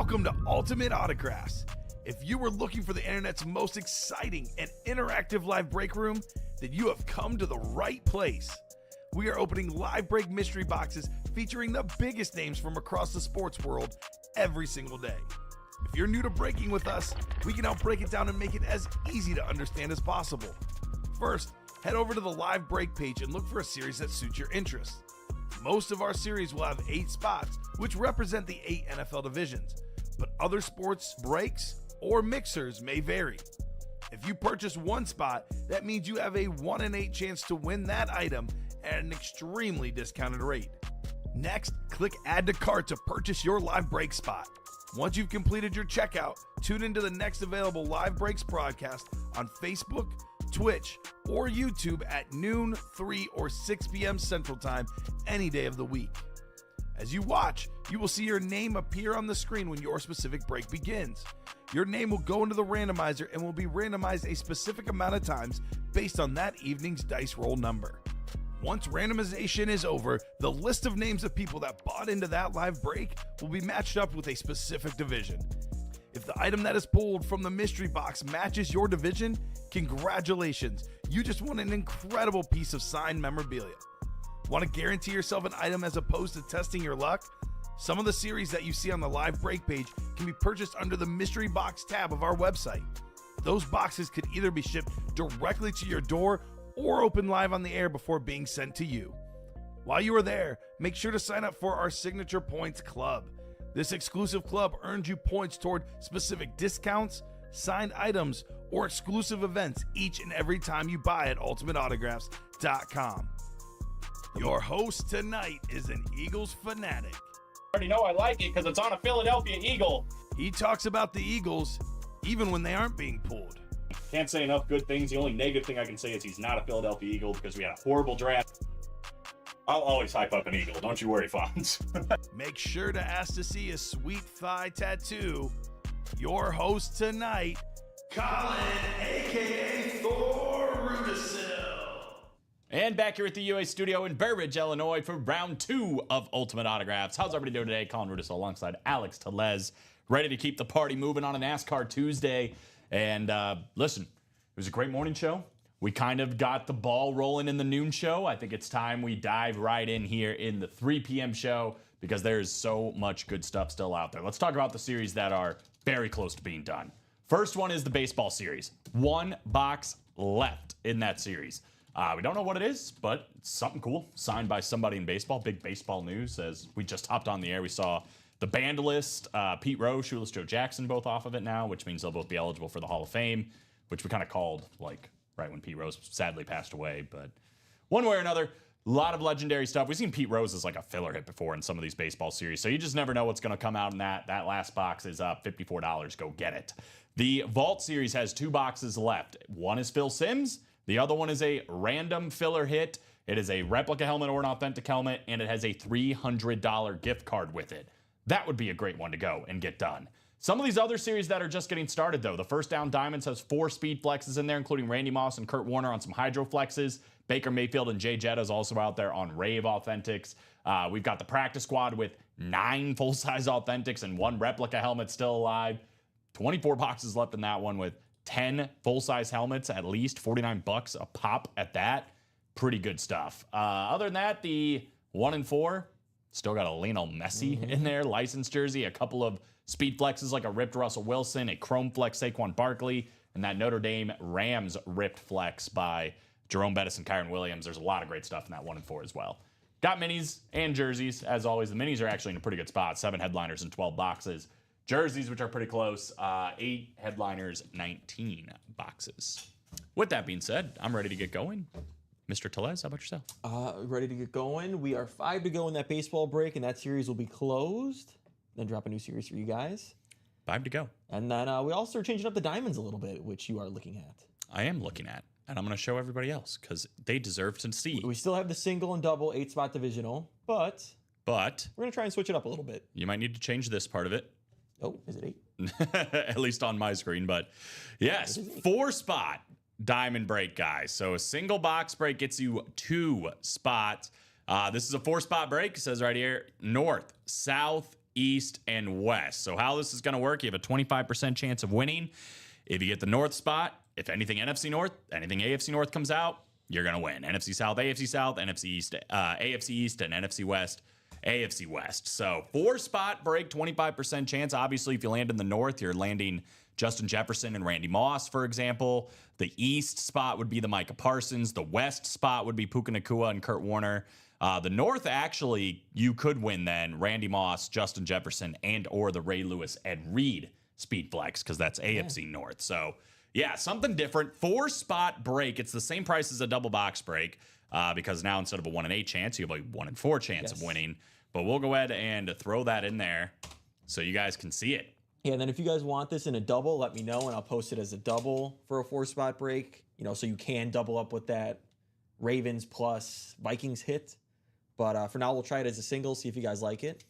Welcome to Ultimate Autographs. If you were looking for the internet's most exciting and interactive live break room, then you have come to the right place. We are opening live break mystery boxes featuring the biggest names from across the sports world every single day. If you're new to breaking with us, we can help break it down and make it as easy to understand as possible. First, head over to the live break page and look for a series that suits your interests. Most of our series will have 8 spots, which represent the 8 NFL divisions, but other sports breaks or mixers may vary. If you purchase one spot, that means you have a 1 in 8 chance to win that item at an extremely discounted rate. Next, click Add to Cart to purchase your live break spot. Once you've completed your checkout, tune into the next available live breaks broadcast on Facebook, Twitch, or YouTube at noon, 3, or 6 p.m. Central Time any day of the week. As you watch, you will see your name appear on the screen when your specific break begins. Your name will go into the randomizer and will be randomized a specific amount of times based on that evening's dice roll number. Once randomization is over, the list of names of people that bought into that live break will be matched up with a specific division. If the item that is pulled from the mystery box matches your division, congratulations, you just won an incredible piece of signed memorabilia. Want to guarantee yourself an item as opposed to testing your luck? Some of the series that you see on the live break page can be purchased under the mystery box tab of our website. Those boxes could either be shipped directly to your door or open live on the air before being sent to you. While you are there, make sure to sign up for our Signature Points Club. This exclusive club earns you points toward specific discounts, signed items, or exclusive events each and every time you buy at ultimateautographs.com. Your host tonight is an Eagles fanatic. I already know I like it because it's on a Philadelphia Eagle. He talks about the Eagles even when they aren't being pulled. Can't say enough good things. The only negative thing I can say is he's not a Philadelphia Eagle because we had a horrible draft. I'll always hype up an Eagle. Don't you worry, Fonz. Make sure to ask to see a sweet thigh tattoo. Your host tonight, Colin, a.k.a. Thor Rudisill. And back here at the UA studio in Burbridge, Illinois for round 2 of Ultimate Autographs. How's everybody doing today? Colin Rudisill alongside Alex Tellez, ready to keep the party moving on a NASCAR Tuesday. And listen, it was a great morning show. We kind of got the ball rolling in the noon show. I think it's time we dive right in here in the 3 p.m. show because there's so much good stuff still out there. Let's talk about the series that are very close to being done. First one is the baseball series. 1 box left in that series. We don't know what it is, but it's something cool. Signed by somebody in baseball. Big baseball news. As we just hopped on the air, we saw the band list, Pete Rose, Shoeless Joe Jackson, both off of it now, which means they'll both be eligible for the Hall of Fame, which we kind of called like right when Pete Rose sadly passed away. But one way or another, a lot of legendary stuff. We've seen Pete Rose as like a filler hit before in some of these baseball series, so you just never know what's going to come out in that. That last box is up, $54. Go get it. The Vault series has 2 boxes left. One is Phil Simms. The other one is a random filler hit. It is a replica helmet or an authentic helmet, and it has a $300 gift card with it. That would be a great one to go and get done. Some of these other series that are just getting started, though. The First Down Diamonds has 4 speed flexes in there, including Randy Moss and Kurt Warner on some hydro flexes. Baker Mayfield and Jay Jetta is also out there on Rave Authentics. We've got the practice squad with 9 full-size Authentics and 1 replica helmet still alive. 24 boxes left in that one with 10 full-size helmets, at least $49 a pop at that. Pretty good stuff. Other than that, the 1 and 4, still got a Lionel Messi in there, licensed jersey, a couple of speed flexes like a ripped Russell Wilson, a chrome flex Saquon Barkley, and that Notre Dame Rams ripped flex by Jerome Bettis and Kyron Williams. There's a lot of great stuff in that 1 and 4 as well. Got minis and jerseys, as always. The minis are actually in a pretty good spot. 7 headliners and 12 boxes. Jerseys, which are pretty close, 8 headliners, 19 boxes. With that being said, I'm ready to get going. Mr. Tellez, how about yourself? Ready to get going. We are 5 to go in that baseball break, and that series will be closed. Then drop a new series for you guys. 5 to go. And then we also are changing up the diamonds a little bit, which you are looking at. I am looking at, and I'm going to show everybody else because they deserve to see. We still have the single and double 8-spot divisional, but we're going to try and switch it up a little bit. You might need to change this part of it. Oh, is it 8? At least on my screen, but yes, 4-spot diamond break, guys. So a single box break gets you 2 spots. This is a 4-spot break. It says right here, north, south, East, and West. So how this is going to work, you have a 25% chance of winning. If you get the North spot, if anything NFC North, anything AFC North comes out, you're going to win. NFC South, NFC East, AFC East, and NFC West, AFC West. So 4-spot break, 25% chance. Obviously, if you land in the North, you're landing Justin Jefferson and Randy Moss, for example. The East spot would be the Micah Parsons. The West spot would be Puka Nacua and Kurt Warner. The North, actually, you could win then Randy Moss, Justin Jefferson, and or the Ray Lewis, Ed Reed speed flex, because that's AFC North. So, yeah, something different. 4-spot break. It's the same price as a double box break because now instead of a 1 in 8 chance, you have a 1 in 4 chance of winning. But we'll go ahead and throw that in there so you guys can see it. Yeah, and then if you guys want this in a double, let me know, and I'll post it as a double for a 4-spot break. So you can double up with that Ravens plus Vikings hit. But for now, we'll try it as a single, see if you guys like it,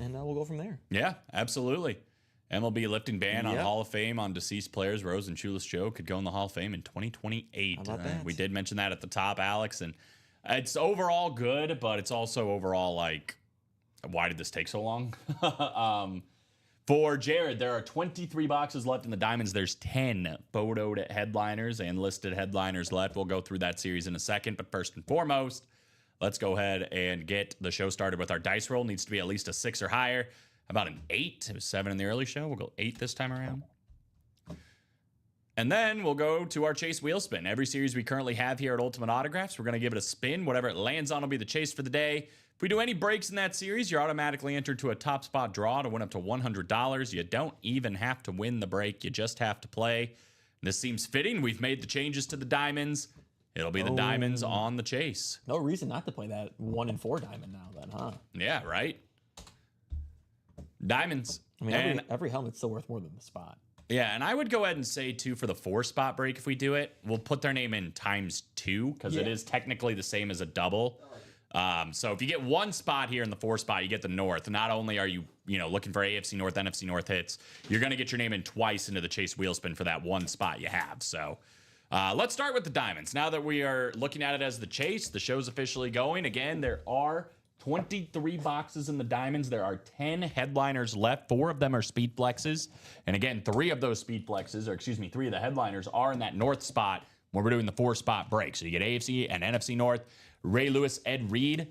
and we'll go from there. Yeah, absolutely. MLB lifting ban on Hall of Fame on deceased players. Rose and Chulis Joe could go in the Hall of Fame in 2028. How about that? We did mention that at the top, Alex, and it's overall good, but it's also overall like, why did this take so long? For Jared, there are 23 boxes left in the Diamonds. There's 10 photoed headliners and listed headliners left. We'll go through that series in a second, but first and foremost, let's go ahead and get the show started with our dice roll. Needs to be at least a 6 or higher. About an 8. It was 7 in the early show. We'll go 8 this time around. And then we'll go to our chase wheel spin. Every series we currently have here at Ultimate Autographs, we're going to give it a spin. Whatever it lands on will be the chase for the day. If we do any breaks in that series, you're automatically entered to a top spot draw to win up to $100. You don't even have to win the break. You just have to play. This seems fitting. We've made the changes to the Diamonds. It'll be the Diamonds on the chase. No reason not to play that 1 in 4 diamond now then, huh? Yeah, right? Diamonds. I mean, every helmet's still worth more than the spot. Yeah, and I would go ahead and say, too, for the 4-spot break, if we do it, we'll put their name in ×2 because it is technically the same as a double. So if you get 1 spot here in the 4-spot, you get the North. Not only are you, looking for AFC North, NFC North hits, you're going to get your name in twice into the chase wheel spin for that 1 spot you have. So let's start with the Diamonds. Now that we are looking at it as the chase, the show's officially going. Again, there are 23 boxes in the Diamonds. There are 10 headliners left. 4 of them are speed flexes. And again, 3 of those speed flexes, 3 of the headliners are in that North spot when we're doing the 4-spot break. So you get AFC and NFC North. Ray Lewis, Ed Reed,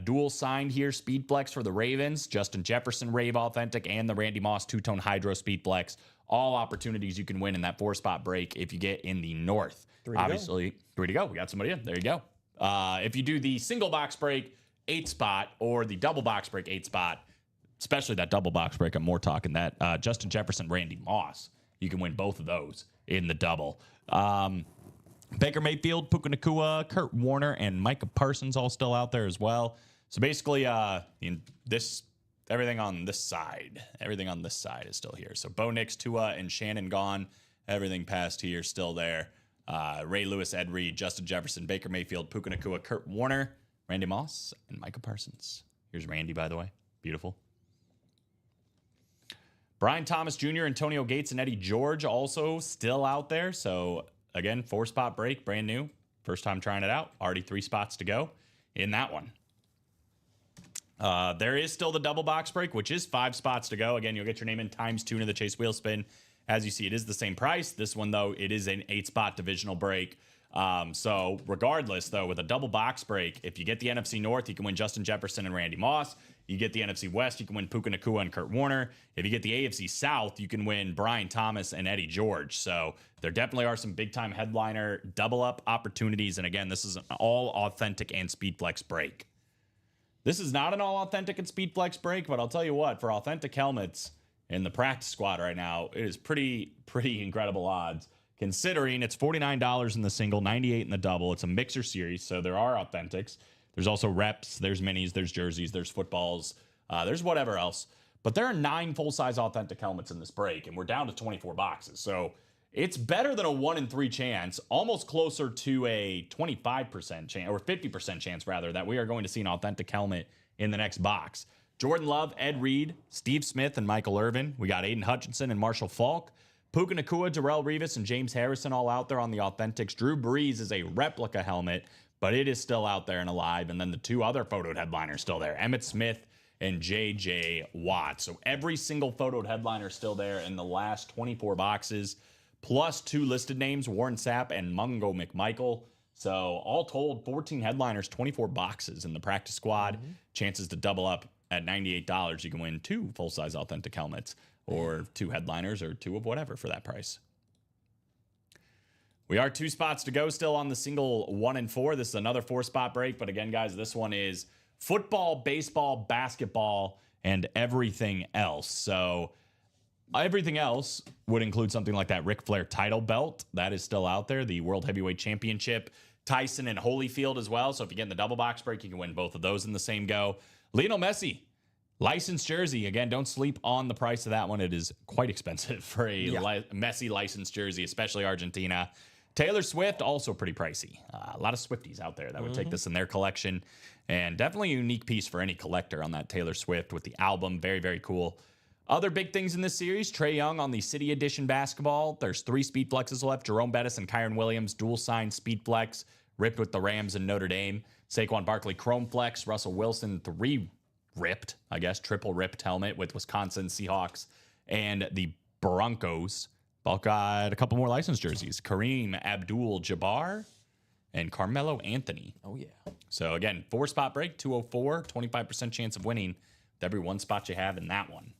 dual signed here, speed flex for the Ravens. Justin Jefferson, Rave Authentic, and the Randy Moss 2-tone Hydro speed flex. All opportunities you can win in that 4-spot break if you get in the North. 3 to go. We got somebody in. There you go. If you do the single box break, 8-spot, or the double box break, 8-spot, especially that double box break, I'm more talking that Justin Jefferson, Randy Moss, you can win both of those in the double. Baker Mayfield, Puka Nacua, Kurt Warner, and Micah Parsons all still out there as well. So basically, everything on this side is still here. So Bo Nix, Tua, and Shannon gone. Everything past here still there. Ray Lewis, Ed Reed, Justin Jefferson, Baker Mayfield, Puka Nacua, Kurt Warner, Randy Moss, and Micah Parsons. Here's Randy, by the way. Beautiful. Brian Thomas Jr., Antonio Gates, and Eddie George also still out there. So, again, 4-spot break, brand new. First time trying it out. Already 3 spots to go in that one. There is still the double box break, which is 5 spots to go. Again, you'll get your name in ×2 into the chase wheel spin. As you see, it is the same price. This one, though, it is an 8-spot divisional break. So regardless, though, with a double box break, if you get the NFC North, you can win Justin Jefferson and Randy Moss. You get the NFC West, you can win Puka Nacua and Kurt Warner. If you get the AFC South, you can win Brian Thomas and Eddie George. So there definitely are some big-time headliner double-up opportunities. And again, this is an all-authentic and speed flex break. This is not an all-authentic and speed flex break, but I'll tell you what, for authentic helmets in the practice squad right now, it is pretty incredible odds. Considering it's $49 in the single, $98 in the double. It's a mixer series, so there are authentics. There's also reps, there's minis, there's jerseys, there's footballs, there's whatever else. But there are 9 full-size authentic helmets in this break, and we're down to 24 boxes. So it's better than a 1 in 3 chance, almost closer to a 25% chance, or 50% chance, rather, that we are going to see an authentic helmet in the next box. Jordan Love, Ed Reed, Steve Smith, and Michael Irvin. We got Aiden Hutchinson and Marshall Faulk. Puka Nacua, Darrelle Revis, and James Harrison all out there on the authentics. Drew Brees is a replica helmet, but it is still out there and alive. And then the 2 other photoed headliners still there. Emmitt Smith and J.J. Watt. So every single photoed headliner still there in the last 24 boxes, plus 2 listed names, Warren Sapp and Mungo McMichael. So all told, 14 headliners, 24 boxes in the practice squad. Chances to double up at $98. You can win 2 full-size authentic helmets or 2 headliners or 2 of whatever for that price. We are 2 spots to go still on the single 1 and 4. This is another 4-spot break. But again, guys, this one is football, baseball, basketball, and everything else. So everything else would include something like that Ric Flair title belt. That is still out there. The World Heavyweight Championship. Tyson and Holyfield as well. So if you get in the double box break, you can win both of those in the same go. Lionel Messi, licensed jersey. Again, don't sleep on the price of that one. It is quite expensive for a Messi licensed jersey, especially Argentina. Taylor Swift, also pretty pricey. A lot of Swifties out there that would take this in their collection. And definitely a unique piece for any collector on that Taylor Swift with the album. Very, very cool. Other big things in this series, Trae Young on the City Edition basketball. There's 3 speed flexes left. Jerome Bettis and Kyron Williams, dual sign speed flex, ripped with the Rams and Notre Dame. Saquon Barkley, chrome flex. Russell Wilson, 3 ripped, I guess, triple ripped helmet with Wisconsin Seahawks and the Broncos. Bulk got a couple more licensed jerseys. Kareem Abdul-Jabbar and Carmelo Anthony. Oh, yeah. So, again, 4-spot break, 204, 25% chance of winning with every 1 spot you have in that one.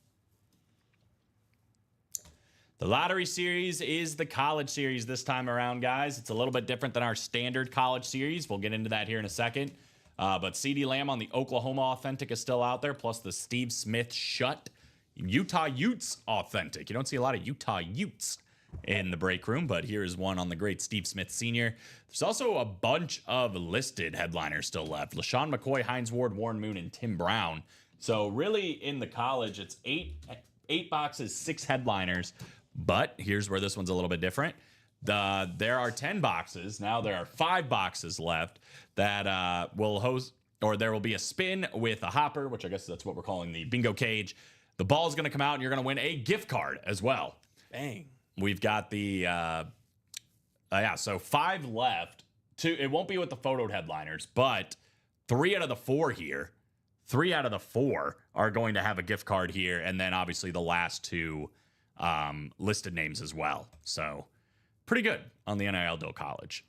The lottery series is the college series this time around, guys. It's a little bit different than our standard college series. We'll get into that here in a second. But CeeDee Lamb on the Oklahoma Authentic is still out there, plus the Steve Smith Shut Utah Utes Authentic. You don't see a lot of Utah Utes in the break room, but here is one on the great Steve Smith Sr. There's also a bunch of listed headliners still left. LaShawn McCoy, Hines Ward, Warren Moon, and Tim Brown. So really in the college, it's eight boxes, 6 headliners. But here's where this one's a little bit different. There are 10 boxes. Now there are 5 boxes left that will host, or there will be a spin with a hopper, which I guess that's what we're calling the bingo cage. The ball is going to come out and you're going to win a gift card as well. Bang. We've got the, so 5 left. It won't be with the photoed headliners, but 3 out of the 4 here, 3 out of the 4 are going to have a gift card here. And then obviously the last 2 listed names as well. So pretty good on the NIL Deal College.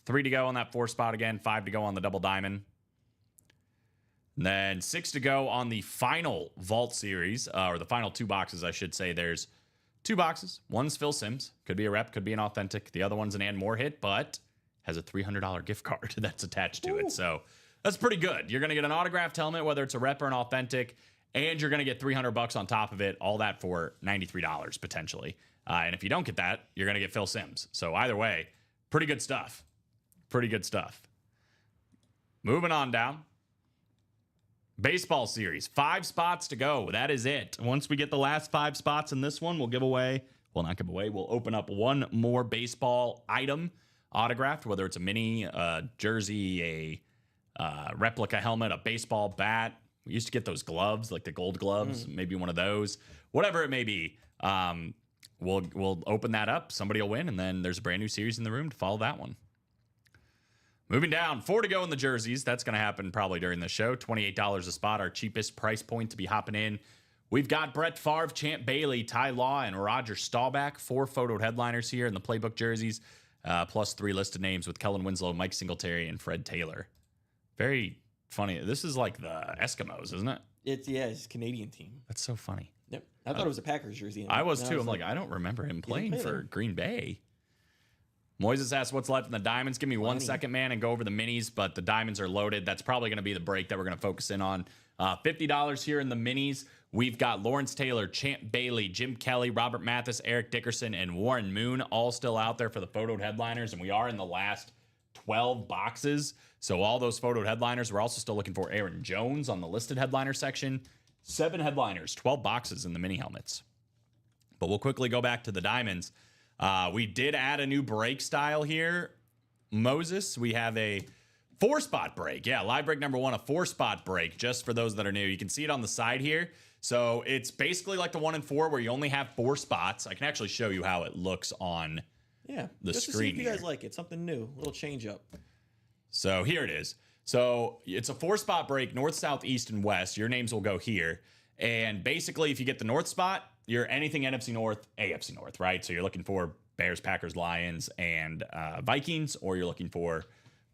3 to go on that 4 spot again, 5 to go on the double diamond. And then 6 to go on the final vault series, or the final 2 boxes, I should say. There's 2 boxes. One's Phil Simms. Could be a rep, could be an authentic. The other one's an Ann Moore hit, but has a $300 gift card that's attached to it. So that's pretty good. You're going to get an autographed helmet, whether it's a rep or an authentic, and you're going to get $300 on top of it. All that for $93 potentially. And if you don't get that, you're going to get Phil Simms. So either way, pretty good stuff. Pretty good stuff. Moving on down. Baseball series, 5 spots to go. That is it. Once we get the last 5 spots in this one, we'll give away, well, not give away, we'll open up 1 more baseball item autographed, whether it's a mini, a jersey, a replica helmet, a baseball bat. We used to get those gloves, like the gold gloves, maybe one of those, whatever it may be. We'll open that up. Somebody will win, and then there's a brand new series in the room to follow that one. Moving down, 4 to go in the jerseys. That's going to happen probably during the show. $28 a spot, our cheapest price point to be hopping in. We've got Brett Favre, Champ Bailey, Ty Law, and Roger Staubach. 4 photoed headliners here in the playbook jerseys, plus 3 listed names with Kellen Winslow, Mike Singletary, and Fred Taylor. Very funny. This is like the Eskimos, isn't it? It's a Canadian team. That's so funny. Yep. I thought it was a Packers jersey. I was too. I'm like, I don't remember him playing for Green Bay. Moises asks what's left in the diamonds. Give me 1 second, man, and go over the minis, but the diamonds are loaded. That's probably going to be the break that we're going to focus in on. $50 here in the minis. We've got Lawrence Taylor, Champ Bailey, Jim Kelly, Robert Mathis, Eric Dickerson, and Warren Moon all still out there for the photoed headliners, and we are in the last 12 boxes. So all those photoed headliners. We're also still looking for Aaron Jones on the listed headliner section. 7 headliners, 12 boxes in the mini helmets. But we'll quickly go back to the diamonds. We did add a new break style here. Moses, we have a 4-spot break. Yeah, live break number 1, a 4-spot break, just for those that are new. You can see it on the side here. So it's basically like the 1 and 4 where you only have 4 spots. I can actually show you how it looks on the just screen to see if you guys like it. Something new, a little change up. So here it is. So it's a 4-spot break, north, south, east, and west. Your names will go here. And basically, if you get the north spot, you're anything NFC North, AFC North, right? So you're looking for Bears, Packers, Lions, and Vikings, or you're looking for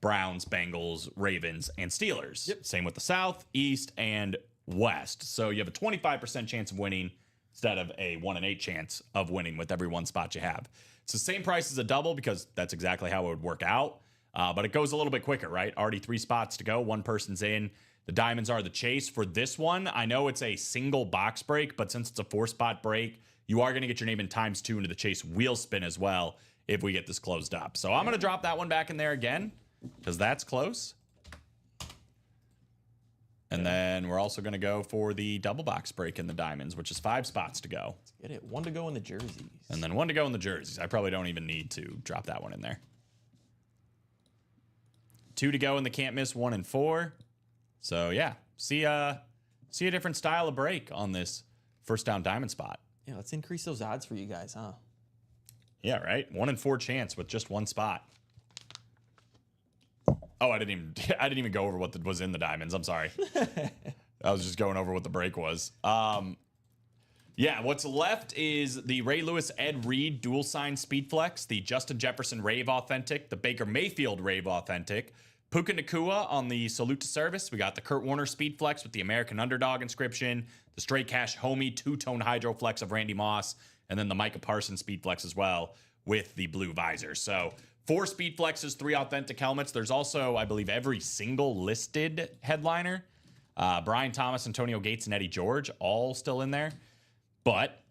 Browns, Bengals, Ravens, and Steelers. Yep. Same with the south, east, and west. So you have a 25% chance of winning instead of a 1 in 8 chance of winning with every one spot you have. It's the same price as a double because that's exactly how it would work out. But it goes a little bit quicker, right? Already 3 spots to go. One person's in. The diamonds are the chase. For this one, I know it's a single box break, but since it's a 4-spot break, you are going to get your name in ×2 into the chase wheel spin as well if we get this closed up. So I'm going to drop that one back in there again because that's close. And then we're also going to go for the double box break in the diamonds, which is 5 spots to go. Get it. 1 to go in the jerseys. And then 1 to go in the jerseys. I probably don't even need to drop that one in there. 2 to go in the can't miss 1 and 4. So yeah, see a different style of break on this first down diamond spot. Yeah, let's increase those odds for you guys, huh? Yeah, right. 1 in 4 chance with just 1 spot. Oh, I didn't even go over what was in the diamonds. I'm sorry. I was just going over what the break was. Yeah, what's left is the Ray Lewis Ed Reed dual sign speed flex, the Justin Jefferson Rave Authentic, the Baker Mayfield Rave Authentic, Puka Nacua on the Salute to Service. We got the Kurt Warner Speed Flex with the American Underdog inscription, the Straight Cash Homie 2-tone Hydro Flex of Randy Moss, and then the Micah Parsons Speed Flex as well with the blue visor. So 4 Speed Flexes, 3 authentic helmets. There's also, I believe, every single listed headliner. Brian Thomas, Antonio Gates, and Eddie George all still in there. But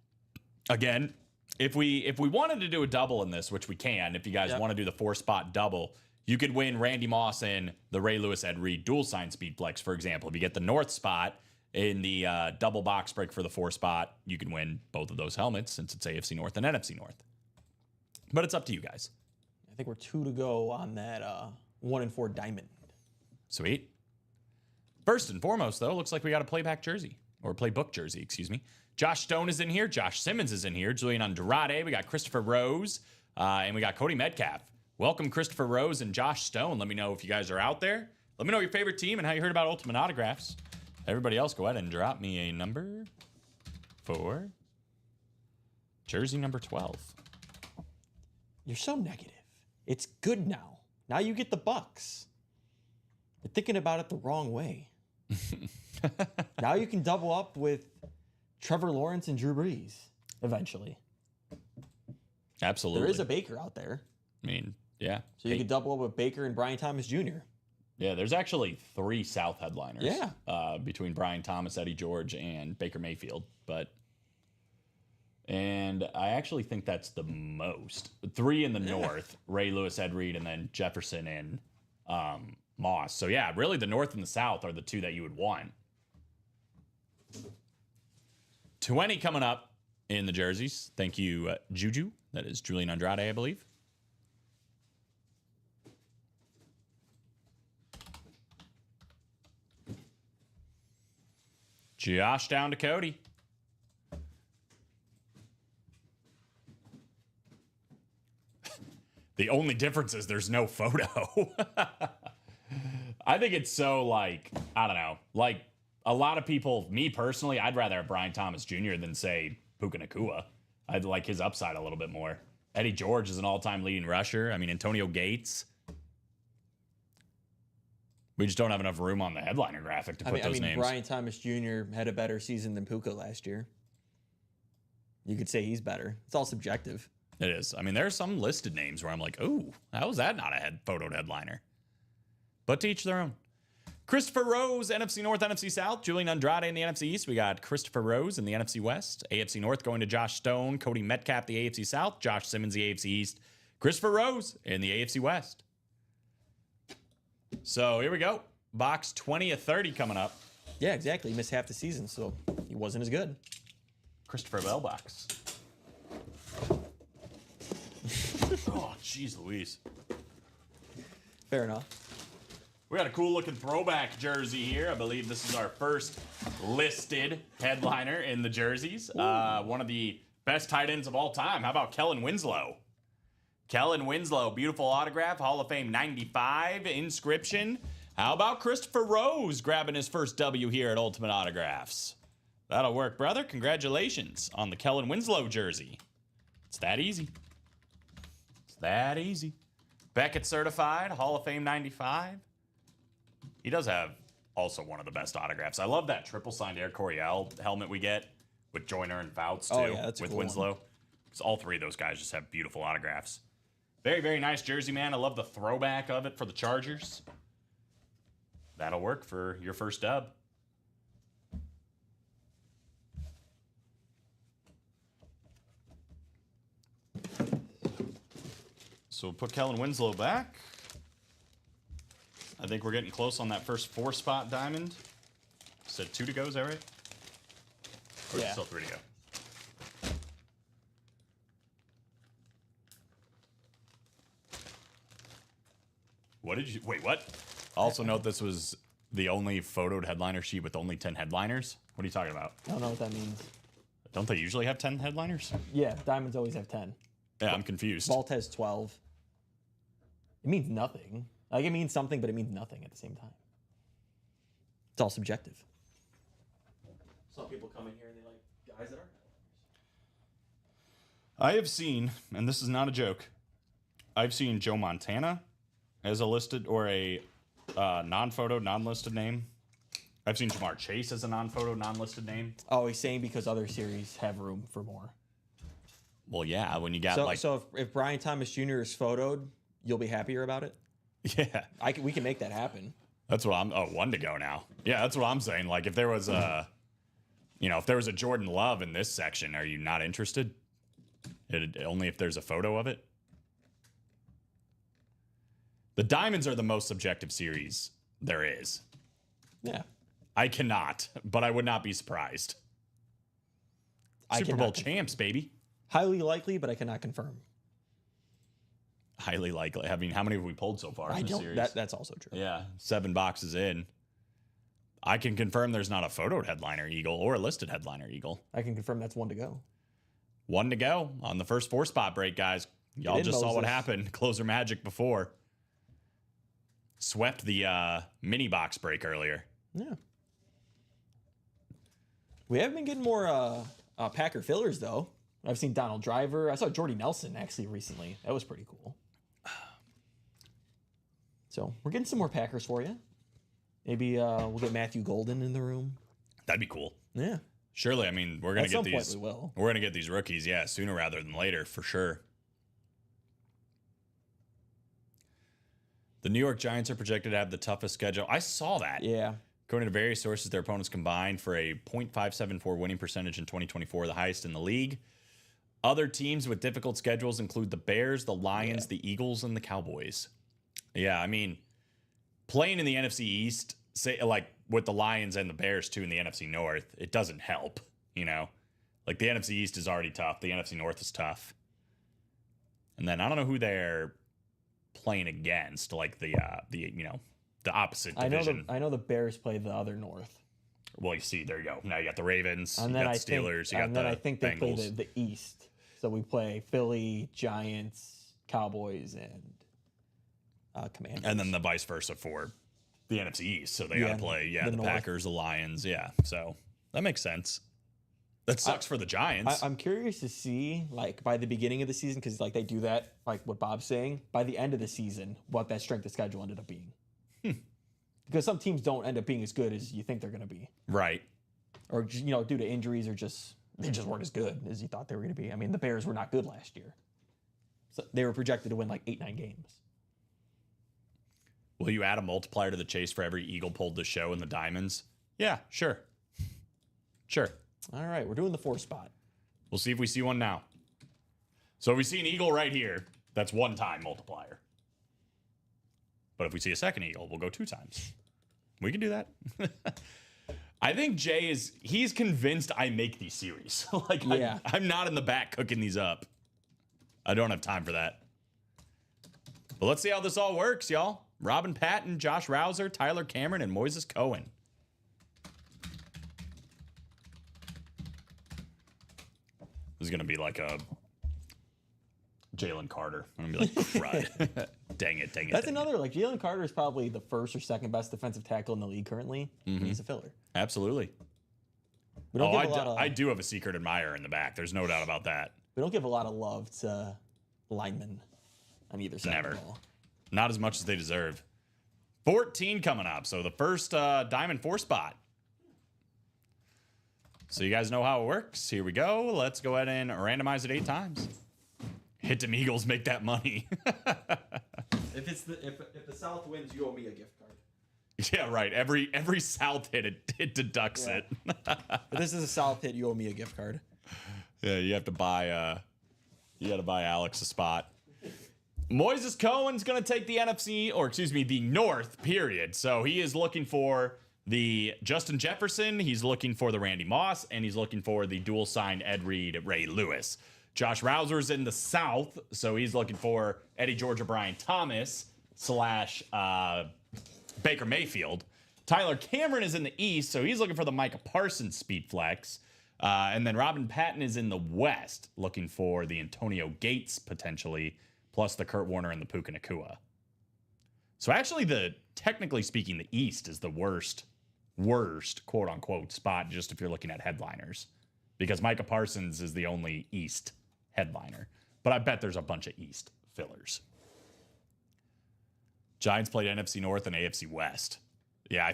again, if we wanted to do a double in this, which we can, if you guys want to do the 4-spot double, you could win Randy Moss and the Ray Lewis Ed Reed dual sign speed flex, for example. If you get the north spot in the double box break for the 4-spot, you can win both of those helmets since it's AFC North and NFC North. But it's up to you guys. I think we're 2 to go on that 1 in 4 diamond. Sweet. First and foremost, though, looks like we got a playback jersey, or playbook jersey, excuse me. Josh Stone is in here. Josh Simmons is in here. Julian Andrade. We got Christopher Rose. And we got Cody Metcalf. Welcome, Christopher Rose and Josh Stone. Let me know if you guys are out there. Let me know your favorite team and how you heard about Ultimate Autographs. Everybody else, go ahead and drop me a number for jersey number 12. You're so negative. It's good now. Now you get the Bucks. You're thinking about it the wrong way. Now you can double up with Trevor Lawrence and Drew Brees eventually. Absolutely. There is a Baker out there. I mean, yeah. So you could double up with Baker and Brian Thomas Jr. Yeah, there's actually 3 South headliners. Yeah. Between Brian Thomas, Eddie George, and Baker Mayfield. And I actually think that's the most. 3 in the North, Ray Lewis, Ed Reed, and then Jefferson and Moss. So yeah, really the North and the South are the 2 that you would want. 20 coming up in the jerseys. Thank you, Juju. That is Julian Andrade, I believe. Josh down to Cody. The only difference is there's no photo. I think it's so like, I don't know, like a lot of people, me personally, I'd rather have Brian Thomas Jr. than say Puka Nacua. I'd like his upside a little bit more. Eddie George is an all-time leading rusher. I mean, Antonio Gates. We just don't have enough room on the headliner graphic to put those names. Brian Thomas Jr. had a better season than Puka last year. You could say he's better. It's all subjective. It is. I mean, there are some listed names where I'm like, oh, how is that not a photoed headliner? But to each their own. Christopher Rose, NFC North, NFC South. Julian Andrade in the NFC East. We got Christopher Rose in the NFC West. AFC North going to Josh Stone. Cody Metcalf, the AFC South. Josh Simmons, the AFC East. Christopher Rose in the AFC West. So here we go. Box 20 of 30 coming up. Yeah, exactly. He missed half the season, so he wasn't as good. Christopher Bell box. Oh, jeez Louise. Fair enough. We got a cool looking throwback jersey here. I believe this is our first listed headliner in the jerseys. One of the best tight ends of all time. How about Kellen Winslow? Kellen Winslow, beautiful autograph, Hall of Fame 95 inscription. How about Christopher Rose grabbing his first W here at Ultimate Autographs? That'll work, brother. Congratulations on the Kellen Winslow jersey. It's that easy. It's that easy. Beckett certified, Hall of Fame 95. He does have also one of the best autographs. I love that triple signed Air Coryell helmet we get with Joyner and Fouts too, Oh, yeah, that's a with cool Winslow. Because all three of those guys just have beautiful autographs. Very, very nice jersey, man. I love the throwback of it for the Chargers. That'll work for your first dub. So we'll put Kellen Winslow back. I think we're getting close on that first 4-spot diamond. Said 2 to go, is that right? Or is it still 3 to go? What did you, wait, what? Also note this was the only photoed headliner sheet with only 10 headliners. What are you talking about? I don't know what that means. Don't they usually have 10 headliners? Yeah, diamonds always have 10. Yeah, I'm confused. Vault has 12. It means nothing. Like, it means something, but it means nothing at the same time. It's all subjective. Some people come in here and they like guys that aren't. I have seen, and this is not a joke, I've seen Joe Montana as a listed or a non-photo, non-listed name. I've seen Jamar Chase as a non-photo, non-listed name. Oh, he's saying because other series have room for more. Well, yeah, when you got So, like... so if Brian Thomas Jr. is photoed, you'll be happier about it? Yeah. We can make that happen. That's what I'm... Oh, 1 to go now. Yeah, that's what I'm saying. Like, if there was a... You know, if there was a Jordan Love in this section, are you not interested? Only if there's a photo of it? The Diamonds are the most subjective series there is. Yeah. I cannot, but I would not be surprised. Super Bowl champs, baby. Highly likely, but I cannot confirm. Highly likely. I mean, how many have we pulled so far in the series? That's also true. Yeah, 7 boxes in. I can confirm there's not a photoed headliner Eagle or a listed headliner Eagle. I can confirm that's 1 to go. 1 to go on the first 4-spot break, guys. Y'all just saw what happened. Closer Magic before. Swept the mini box break earlier. Yeah. We have been getting more Packer fillers, though. I've seen Donald Driver. I saw Jordy Nelson, actually, recently. That was pretty cool. So we're getting some more Packers for you. Maybe we'll get Matthew Golden in the room. That'd be cool. Yeah. Surely, I mean, we're gonna At get some these. point we will. We're gonna get these rookies, yeah, sooner rather than later, for sure. The New York Giants are projected to have the toughest schedule. I saw that. Yeah. According to various sources, their opponents combined for a .574 winning percentage in 2024, the highest in the league. Other teams with difficult schedules include the Bears, the Lions, the Eagles, and the Cowboys. Yeah, I mean, playing in the NFC East, say like with the Lions and the Bears too in the NFC North, it doesn't help, you know? Like the NFC East is already tough, the NFC North is tough. And then I don't know who they're playing against, like the you know, the opposite division. I know the Bears play the other North. Well, you see, there you go. Now you got the Ravens, And you then got I the Steelers, think, you got the I think they play Bengals. the East. So we play Philly, Giants, Cowboys, and Commanders. And then the vice versa for the NFC East. So they got to play, the North. Packers, the Lions. Yeah. So that makes sense. That sucks for the Giants. I'm curious to see, like, by the beginning of the season, because, like, they do that, like what Bob's saying, by the end of the season, what that strength of schedule ended up being. Because some teams don't end up being as good as you think they're going to be. Right. Or, you know, due to injuries or just, they just weren't as good as you thought they were going to be. I mean, the Bears were not good last year. So they were projected to win, like, 8-9 games. Will you add a multiplier to the chase for every Eagle pulled the show in the Diamonds? Yeah, sure. Sure. All right, we're doing the 4 spot. We'll see if we see one now. So if we see an Eagle right here, that's 1 time multiplier. But if we see a second Eagle, we'll go 2 times. We can do that. I think Jay he's convinced I make these series. Like, Yeah. I'm not in the back cooking these up. I don't have time for that. But let's see how this all works, y'all. Robin Patton, Josh Rouser, Tyler Cameron, and Moises Cohen. This is going to be like a Jalen Carter. I'm going to be like, crud. Dang it. That's another, like, Jalen Carter is probably the first or second best defensive tackle in the league currently. And he's a filler. Absolutely. We don't give a lot of, I do have a secret admirer in the back. There's no doubt about that. we don't give a lot of love to linemen on either side Never. of the ball. Not as much as they deserve. 14 coming up. So the first Diamond 4 spot. So you guys know how it works. Here we go. Let's go ahead and randomize it 8 times. Hit them Eagles, make that money. If the South wins, you owe me a gift card. Yeah, right. Every South hit, it deducts Yeah. it. If this is a South hit, you owe me a gift card. Yeah, you have to buy you gotta buy Alex a spot. Moises Cohen's gonna take the the North, period. So he is looking for the Justin Jefferson, he's looking for the Randy Moss, and he's looking for the dual signed Ed Reed, Ray Lewis. Josh Rouser's in the South, so he's looking for Eddie Georgia, Brian Thomas / Baker Mayfield. Tyler Cameron is in the East, so he's looking for the Micah Parsons speed flex. And then Robin Patton is in the West, looking for the Antonio Gates potentially, plus the Kurt Warner and the Puka Nacua. So actually, technically speaking, the East is the worst quote unquote spot, just if you're looking at headliners, because Micah Parsons is the only East headliner. But I bet there's a bunch of East fillers. Giants played NFC North and AFC West. Yeah,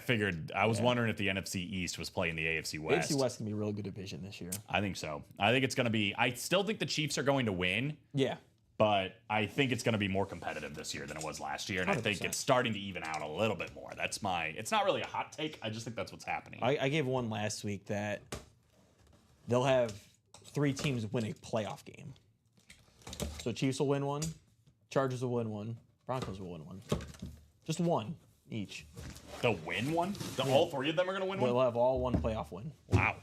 I was wondering if the NFC East was playing the AFC West. AFC West can be a really good division this year. I think so. I think it's going to be, I still think the Chiefs are going to win, Yeah. but I think it's going to be more competitive this year than it was last year. And I think 100%. it's starting to even out a little bit more. It's not really a hot take. I just think that's what's happening. I gave one last week that they'll have 3 teams win a playoff game. So Chiefs will win one, Chargers will win one, Broncos will win one. Just one each. They'll win one? All 3 of them are going to win They'll one? have all one playoff win. Wow.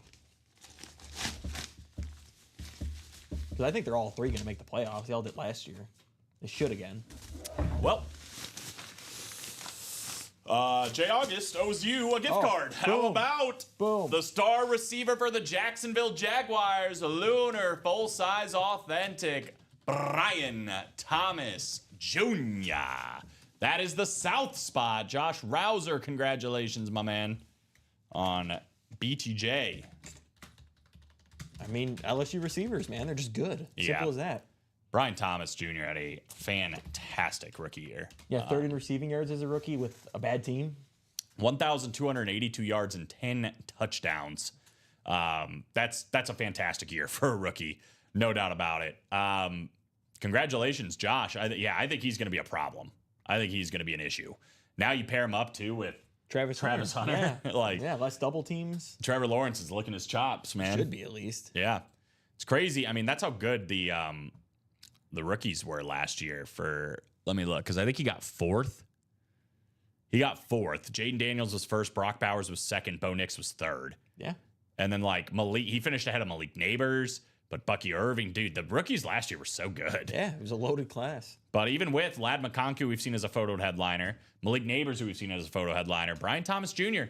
Because I think they're all 3 going to make the playoffs. They all did last year. They should again. Well, Jay August owes you a gift card. How boom. about Boom. the star receiver for the Jacksonville Jaguars, Lunar full-size authentic Brian Thomas Jr. That is the South spot. Josh Rouser, congratulations, my man, on BTJ. I mean, LSU receivers, man, they're just good. Yeah. Simple as that. Brian Thomas Jr. had a fantastic rookie year. Yeah, 3rd in receiving yards as a rookie with a bad team. 1,282 yards and 10 touchdowns. That's a fantastic year for a rookie, no doubt about it. Congratulations, Josh. I think he's going to be a problem. I think he's going to be an issue. Now you pair him up too with Travis Hunter. Yeah. Yeah. Less double teams. Trevor Lawrence is licking his chops, man. Should be at least. Yeah, it's crazy. I mean, that's how good the rookies were last year. Let me look, because I think he got 4th. Jaden Daniels was 1st. Brock Bowers was 2nd. Bo Nix was 3rd. Yeah. And then he finished ahead of Malik Neighbors. But Bucky Irving, dude, the rookies last year were so good. Yeah, it was a loaded class. But even with Lad McConkey, we've seen as a photo headliner, Malik Neighbors, who we've seen as a photo headliner, Brian Thomas Jr.,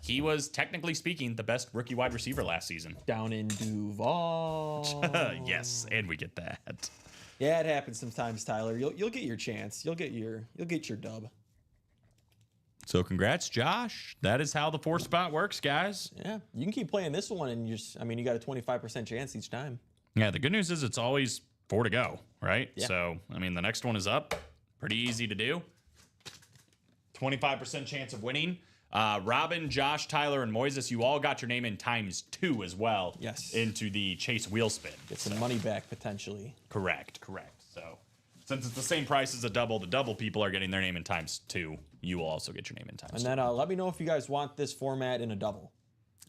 he was, technically speaking, the best rookie wide receiver last season. Down in Duval. Yes, and we get that. Yeah, it happens sometimes, Tyler. You'll get your chance. You'll get your dub. So congrats, Josh. That is how the 4 spot works, guys. Yeah, you can keep playing this one, and you got a 25% chance each time. Yeah, the good news is it's always 4 to go, right? Yeah. So, I mean, the next one is up. Pretty easy to do. 25% chance of winning. Robin, Josh, Tyler, and Moises, you all got your name in ×2 as well. Yes. Into the Chase wheel spin. Get some money back potentially. Correct. So, since it's the same price as a double, the double people are getting their name in ×2. You will also get your name in ×2. And then let me know if you guys want this format in a double.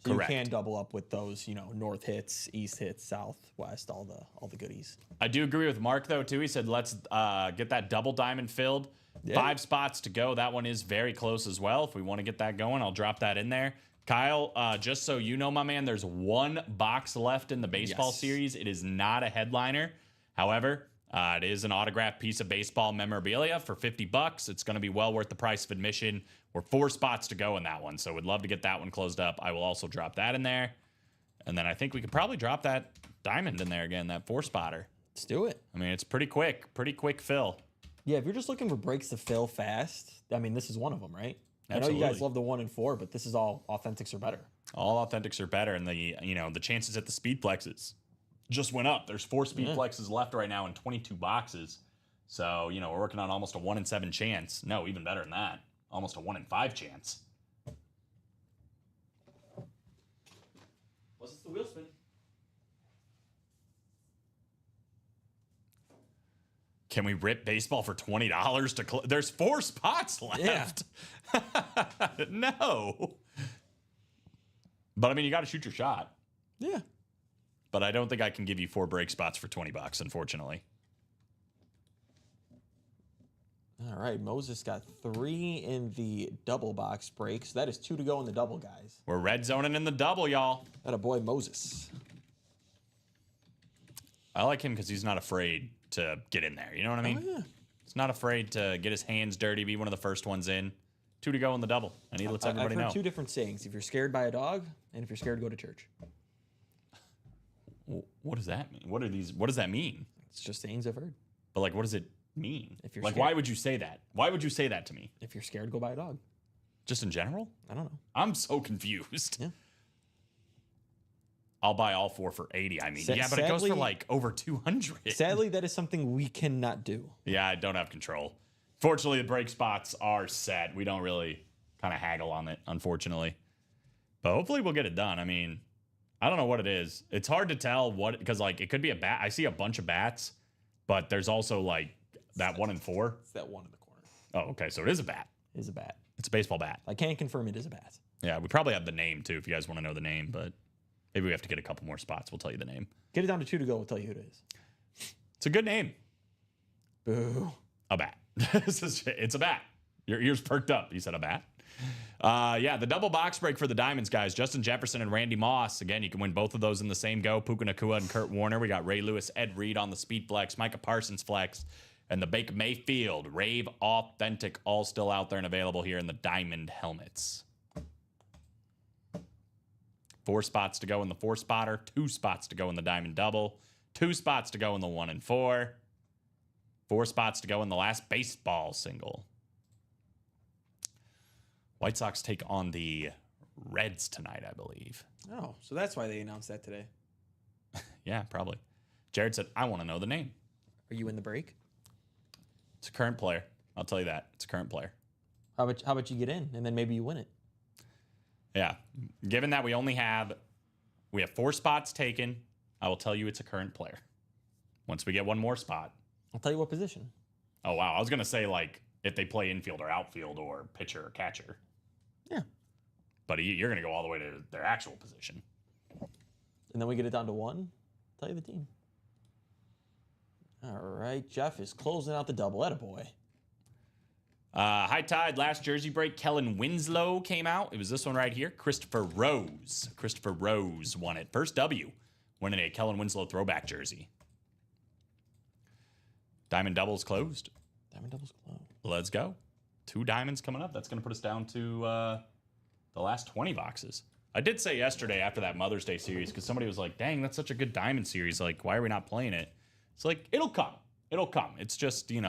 So Correct. You can double up with those, North hits, East hits, South, West, all the goodies. I do agree with Mark, though, too. He said, let's get that double diamond filled. Yeah. 5 spots to go. That one is very close as well. If we want to get that going, I'll drop that in there. Kyle, just so you know, my man, there's 1 box left in the baseball Yes. series. It is not a headliner. However, it is an autographed piece of baseball memorabilia for $50. It's going to be well worth the price of admission. We're 4 spots to go in that one, so we'd love to get that one closed up. I will also drop that in there. And then I think we could probably drop that diamond in there again, that 4 spotter. Let's do it. I mean, it's pretty quick fill. Yeah, if you're just looking for breaks to fill fast, I mean, this is one of them, right? I know you guys Absolutely. love the 1 and 4, but this is all authentics are better. All authentics are better, and the chances at the speed flexes just went up. There's 4 speed flexes left right now in 22 boxes. So, we're working on almost a 1 in 7 chance. No, even better than that. Almost a 1 in 5 chance. Was this the wheel spin? Can we rip baseball for $20 to there's 4 spots left. No. But I mean, you got to shoot your shot. Yeah. But I don't think I can give you 4 break spots for $20, unfortunately. All right, Moses got 3 in the double box break, so that is 2 to go in the double, guys. We're red zoning in the double, y'all. That a boy, Moses. I like him because he's not afraid to get in there. You know what I mean? Oh, yeah. He's not afraid to get his hands dirty, be one of the first ones in. 2 to go in the double, and he lets everybody I've heard know. 2 different sayings. If you're scared by a dog, and if you're scared, go to church. What does that mean? What does that mean? It's just sayings I've heard. But like, what does it mean? If you're like, scared. why would you say that? Why would you say that to me? If you're scared, go buy a dog. Just in general? I don't know. I'm so confused. Yeah. I'll buy all 4 for 80. I mean, Sa- yeah, but it goes for sadly- like over 200. Sadly, that is something we cannot do. Yeah, I don't have control. Fortunately, the break spots are set. We don't really kind of haggle on it, unfortunately. But hopefully we'll get it done. I mean, I don't know what it is. It's hard to tell what, because like it could be a bat. I see a bunch of bats, but there's also like that 1 in 4. It's that one in the corner. Oh, okay. So it is a bat. It is a bat. It's a baseball bat. I can confirm it is a bat. Yeah, we probably have the name too if you guys want to know the name, but maybe we have to get a couple more spots. We'll tell you the name. Get it down to 2 to go. We'll tell you who it is. It's a good name. Boo. A bat. It's a bat. Your ears perked up. You said a bat. Yeah, the double box break for the Diamonds, guys. Justin Jefferson and Randy Moss. Again, you can win both of those in the same go. Puka Nacua and Kurt Warner. We got Ray Lewis, Ed Reed on the speed flex, Micah Parsons flex, and the Baker Mayfield Rave Authentic, all still out there and available here in the Diamond helmets. 4 spots to go in the 4 spotter, 2 spots to go in the Diamond double, 2 spots to go in the 1 and 4, 4 spots to go in the last baseball single. White Sox take on the Reds tonight, I believe. Oh, so that's why they announced that today. Yeah, probably. Jared said, I want to know the name. Are you in the break? It's a current player. I'll tell you that. It's a current player. How about you get in and then maybe you win it? Yeah. Given that we have 4 spots taken, I will tell you it's a current player. Once we get one more spot. I'll tell you what position. Oh, wow. I was going to say, like, if they play infield or outfield or pitcher or catcher. Yeah. But you're going to go all the way to their actual position. And then we get it down to 1. Tell you the team. All right. Jeff is closing out the double. Attaboy. High Tide, last jersey break. Kellen Winslow came out. It was this one right here. Christopher Rose. Christopher Rose won it. First W, winning a Kellen Winslow throwback jersey. Diamond doubles closed. Diamond doubles close. Let's go. 2 diamonds coming up. That's going to put us down to the last 20 boxes. I did say yesterday after that Mother's Day series, because somebody was like, dang, that's such a good diamond series. Like, why are we not playing it? It's like, it'll come. It'll come. It's just, the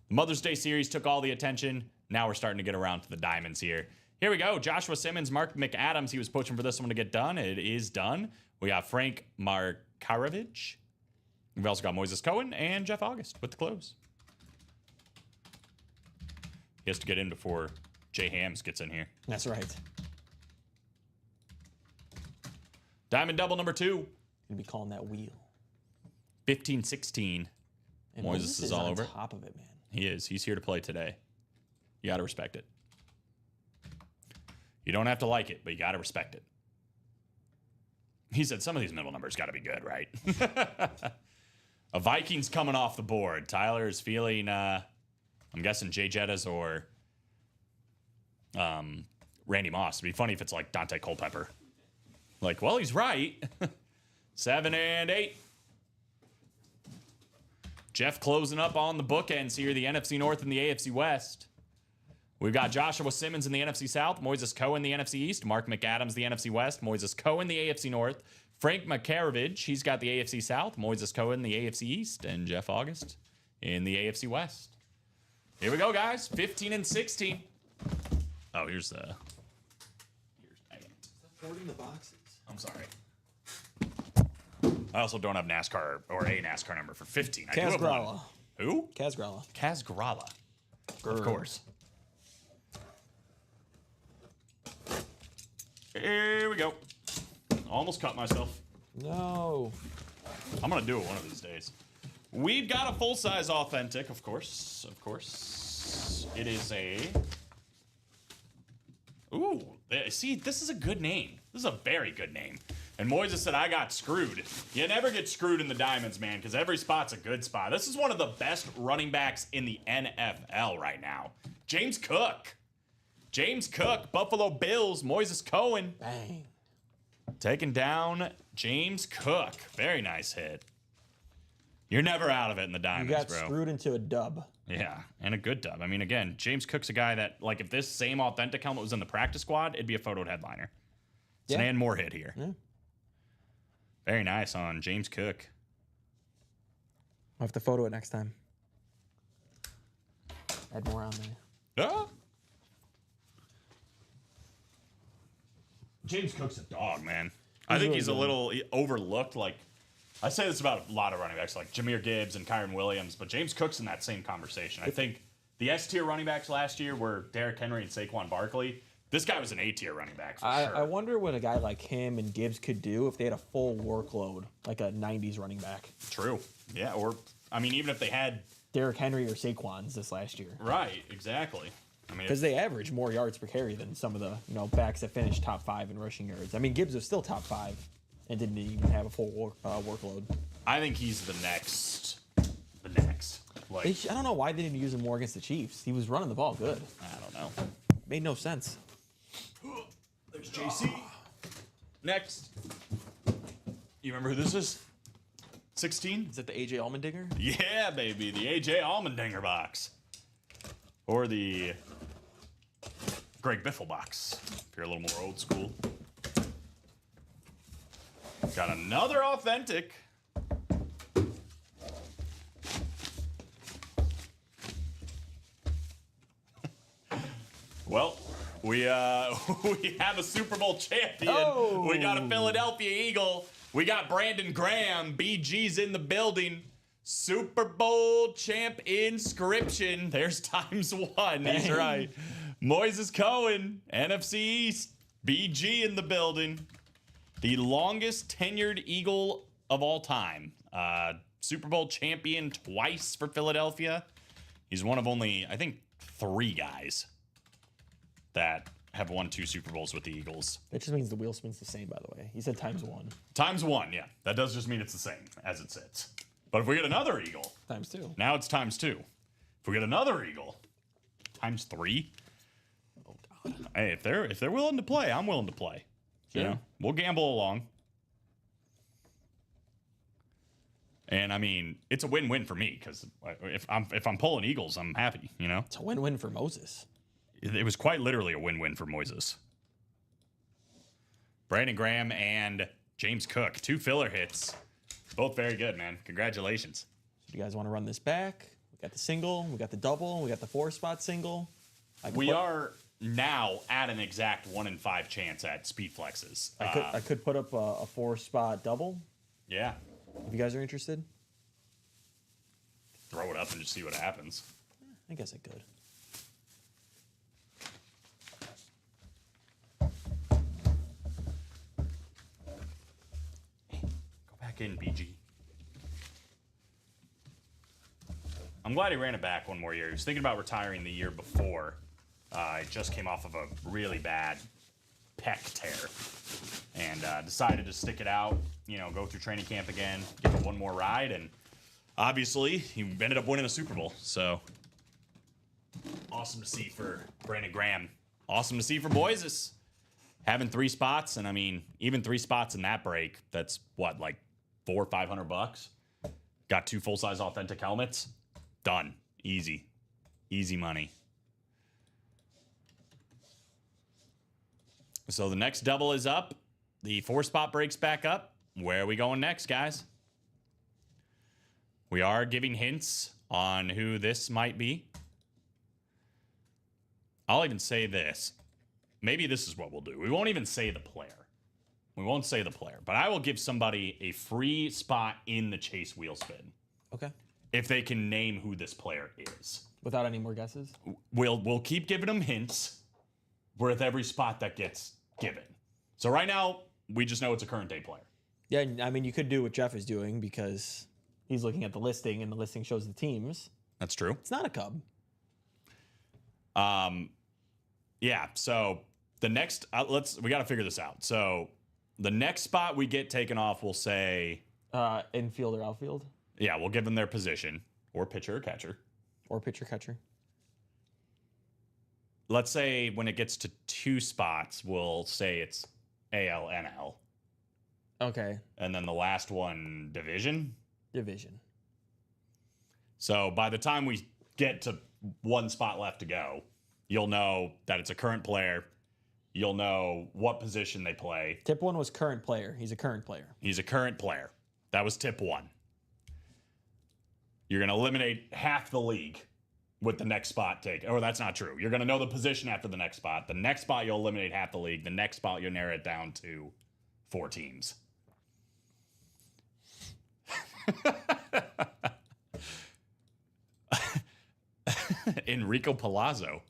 Mother's Day series took all the attention. Now we're starting to get around to the diamonds here. Here we go. Joshua Simmons, Mark McAdams. He was pushing for this one to get done. It is done. We got Frank Markarovich. We've also got Moises Cohen and Jeff August with the close. He has to get in before Jay Hams gets in here. That's right. Diamond double number 2. Gonna be calling that wheel. 15-16. And Moises is all on over. top of it, man. He is. He's here to play today. You got to respect it. You don't have to like it, but you got to respect it. He said some of these middle numbers got to be good, right? A Vikings coming off the board. Tyler is feeling, I'm guessing Jay Jettas or Randy Moss. It'd be funny if it's like Dante Culpepper. Like, well, he's right. 7 and 8. Jeff closing up on the bookends here, the NFC North and the AFC West. We've got Joshua Simmons in the NFC South, Moises Cohen, the NFC East, Mark McAdams, the NFC West, Moises Cohen, the AFC North, Frank Markarovich, he's got the AFC South, Moises Cohen, the AFC East, and Jeff August in the AFC West. Here we go, guys. 15 and 16. Oh, here's dang it. Hoarding the boxes. I'm sorry. I also don't have NASCAR or a NASCAR number for 15. I do have one. Gralla. Who? Kaz Gralla. Kaz Gralla. Of course. Here we go. Almost cut myself. No. I'm going to do it one of these days. We've got a full-size authentic, of course. Of course. It is a... Ooh. See, this is a good name. This is a very good name. And Moises said, I got screwed. You never get screwed in the diamonds, man, because every spot's a good spot. This is one of the best running backs in the NFL right now. James Cook. James Cook, Buffalo Bills, Moises Cohen. Bang. Taking down James Cook. Very nice hit. You're never out of it in the You diamonds, got bro. screwed into a dub. Yeah, and a good dub. I mean, again, James Cook's a guy that, like, if this same authentic helmet was in the practice squad, it'd be a photoed headliner. It's an Yeah. and more hit here. Yeah. Very nice on James Cook. I'll have to photo it next time. Add more on there. Ah. James Cook's a dog, man. I think really he's a good. little overlooked. Like, I say this about a lot of running backs, like Jahmyr Gibbs and Kyron Williams, but James Cook's in that same conversation. I think the S-tier running backs last year were Derrick Henry and Saquon Barkley. This guy was an A-tier running back for sure. I wonder what a guy like him and Gibbs could do if they had a full workload, like a 90s running back. True. Yeah, or, I mean, even if they had... Derrick Henry or Saquon's this last year. Right, exactly. I mean, Because they average more yards per carry than some of the backs that finished top 5 in rushing yards. I mean, Gibbs was still top 5 and didn't even have a full workload. I think he's the next. Like, I don't know why they didn't use him more against the Chiefs. He was running the ball good. I don't know. Made no sense. There's JC. Next. You remember who this is? 16? Is that the AJ Allmendinger? Yeah, baby. The AJ Allmendinger box. Or the Greg Biffle box, if you're a little more old school. Got another authentic. Well, we have a Super Bowl champion. Oh. We got a Philadelphia Eagle. We got Brandon Graham. BG's in the building. Super Bowl champ inscription. There's ×1. He's Dang. right. Moises Cohen, NFC East. BG in the building. The longest tenured Eagle of all time. Super Bowl champion twice for Philadelphia. He's one of only, I think, 3 guys that have won 2 Super Bowls with the Eagles. That just means the wheel spin's the same, by the way. He said ×1. ×1, yeah. That does just mean it's the same as it sits. But if we get another Eagle, ×2. now it's ×2. If we get another Eagle, ×3. Oh, God. Hey, if they're willing to play, I'm willing to play. You Sure. know, we'll gamble along. And I mean, it's a win-win for me because if I'm pulling Eagles, I'm happy. You know, It's a win-win for Moses. it was quite literally a win-win for Moises. Brandon Graham and James Cook, 2 filler hits, both very good, man. Congratulations. Do you guys want to run this back? We got the single, we got the double, we got the 4-spot single. We are now at an exact 1 in 5 chance at speed flexes. I could put up a 4-spot double Yeah, if you guys are interested. throw it up and just see what happens. I guess I could. Go back in, BG. I'm glad he ran it back one more year. He was thinking about retiring the year before. He just came off of a really bad pec tear and decided to stick it out, you know, go through training camp again, give it one more ride, and obviously he ended up winning a Super Bowl. So awesome to see for Brandon Graham. Awesome to see for Moises. Having 3 spots, and I mean, even 3 spots in that break, that's what, like $400 or $500? Got 2 full-size authentic helmets. Done. Easy. Easy money. So the next double is up. The 4-spot breaks back up. Where are we going next, guys? We are giving hints on who this might be. I'll even say this. Maybe this is what we'll do. We won't even say the player. We won't say the player, but I will give somebody a free spot in the Chase wheel spin Okay. if they can name who this player is. Without any more guesses? We'll keep giving them hints with every spot that gets given. So right now, we just know it's a current day player. Yeah, I mean, you could do what Jeff is doing because he's looking at the listing and the listing shows the teams. That's true. It's not a Cub. Yeah. So the next, we got to figure this out. So the next spot we get taken off, we'll say, Infield or outfield yeah, we'll give them their position or pitcher or catcher. or pitcher catcher. Let's say when it gets to 2 spots, we'll say it's AL, NL. Okay. And then the last one, division. Division. So by the time we get to 1 spot left to go, you'll know that it's a current player. You'll know what position they play. Tip 1 was current player. He's a current player. He's a current player. That was tip 1. You're going to eliminate half the league with the next spot take. Or that's not true. You're going to know the position after the next spot. The next spot, you'll eliminate half the league. The next spot, you'll narrow it down to 4 teams. Enrico Palazzo.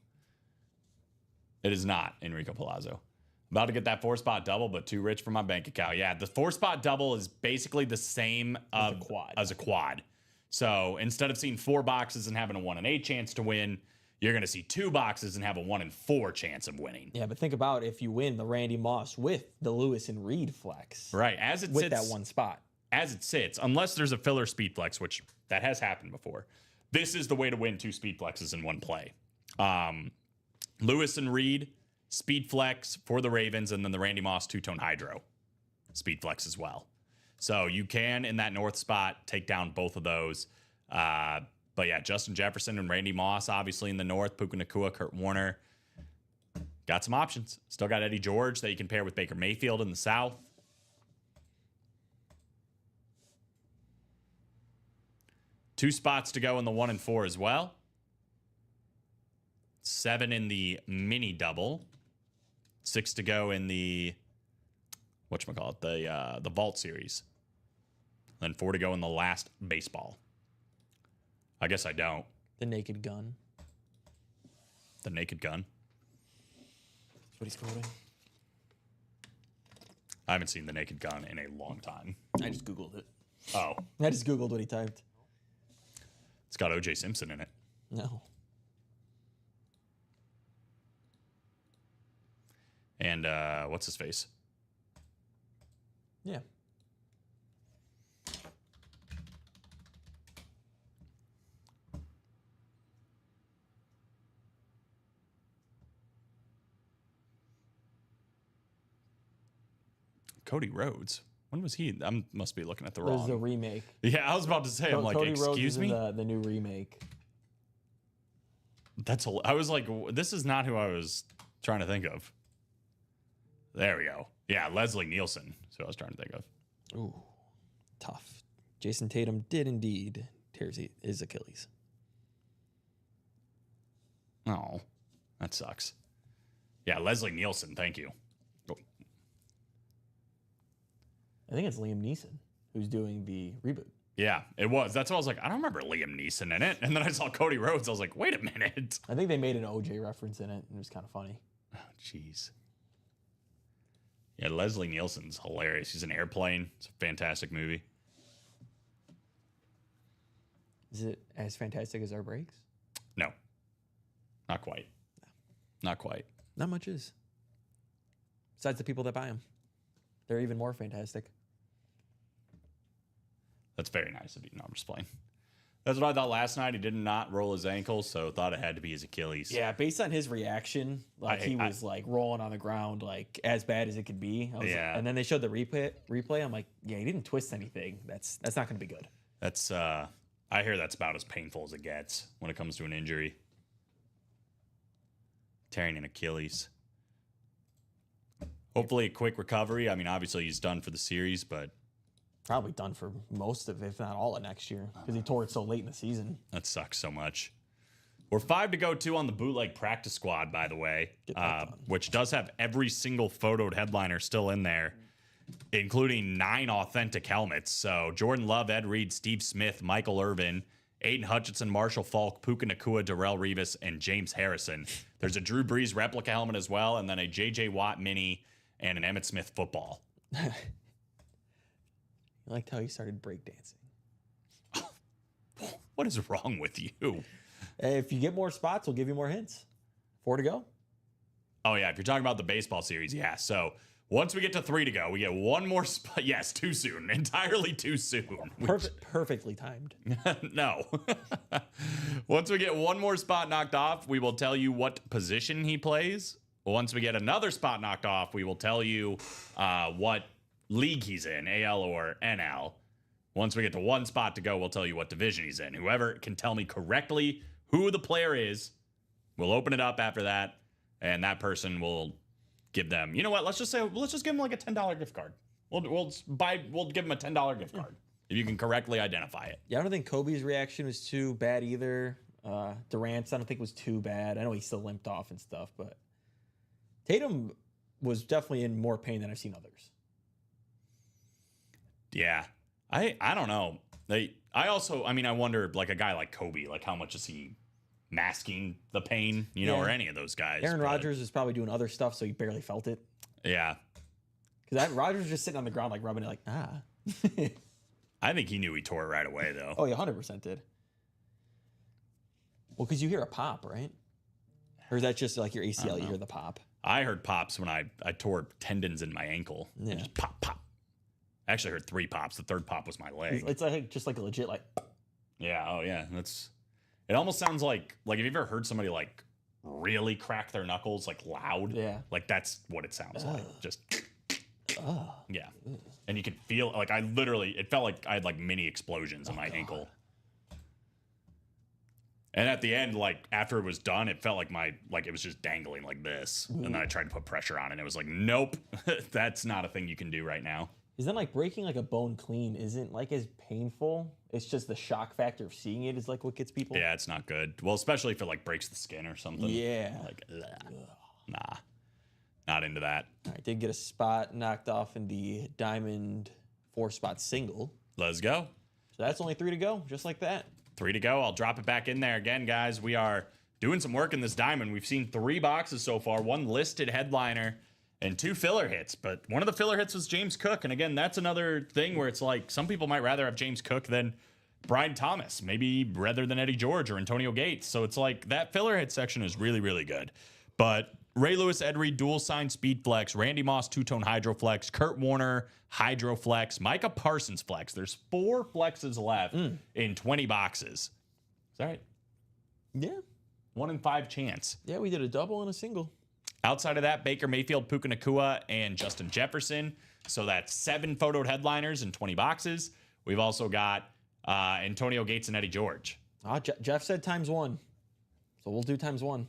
It is not Enrico Palazzo. About to get that 4-spot double, but too rich for my bank account. Yeah, the 4-spot double is basically the same As a quad. as a quad. So instead of seeing 4 boxes and having a 1 in 8 chance to win, you're going to see 2 boxes and have a 1 in 4 chance of winning. Yeah, but think about if you win the Randy Moss with the Lewis and Reed flex. Right, as it With sits, that 1 spot. as it sits, unless there's a filler speed flex, which that has happened before. This is the way to win 2 speed flexes in one play. Lewis and Reed, speed flex for the Ravens, and then the Randy Moss 2-tone hydro speed flex as well. So you can, in that north spot, take down both of those. But yeah, Justin Jefferson and Randy Moss, obviously in the north, Puka Nacua, Kurt Warner. Got some options. Still got Eddie George that you can pair with Baker Mayfield in the south. Two spots to go in the 1 and 4 as well. 7 in the mini double. 6 to go in the whatchamacallit, the Vault series. Then 4 to go in the last baseball. I guess I don't. The Naked Gun. The Naked Gun. That's what he's quoting. I haven't seen the Naked Gun in a long time. I just Googled it. Oh, I just Googled what he typed. it's got O.J. Simpson in it. No. And what's his face? Yeah. Cody Rhodes. When was he? I must be looking at the There's wrong. a remake. Yeah, I was about to say. I'm like, Cody Rhodes excuse is me. in the new remake. I was like, this is not who I was trying to think of. There we go. Yeah, Leslie Nielsen. That's who I was trying to think of. Ooh, tough. Jason Tatum did indeed tear his Achilles. Oh, that sucks. Yeah, Leslie Nielsen. Thank you. I think it's Liam Neeson who's doing the reboot. Yeah, it was. That's why I was like, I don't remember Liam Neeson in it. And then I saw Cody Rhodes. I was like, wait a minute. I think they made an OJ reference in it, and it was kind of funny. Oh, jeez. Yeah, Leslie Nielsen's hilarious. He's an Airplane. It's a fantastic movie. Is it as fantastic as our breaks? No, not quite. Not quite. Not much is. Besides the people that buy them. They're even more fantastic. That's very nice of you. No, I'm just playing. That's what I thought last night. He did not roll his ankle, so thought it had to be his Achilles. Yeah, based on his reaction, like he was like rolling on the ground, like as bad as it could be. Yeah. And then they showed the replay. I'm like, yeah, he didn't twist anything. That's not going to be good. That's I hear that's about as painful as it gets when it comes to an injury. Tearing an Achilles. Hopefully a quick recovery. I mean, obviously he's done for the series, but Probably done for most of, if not all of next year, because he tore it so late in the season. that sucks so much. We're 5 to go, 2 on the bootleg practice squad, by the way, Get that done. which does have every single photoed headliner still in there, including 9 authentic helmets. So Jordan Love, Ed Reed, Steve Smith, Michael Irvin, Aiden Hutchinson, Marshall Falk, Puka Nakua, Darrell Revis, and James Harrison. There's a Drew Brees replica helmet as well, and then a J.J. Watt mini and an Emmitt Smith football. I liked how he started breakdancing. What is wrong with you? Hey, if you get more spots, we'll give you more hints. 4 to go. Oh, yeah. If you're talking about the baseball series, yeah. So once we get to 3 to go, we get one more spot. Yes, too soon. Entirely too soon. Perfectly timed. No. Once we get one more spot knocked off, we will tell you what position he plays. Once we get another spot knocked off, we will tell you what league he's in, AL or NL. Once we get to one spot to go, we'll tell you what division he's in. Whoever can tell me correctly who the player is, we'll open it up after that, and that person will give them. You know what? Let's just give him like a $10 gift card. We'll give him a $10 gift card if you can correctly identify it. Yeah, I don't think Kobe's reaction was too bad either. Durant's, I don't think was too bad. I know he still limped off and stuff, but Tatum was definitely in more pain than I've seen others. Yeah. I don't know. I wonder, like a guy like Kobe, like how much is he masking the pain, or any of those guys. Aaron Rodgers is probably doing other stuff, so he barely felt it. Yeah. Because Rodgers was just sitting on the ground, like rubbing it, like, I think he knew he tore it right away, though. Oh, yeah, 100% did. Well, because you hear a pop, right? Or is that just like your ACL, you hear the pop? I heard pops when I tore tendons in my ankle. Yeah. Just pop, pop. I actually heard 3 pops. The third pop was my leg. It's like just like a legit, like... Yeah, oh yeah. It almost sounds like have you ever heard somebody like really crack their knuckles like loud? Yeah. Like that's what it sounds like. Just yeah. And you could feel like it felt like I had like mini explosions in my ankle. And at the end, like after it was done, it felt like it was just dangling like this. And then I tried to put pressure on it and it was like, nope, that's not a thing you can do right now. Is that like breaking like a bone clean isn't like as painful? It's just the shock factor of seeing it is like what gets people. Yeah, it's not good. Well, especially if it like breaks the skin or something. Yeah. Like, nah, not into that. I did get a spot knocked off in the Diamond 4-spot single. Let's go. So that's only 3 to go, just like that. 3 to go. I'll drop it back in there again, guys. We are doing some work in this diamond. We've seen 3 boxes so far, 1 listed headliner and 2 filler hits. But one of the filler hits was James Cook. And again, that's another thing where it's like some people might rather have James Cook than Brian Thomas, maybe rather than Eddie George or Antonio Gates. So it's like that filler hit section is really, really good. But Ray Lewis, Ed Reed, dual sign speed flex, Randy Moss, 2-tone hydro flex, Kurt Warner, hydro flex, Micah Parsons flex. There's 4 flexes left in 20 boxes. Is that right? Yeah. 1 in 5 chance. Yeah, we did a double and a single. Outside of that, Baker Mayfield, Puka Nakua, and Justin Jefferson. So that's 7 photoed headliners in 20 boxes. We've also got Antonio Gates and Eddie George. Jeff said ×1. So we'll do ×1.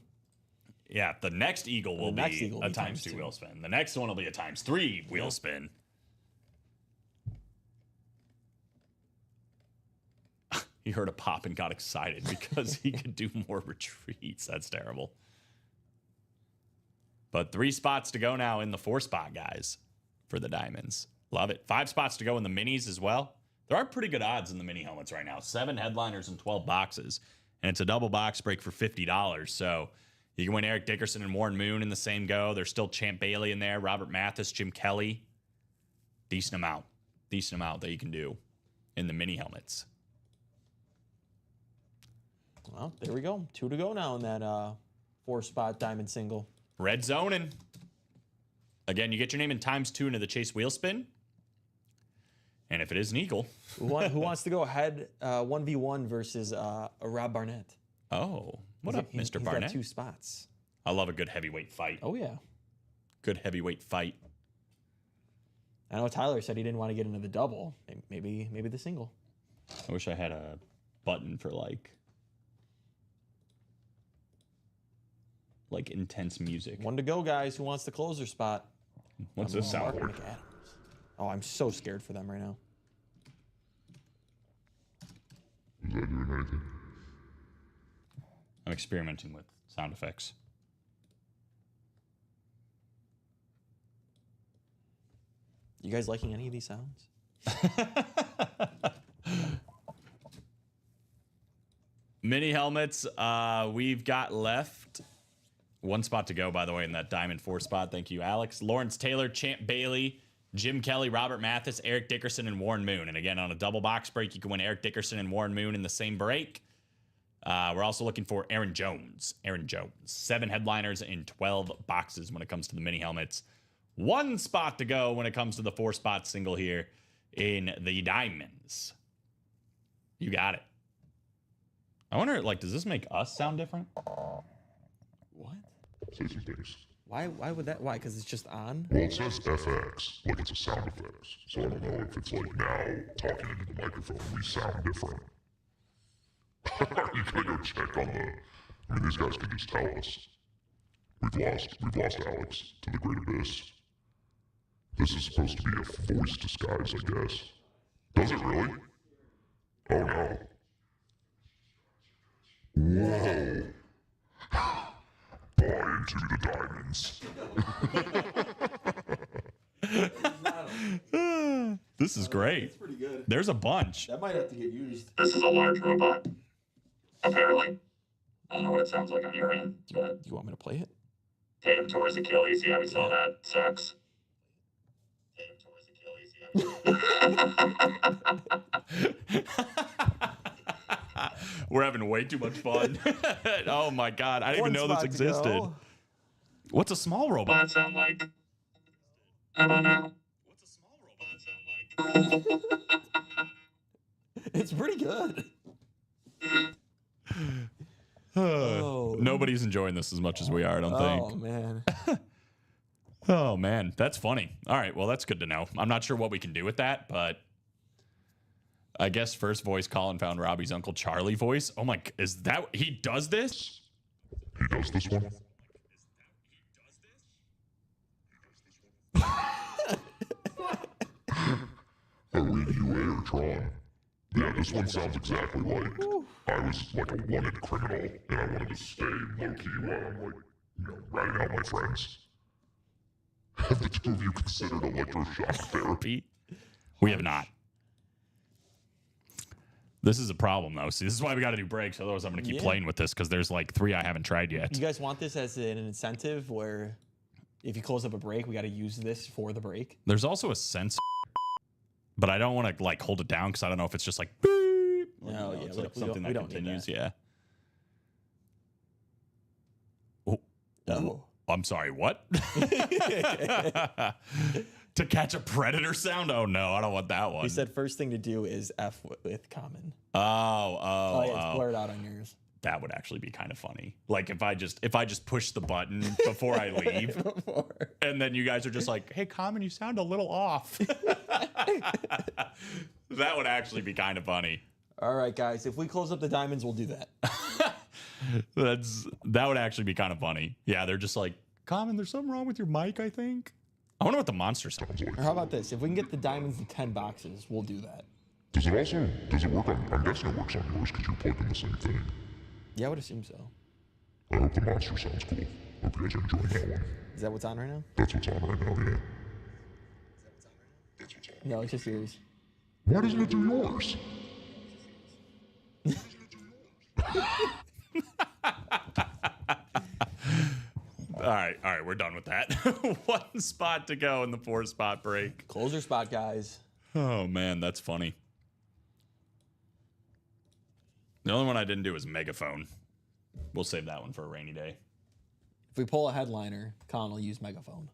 Yeah, the next Eagle will be a times ×2 wheel spin. The next one will be a ×3 wheel spin. He heard a pop and got excited because he could do more retreats. That's terrible. But 3 spots to go now in the 4-spot, guys, for the Diamonds. Love it. 5 spots to go in the minis as well. There are pretty good odds in the mini helmets right now. 7 headliners and 12 boxes. And it's a double box break for $50. So you can win Eric Dickerson and Warren Moon in the same go. There's still Champ Bailey in there, Robert Mathis, Jim Kelly. Decent amount that you can do in the mini helmets. Well, there we go. 2 to go now in that 4-spot diamond single. Red zoning. Again, you get your name in ×2 into the Chase wheel spin. And if it is an Eagle. Who wants to go ahead 1v1 versus a Rob Barnett? Oh, what up, Mr. Barnett? He's got 2 spots. I love a good heavyweight fight. Oh, yeah. Good heavyweight fight. I know Tyler said he didn't want to get into the double. Maybe the single. I wish I had a button for like intense music. 1 to go, guys. Who wants the closer spot? What's this sound? Mark McAdams. Oh, I'm so scared for them right now. I I'm experimenting with sound effects. You guys liking any of these sounds? Mini helmets, we've got left. One spot to go, by the way, in that Diamond 4 spot. Thank you, Alex. Lawrence Taylor, Champ Bailey, Jim Kelly, Robert Mathis, Eric Dickerson, and Warren Moon. And again, on a double box break, you can win Eric Dickerson and Warren Moon in the same break. We're also looking for Aaron Jones. 7 headliners in 12 boxes when it comes to the mini helmets. One spot to go when it comes to the 4-spot single here in the Diamonds. You got it. I wonder, like, does this make us sound different? What? Say some things. Why would that? Why? Because it's just on? Well, it says FX, like it's a sound effect. So I don't know if it's like now talking into the microphone, we sound different. You gotta go check on the. I mean, these guys can just tell us. We've lost Alex to the great abyss. This is supposed to be a voice disguise, I guess. Does it really? Oh no. Whoa. Buy into the diamonds. This is great. Pretty good. There's a bunch. That might have to get used. This is a large robot. Apparently. I don't know what it sounds like on your end, but Do you want me to play it? hit him towards Achilles. Yeah, we saw that. Sucks. Hit him towards Achilles. Yeah. We're having way too much fun. Oh my god, I didn't even know this existed. What's a small robot? What sound like? I don't know. What's a small robot sound like? It's pretty good. Oh. Nobody's enjoying this as much as we are, I don't Oh think. man. Oh man, that's funny. All right, well that's good to know. I'm not sure what we can do with that, but I guess first voice Colin found Robbie's Uncle Charlie voice. Oh my, is that he does this? He does this one? Are we UA or Tron? Yeah, this one sounds exactly like I was like a wanted criminal and I wanted to stay low-key while I'm like, ratting out my friends. Have the two of you considered electroshock therapy? We have not. This is a problem though. See, this is why we got to do breaks. Otherwise, I'm going to keep playing with this because there's like 3 I haven't tried yet. You guys want this as an incentive where if you close up a break, we got to use this for the break? There's also a sense, but I don't want to like hold it down because I don't know if it's just like beep. No, yeah, it's we like don't- something we that don't need continues. that. Yeah. Oh, Oh. I'm sorry. What? To catch a predator sound? Oh no, I don't want that one. He said first thing to do is F with common. Oh, Yeah, it's blurred out on yours. that would actually be kind of funny. Like if I just push the button before I leave, and then you guys are just like, "Hey, Common, you sound a little off." That would actually be kind of funny. All right, guys. If we close up the diamonds, we'll do that. That would actually be kind of funny. Yeah, they're just like, "Common, there's something wrong with your mic, I think." I wonder what the monster sounds like. Or how about this? If we can get the diamonds in 10 boxes, we'll do that. Does it work on, I'm guessing it works on yours because you're plugged in the same thing. Yeah, I would assume so. I hope the monster sounds cool. Hope you guys are enjoying that one. Is that what's on right now? That's what's on right now, yeah. That's what's on. No, it's just yours. Why doesn't it do yours? All right, we're done with that. 1 spot to go in the 4-spot break. Closer spot, guys. Oh man, that's funny. The only one I didn't do was Megaphone. We'll save that one for a rainy day. If we pull a headliner, Colin will use megaphone.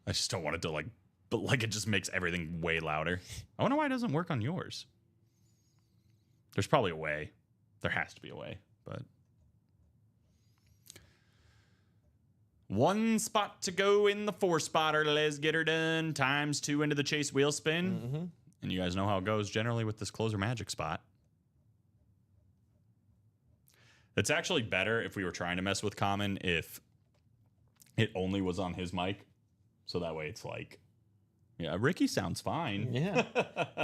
I just don't want it to but it just makes everything way louder. I wonder why it doesn't work on yours. There's probably a way. There has to be a way, but 1 spot to go in the 4-spotter. Let's get her done. Times 2 into the chase wheel spin. And you guys know how it goes generally with this closer magic spot. It's actually better if we were trying to mess with Common if it only was on his mic. So that way it's like, yeah, Ricky sounds fine. Yeah.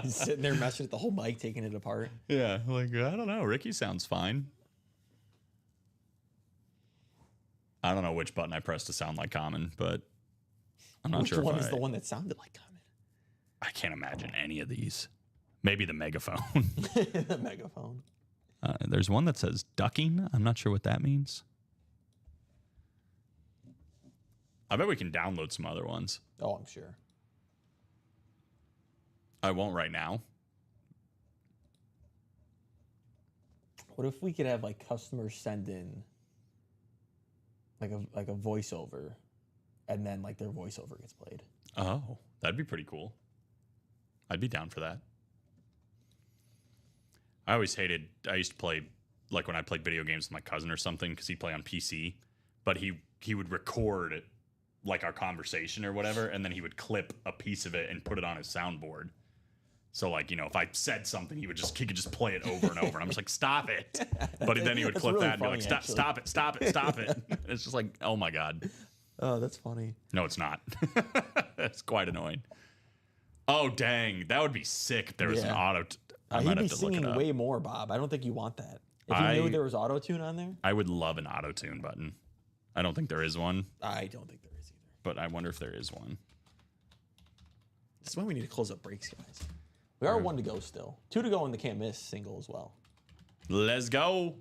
He's sitting there messing with the whole mic, taking it apart. Yeah, like, I don't know. Ricky sounds fine. I don't know which button I pressed to sound like Common, but I'm not Which sure one if is the one that sounded like Common? I can't imagine any of these. Maybe the megaphone. The megaphone. There's one that says ducking. I'm not sure what that means. I bet we can download some other ones. Oh, I'm sure. I won't right now. What if we could have like customers send in like a voiceover, and then like their voiceover gets played? Oh, that'd be pretty cool. I'd be down for that. I always hated, I used to play, like when I played video games with my cousin or something, because he'd play on PC, but he would record like our conversation or whatever, and then he would clip a piece of it and put it on his soundboard. So like, you know, if I said something, he could just play it over and over. And I'm just like, stop it. But then he would That's clip really that and be like, funny, stop it, stop it, stop it. It's just like, oh my God. Oh, that's funny. No, it's not. That's quite annoying. Oh, dang. That would be sick if there was an Yeah. auto. I He'd might be have to look it singing up. way more, Bob. I don't think you want that. If you knew there was auto tune on there, I would love an auto tune button. I don't think there is one, I don't think there is either. but I wonder if there is one. That's why we need to close up breaks, guys. We are 1 to go still. 2 to go in the can't miss single as well. Let's go.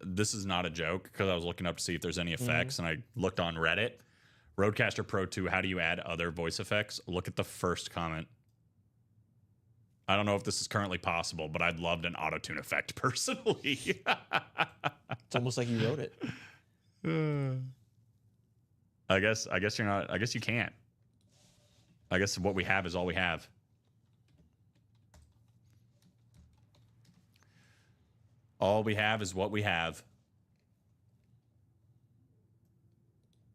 This is not a joke, because I was looking up to see if there's any effects, and I looked on Reddit. Rodecaster Pro 2, how do you add other voice effects? Look at the first comment. I don't know if this is currently possible, but I'd loved an auto-tune effect personally. It's almost like you wrote it. I guess you're not. I guess you can't. I guess what we have is all we have. All we have is what we have.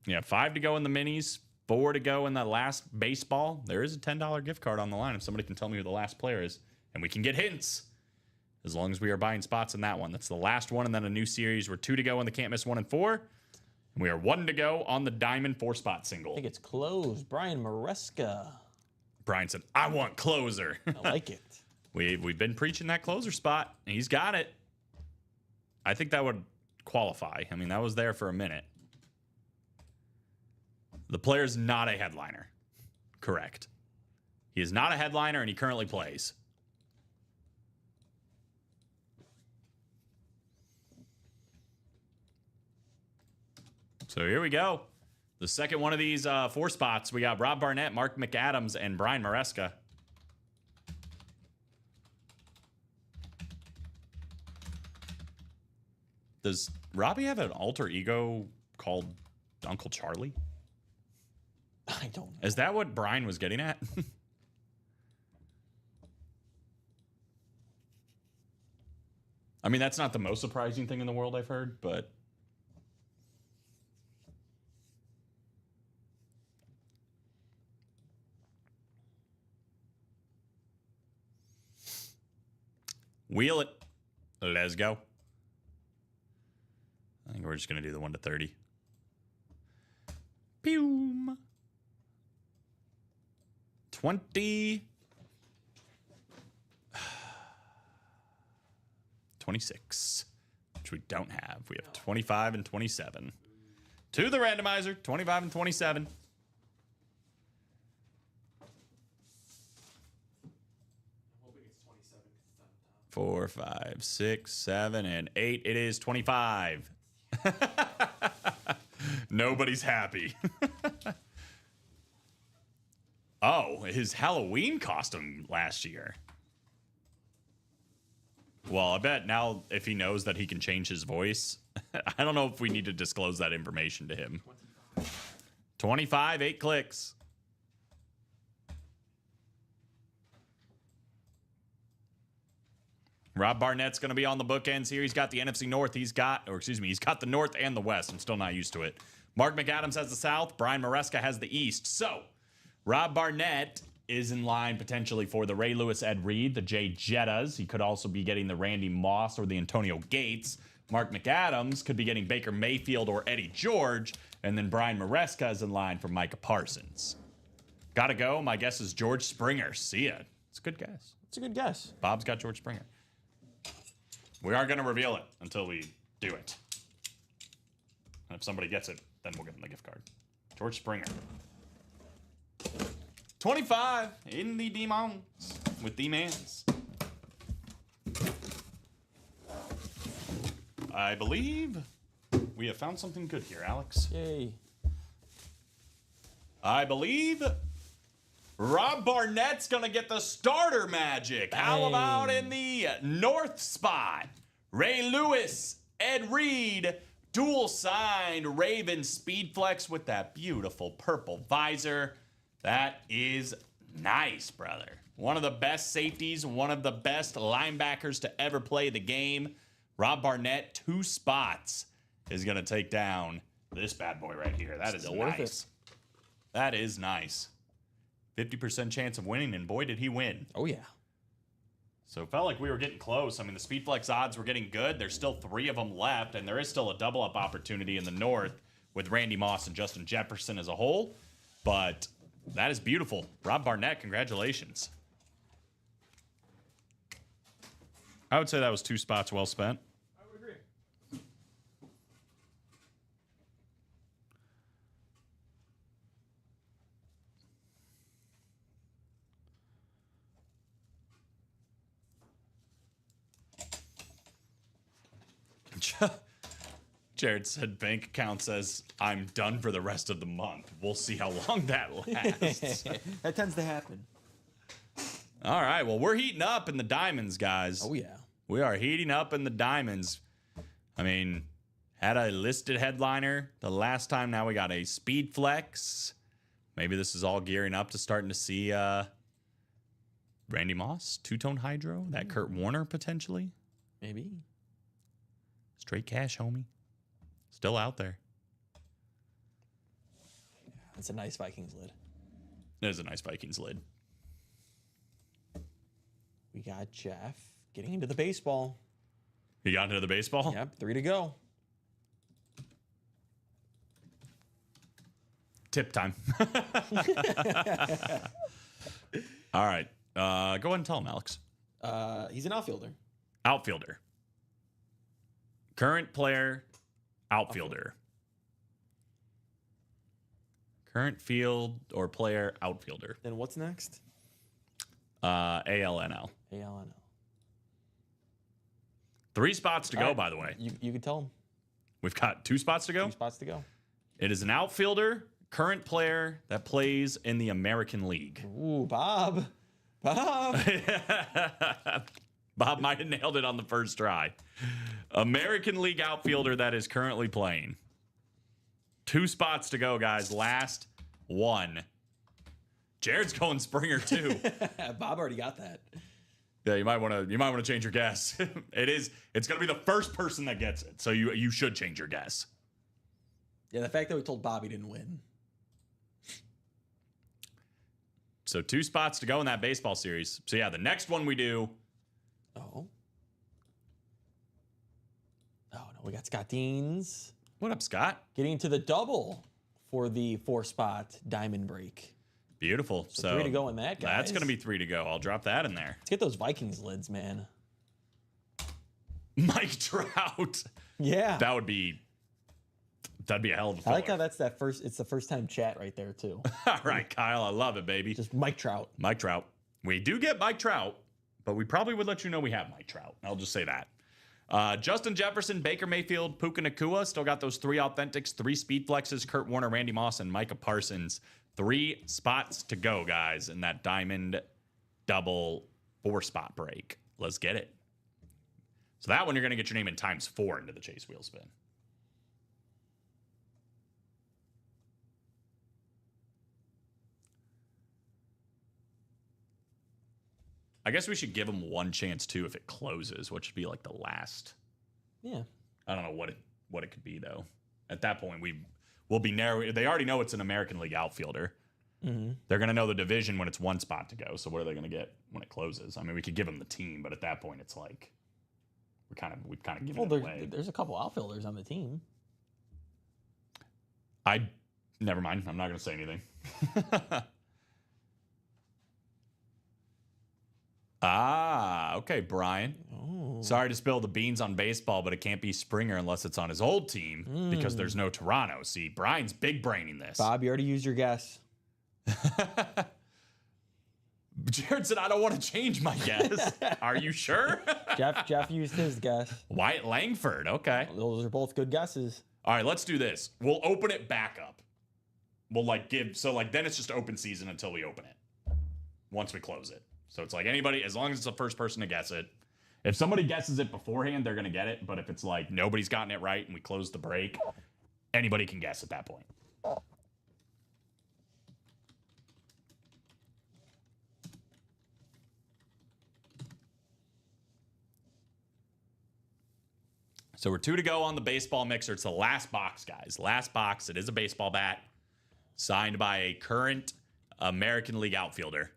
Yeah, 5 to go in the minis, 4 to go in the last baseball. There is a $10 gift card on the line if somebody can tell me who the last player is. And we can get hints as long as we are buying spots in that one. That's the last one, and then a new series. We're 2 to go in the can't miss 1 and 4. And we are 1 to go on the Diamond 4-spot single. I think it's closed. Brian Maresca. Brian said, I want closer. I like it. We've been preaching that closer spot. He's got it. I think that would qualify. I mean, that was there for a minute. The player's not a headliner. Correct. He is not a headliner, and he currently plays. So here we go. The second one of these 4 spots. We got Rob Barnett, Mark McAdams, and Brian Maresca. Does Robbie have an alter ego called Uncle Charlie? I don't know. Is that what Brian was getting at? I mean, that's not the most surprising thing in the world I've heard, but... Wheel it. Let's go. I think we're just going to do the 1 to 30. Boom. 20. 26, which we don't have. We have 25 and 27. To the randomizer, 25 and 27. Four, 5, 6, 7, and 8. It is 25. Nobody's happy. Oh, his Halloween costume last year. Well, I bet now if he knows that he can change his voice, I don't know if we need to disclose that information to him. 25, 8 clicks. Rob Barnett's going to be on the bookends here. He's got the NFC North. He's got the North and the West. I'm still not used to it. Mark McAdams has the South. Brian Maresca has the East. So, Rob Barnett is in line potentially for the Ray Lewis, Ed Reed, the Jay Jettas. He could also be getting the Randy Moss or the Antonio Gates. Mark McAdams could be getting Baker Mayfield or Eddie George, and then Brian Maresca is in line for Micah Parsons. Gotta go. My guess is George Springer. See ya. It's a good guess. It's a good guess. Bob's got George Springer. We aren't going to reveal it until we do it. And if somebody gets it, then we'll give them the gift card. George Springer. 25 in the Demons with D-Mans. I believe we have found something good here, Alex. Yay. I believe Rob Barnett's going to get the starter magic. How Bang. about in the north spot? Ray Lewis, Ed Reed, dual signed Raven Speed Flex with that beautiful purple visor. That is nice, brother. One of the best safeties, one of the best linebackers to ever play the game. Rob Barnett, 2 spots, is going to take down this bad boy right here. That is Still worth nice. That is nice. 50% chance of winning, and boy, did he win. Oh, yeah. So it felt like we were getting close. I mean, the Speed Flex odds were getting good. There's still 3 of them left, and there is still a double-up opportunity in the north with Randy Moss and Justin Jefferson as a whole. But that is beautiful. Rob Barnett, congratulations. I would say that was 2 spots well spent. I would agree. Jared said bank account says, I'm done for the rest of the month. We'll see how long that lasts. That tends to happen. All right, well, we're heating up in the diamonds, guys. Oh, yeah. We are heating up in the diamonds. I mean, had a listed headliner the last time. Now we got a Speed Flex. Maybe this is all gearing up to starting to see Randy Moss, two-tone hydro, that Kurt Warner potentially. Maybe. Straight cash, homie. Still out there. That's a nice Vikings lid. It is a nice Vikings lid. We got Jeff getting into the baseball. You got into the baseball? Yep, 3 to go. Tip time. All right. Go ahead and tell him, Alex. He's an outfielder. Outfielder. Current player, outfielder. Current field or player, outfielder. Then what's next? ALNL. ALNL. 3 spots to go, All right. by the way. You could tell him. We've got 2 spots to go. 2 spots to go. It is an outfielder, current player that plays in the American League. Ooh, Bob. Bob. Bob might have nailed it on the first try. American League outfielder that is currently playing. 2 spots to go, guys. Last one. Jared's going Springer too. Bob already got that. Yeah, you might want to change your guess. It's gonna be the first person that gets it. So you should change your guess. Yeah, the fact that we told Bob he didn't win. So 2 spots to go in that baseball series. So yeah, the next one we do. Oh. Oh, no, we got Scott Deans What up, Scott? getting into the double for the 4-spot diamond break. Beautiful. So 3 to go in that, guys. That's gonna be 3 to go. I'll drop that in there. Let's get those Vikings lids, man. Mike Trout. Yeah. That'd be a hell of a I filler. like how it's the first time chat right there, too. All right, Kyle, I love it, baby. Just Mike Trout. Mike Trout. We do get Mike Trout, but we probably would let you know we have Mike Trout. I'll just say that. Justin Jefferson, Baker Mayfield, Puka Nacua. Still got those 3 authentics, 3 speed flexes, Kurt Warner, Randy Moss, and Micah Parsons. 3 spots to go, guys, in that diamond double 4-spot break. Let's get it. So that one, you're going to get your name in ×4 into the Chase Wheel Spin. I guess we should give them one chance too if it closes, which would be like the last. Yeah. I don't know what it could be though. At that point, we'll be narrowing. They already know it's an American League outfielder. Mm-hmm. They're going to know the division when it's 1 spot to go. So what are they going to get when it closes? I mean, we could give them the team, but at that point, it's like we've kind of given Well, it away. there's a couple outfielders on the team. Never mind. I'm not going to say anything. Okay, Brian. Oh. Sorry to spill the beans on baseball, but it can't be Springer unless it's on his old team because there's no Toronto. See, Brian's big braining this. Bob, you already used your guess. Jared said, I don't want to change my guess. Are you sure? Jeff used his guess. Wyatt Langford. Okay. Those are both good guesses. All right, let's do this. We'll open it back up. We'll then it's just open season until we open it. Once we close it. So it's like anybody, as long as it's the first person to guess it. If somebody guesses it beforehand, they're going to get it. But if it's like nobody's gotten it right and we close the break, anybody can guess at that point. So we're 2 to go on the baseball mixer. It's the last box, guys. Last box. It is a baseball bat signed by a current American League outfielder.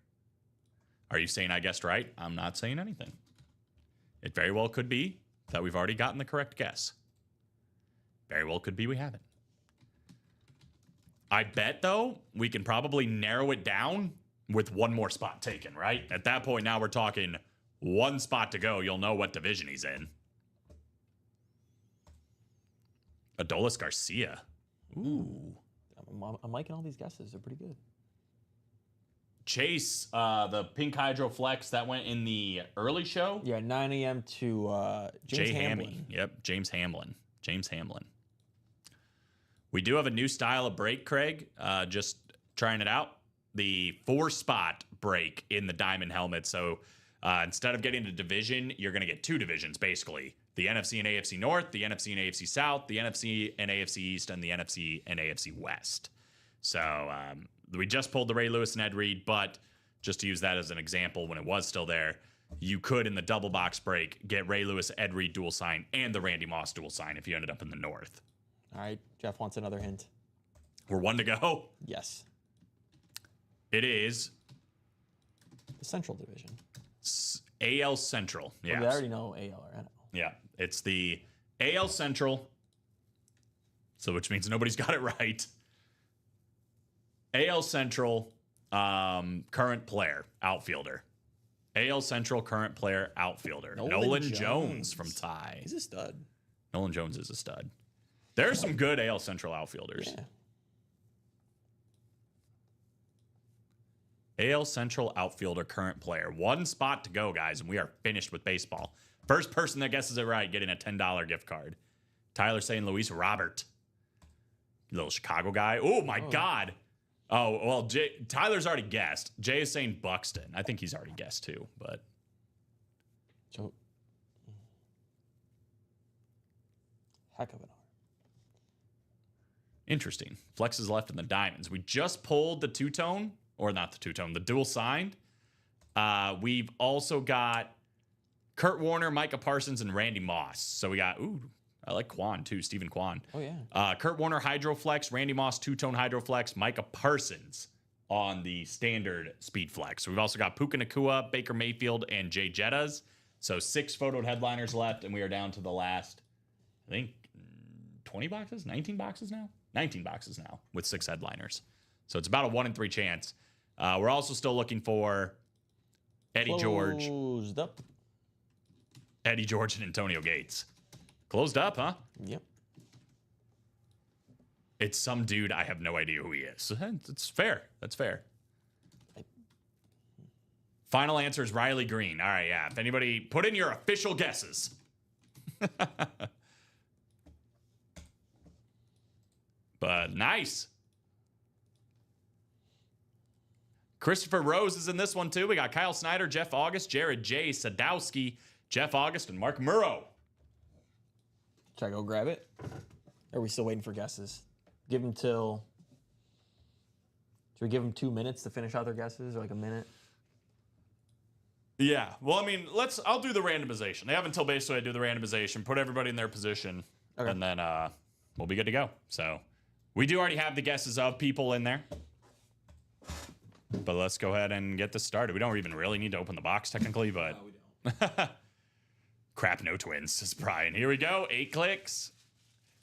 Are you saying I guessed right? I'm not saying anything. It very well could be that we've already gotten the correct guess. Very well could be we haven't. I bet, though, we can probably narrow it down with one more spot taken, right? At that point, now we're talking one spot to go. You'll know what division he's in. Adolis Garcia. Ooh. I'm liking all these guesses. They're pretty good. Chase, the Pink Hydro Flex, that went in the early show. Yeah, 9 a.m. to James Jay Hamlin. Hammy. Yep, James Hamlin. James Hamlin. We do have a new style of break, Craig. Just trying it out. The 4-spot break in the diamond helmet. So instead of getting a division, you're going to get 2 divisions, basically. The NFC and AFC North, the NFC and AFC South, the NFC and AFC East, and the NFC and AFC West. So we just pulled the Ray Lewis and Ed Reed, but just to use that as an example, when it was still there, you could, in the double box break, get Ray Lewis, Ed Reed dual sign, and the Randy Moss dual sign if you ended up in the North. All right, Jeff wants another hint. We're 1 to go. Yes. It is The Central Division. AL Central. Yeah. Well, we already know AL or NL. Yeah. It's the AL Central. So which means nobody's got it right. AL Central current player, outfielder. AL Central current player, outfielder. Nolan Jones from Ty. He's a stud. Nolan Jones is a stud. There's some good AL Central outfielders. Yeah. AL Central outfielder, current player. 1 spot to go, guys, and we are finished with baseball. First person that guesses it right, getting a $10 gift card. Tyler saying Luis Robert. Little Chicago guy. Oh, my God. Oh, well, Tyler's already guessed. Jay is saying Buxton. I think he's already guessed, too, but... So, heck of an arm. Interesting. Flex is left in the diamonds. We just pulled the two-tone, or not the two-tone, the dual signed. We've also got Kurt Warner, Micah Parsons, and Randy Moss. So we got, I like Kwan too, Stephen Kwan. Oh, yeah. Kurt Warner, Hydroflex, Randy Moss, two-tone Hydroflex, Micah Parsons on the standard Speed Flex. So we've also got Puka Nakua, Baker Mayfield, and Jay Jettas. So 6 photoed headliners left, and we are down to the last, I think, 20 boxes? 19 boxes now? 19 boxes now with 6 headliners. So it's about a 1 in 3 chance. We're also still looking for Eddie George. Closed up. Eddie George and Antonio Gates. Closed up, huh? Yep. It's some dude. I have no idea who he is. It's fair. That's fair. Final answer is Riley Green. All right, yeah. If anybody, put in your official guesses. But nice. Christopher Rose is in this one, too. We got Kyle Snyder, Jeff August, Jared J. Sadowski, Jeff August, and Mark Murrow. Should I go grab it? Or are we still waiting for guesses? Give them till... Should we give them 2 minutes to finish out their guesses, or like a minute? Yeah. Well, I mean, I'll do the randomization. They have until basically I do the randomization, put everybody in their position, Okay. and then we'll be good to go. So we do already have the guesses of people in there. But let's go ahead and get this started. We don't even really need to open the box technically, but... No, we don't. Crap, no Twins, says Brian. Here we go. 8 clicks.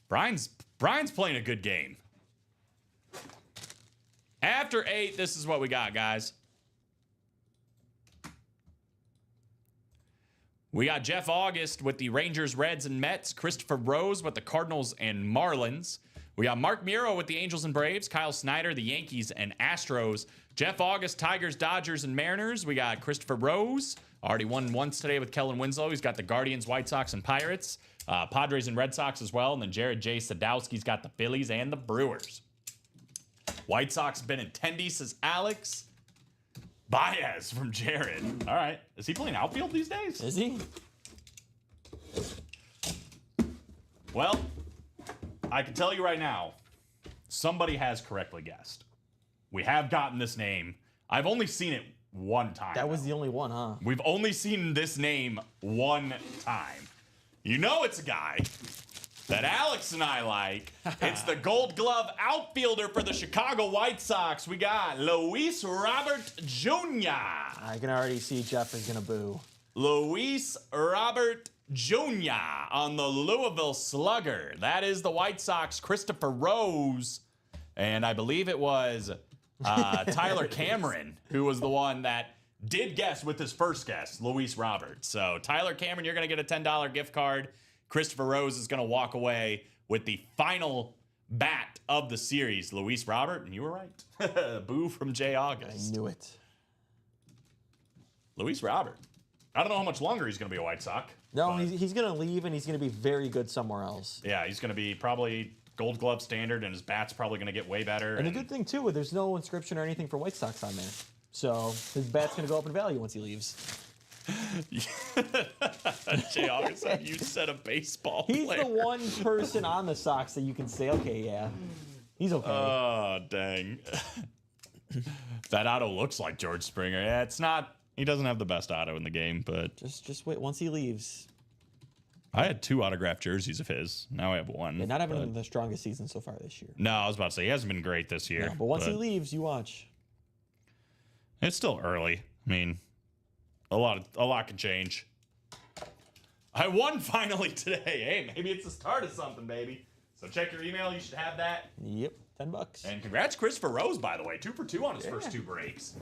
Brian's playing a good game. After 8, this is what we got, guys. We got Jeff August with the Rangers, Reds, and Mets. Christopher Rose with the Cardinals and Marlins. We got Mark Miro with the Angels and Braves. Kyle Snyder, the Yankees and Astros. Jeff August, Tigers, Dodgers, and Mariners. We got Christopher Rose. Already won once today with Kellen Winslow. He's got the Guardians, White Sox, and Pirates. Padres and Red Sox as well. And then Jared J. Sadowski's got the Phillies and the Brewers. White Sox Benintendi, says Alex. Baez from Jared. All right. Is he playing outfield these days? Is he? Well, I can tell you right now, somebody has correctly guessed. We have gotten this name. I've only seen it one time. That was the only one, huh? We've only seen this name one time. You know it's a guy that Alex and I like. It's the Gold Glove outfielder for the Chicago White Sox. We got Luis Robert Jr. I can already see Jeff is going to boo. Luis Robert Jr. on the Louisville Slugger. That is the White Sox, Christopher Rose. And I believe it was Tyler Cameron who was the one that did guess with his first guess, Luis Robert. So Tyler Cameron, you're going to get a $10 gift card. Christopher Rose is going to walk away with the final bat of the series, Luis Robert. And you were right. Boo from Jay I August. knew it. Luis Robert. I don't know how much longer he's going to be a White Sox. No, but he's going to leave, and he's going to be very good somewhere else. yeah, he's going to be probably Gold Glove standard, and his bat's probably going to get way better. And a good thing, too, there's no inscription or anything for White Sox on there. So his bat's going to go up in value once he leaves. Jay August, you said a baseball He's player. the one person on the Sox that you can say, okay, yeah, he's okay. Oh, dang. That auto looks like George Springer. Yeah, it's not. He doesn't have the best auto in the game, but Just wait. Once he leaves, I had 2 autographed jerseys of his. Now I have 1. not having the strongest season so far this year. No, I was about to say he hasn't been great this year. No, but once he leaves, you watch. It's still early. I mean, a lot can change. I won finally today. Hey, maybe it's the start of something, baby. So check your email. You should have that. Yep, $10. And congrats, Christopher Rose, by the way. 2 for 2 on his first 2 breaks.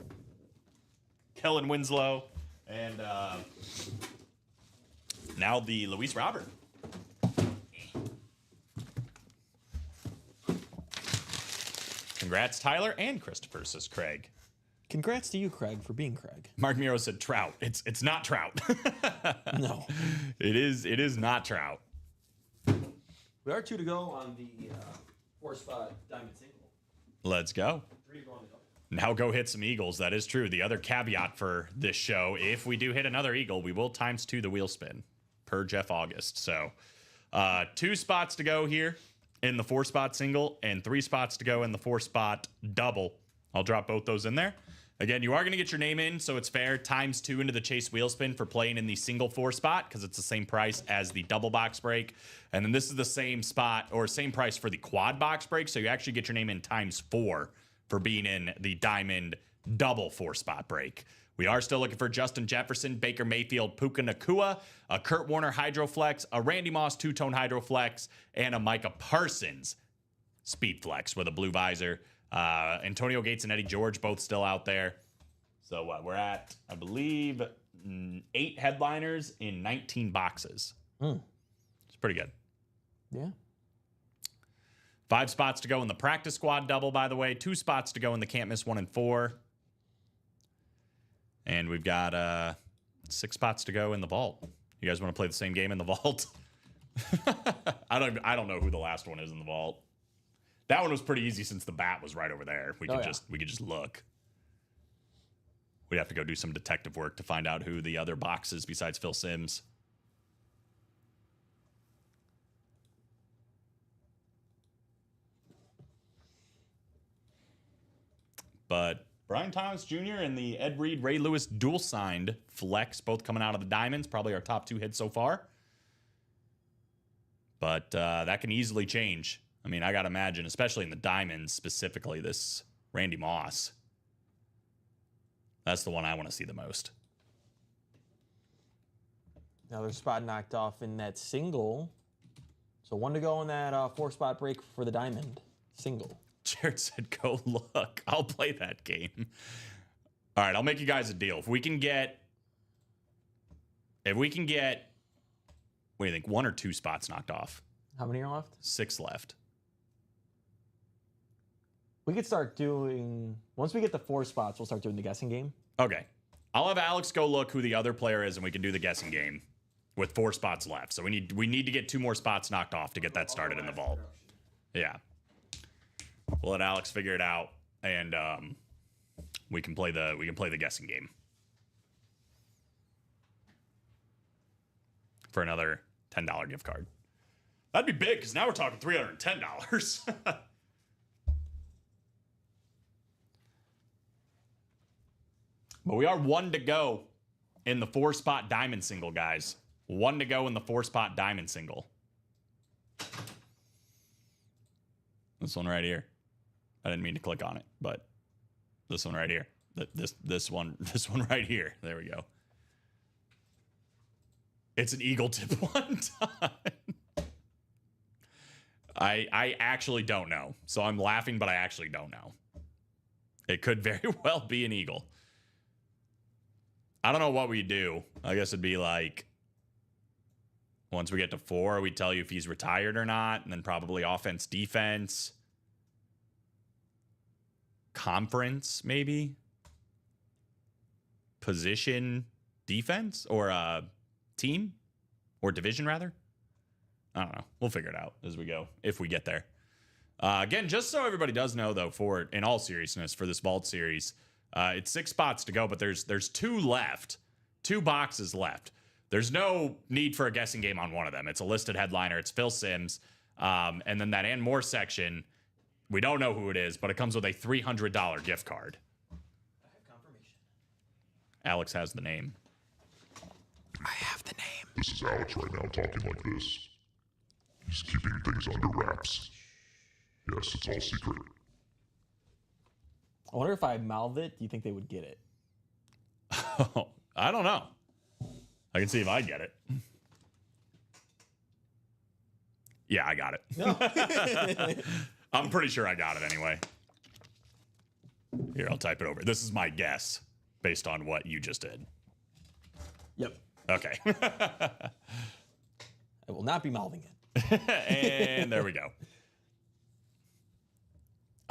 Kellen Winslow. And now the Luis Robert. Congrats, Tyler and Christopher, says Craig. Congrats to you, Craig, for being Craig. Mark Miro said Trout. It's not Trout. No. It is not Trout. We are 2 to go on the 4-spot diamond single. Let's go. 3 to go on the double. Now go hit some eagles. That is true. The other caveat for this show, if we do hit another eagle, we will ×2 the wheel spin per Jeff August. So 2 spots to go here in the 4-spot single and 3 spots to go in the 4-spot double. I'll drop both those in there. Again, you are going to get your name in, so it's fair. ×2 into the Chase wheel spin for playing in the single 4-spot because it's the same price as the double box break. And then this is the same spot or same price for the quad box break. So you actually get your name in ×4 for being in the diamond double 4-spot break. We are still looking for Justin Jefferson, Baker Mayfield, Puka Nacua, a Kurt Warner Hydroflex, a Randy Moss 2-tone Hydroflex, and a Micah Parsons Speed Flex with a blue visor. Antonio Gates and Eddie George both still out there. So what we're at, I believe, 8 headliners in 19 boxes. It's pretty good. Yeah. 5 spots to go in the practice squad double, by the way. 2 spots to go in the can't miss 1 and 4. And we've got 6 spots to go in the vault. You guys want to play the same game in the vault? I don't know who the last one is in the vault. That one was pretty easy since the bat was right over there. We could just look. We'd have to go do some detective work to find out who the other box is besides Phil Simms. But Brian Thomas Jr. and the Ed Reed, Ray Lewis dual signed flex, both coming out of the diamonds, probably our top 2 hits so far. But that can easily change. I mean, I got to imagine, especially in the diamonds, specifically this Randy Moss. That's the one I want to see the most. Another spot knocked off in that single. So 1 to go in that 4-spot break for the diamond single. Jared said, "Go look." I'll play that game. All right, I'll make you guys a deal. If we can get, what do you think? 1 or 2 spots knocked off? How many are left? 6 left. We could start doing, once we get the 4 spots, we'll start doing the guessing game. Okay. I'll have Alex go look who the other player is, and we can do the guessing game with 4 spots left. So we need to get 2 more spots knocked off to get that started in the vault. Yeah. We'll let Alex figure it out, and we can play the guessing game for another $10 gift card. That'd be big, because now we're talking $310. But we are 1 to go in the 4-spot diamond single, guys. 1 to go in the 4-spot diamond single. This one right here. I didn't mean to click on it, but this one right here. This one right here. There we go. It's an eagle tip 1 time. I actually don't know. So I'm laughing, but I actually don't know. It could very well be an eagle. I don't know what we do. I guess it'd be like, once we get to 4, we tell you if he's retired or not, and then probably offense, defense, conference, maybe, position, defense, or team, or division, rather. I don't know. We'll figure it out as we go, if we get there. Again, just so everybody does know, though, in all seriousness, for this vault series, it's 6 spots to go, but there's 2 left. 2 boxes left. There's no need for a guessing game on one of them. It's a listed headliner. It's Phil Simms. And then that and more section, we don't know who it is, but it comes with a $300 gift card. I have confirmation. Alex has the name. I have the name. This is Alex right now talking like this. He's keeping things under wraps. Yes, it's all secret. I wonder if I mouth it, do you think they would get it? I don't know. I can see if I get it. Yeah, I got it. I'm pretty sure I got it anyway. Here, I'll type it over. This is my guess based on what you just did. Yep. Okay. I will not be mouthing it. And there we go.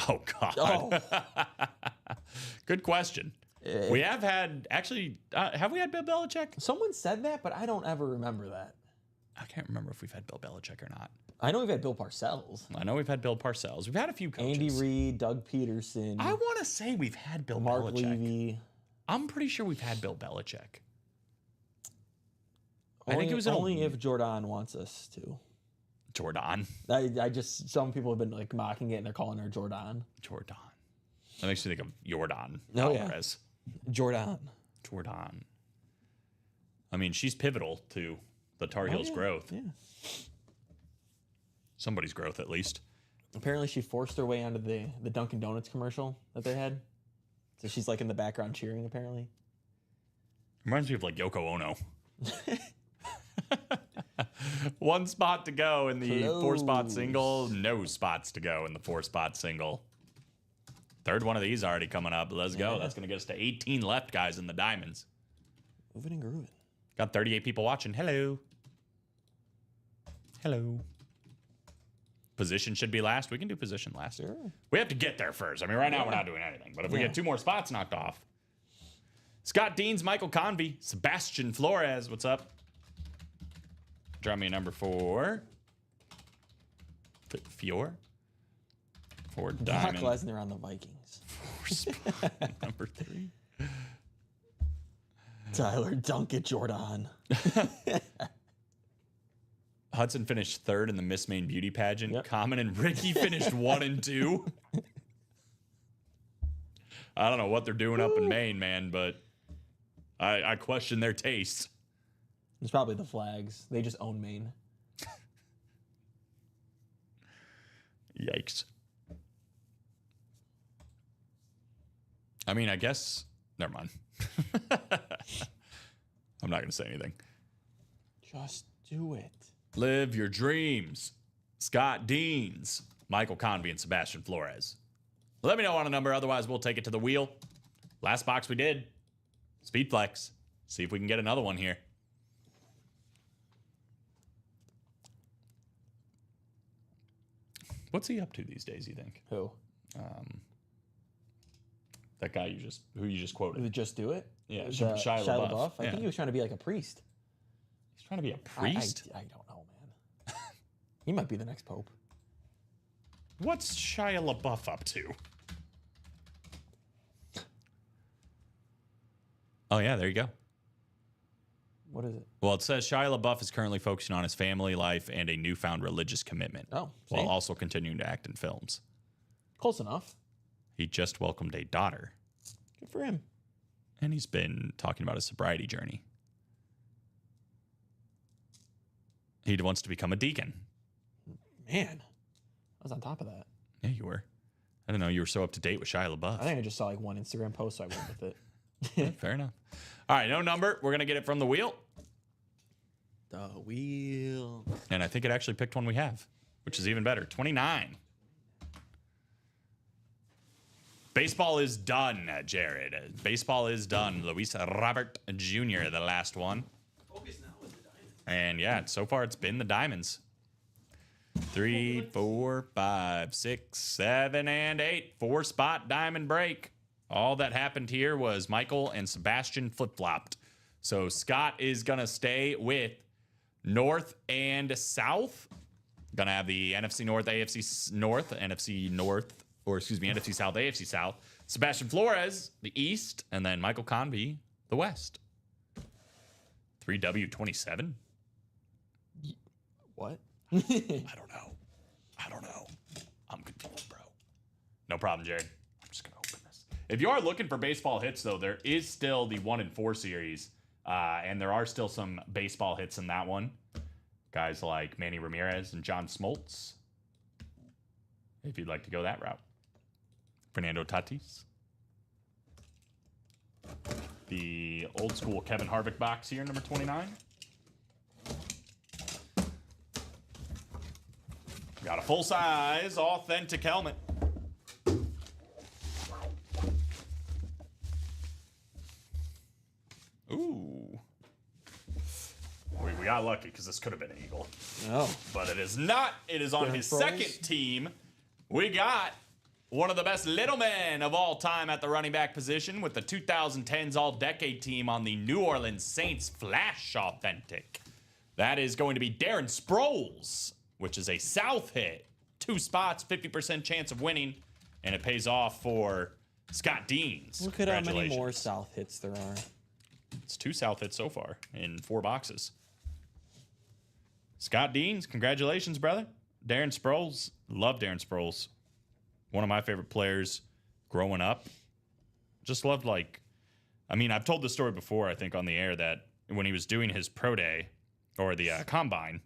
Oh, God. Oh. Good question. We have had, actually, have we had Bill Belichick? Someone said that, but I don't ever remember that. I can't remember if we've had Bill Belichick or not. I know we've had Bill Parcells. I know we've had Bill Parcells. We've had a few coaches. Andy Reid, Doug Peterson. I want to say we've had Bill Mark Belichick. Levy. I'm pretty sure we've had Bill Belichick. I think it was only if Jordan wants us to. Jordan. I just, some people have been like mocking it and they're calling her Jordan. Jordan. That makes me think of Jordan Oh, yeah. Alvarez. Jordan. Jordan. I mean, she's pivotal to the Tar Heels' growth. Yeah. Somebody's growth, at least. Apparently, she forced her way onto the Dunkin' Donuts commercial that they had. So she's like in the background cheering, apparently. Reminds me of like Yoko Ono. 1 spot to go in the 4-spot single. No spots to go in the 4-spot single. Third one of these already coming up. Let's go. Yeah. That's going to get us to 18 left, guys, in the diamonds. Moving and grooving. Got 38 people watching. Hello. Hello. Position should be last. We can do position last. Sure. We have to get there first. I mean, right now we're not doing anything. But if we get 2 more spots knocked off. Scott Deans, Michael Convey, Sebastian Flores. What's up? Draw me a number 4. Fior? For Brock diamond. Lesnar on the Vikings. Number 3. Tyler Dunkett Jordan. Hudson finished 3rd in the Miss Maine Beauty Pageant. Yep. Common and Ricky finished 1 and 2. I don't know what they're doing up in Maine, man, but I question their tastes. It's probably the Flags. They just own Maine. Yikes. I mean, I guess... Never mind. I'm not going to say anything. Just do it. Live your dreams. Scott Deans, Michael Convey, and Sebastian Flores. Let me know on a number, otherwise we'll take it to the wheel. Last box we did. Speed Flex. See if we can get another one here. What's he up to these days, you think? Who? That guy who you just quoted. Did it just do it? Yeah, The Shia LaBeouf. I think he was trying to be like a priest. He's trying to be a priest? I don't know, man. He might be the next pope. What's Shia LaBeouf up to? Oh, yeah, there you go. What is it? Well, it says Shia LaBeouf is currently focusing on his family life and a newfound religious commitment, Oh, see? while also continuing to act in films. Close enough. He just welcomed a daughter, Good for him. and he's been talking about his sobriety journey. He wants to become a deacon. Man, I was on top of that. Yeah, you were. I didn't know you were so up to date with Shia LaBeouf. I think I just saw like one Instagram post, so I went with it. Fair enough. All right, no number. We're going to get it from the wheel. The wheel. And I think it actually picked one we have, which is even better. 29. Baseball is done, Jared. Baseball is done. Luis Robert Jr., the last one. And yeah, so far it's been the Diamonds. 3, 4, 5, 6, 7, and 8. 4-spot diamond break. All that happened here was Michael and Sebastian flip-flopped. So Scott is going to stay with North and South. Going to have the NFC North, AFC North, NFC North, or excuse me, NFC South, AFC South. Sebastian Flores, the East, and then Michael Convey, the West. 3W27? What? I don't know. I'm confused, bro. No problem, Jared. I'm just going to open this. If you are looking for baseball hits, though, there is still the 1 and 4 series, and there are still some baseball hits in that one. Guys like Manny Ramirez and John Smoltz, if you'd like to go that route. Fernando Tatis. The old school Kevin Harvick box here, number 29. Got a full-size, authentic helmet. Ooh. We got lucky because this could have been an Eagle. No. But it is not. It is on Darren his Sproles? second team. We got one of the best little men of all time at the running back position with the 2010s All-Decade team on the New Orleans Saints Flash Authentic. That is going to be Darren Sproles, which is a South hit. 2 spots, 50% chance of winning, and it pays off for Scott Deans. Look at how many Congratulations. more South hits there are. It's 2 South hits so far in 4 boxes. Scott Deans, congratulations, brother. Darren Sproles, love Darren Sproles. One of my favorite players growing up. Just loved, I've told this story before, I think, on the air, that when he was doing his pro day, or the combine,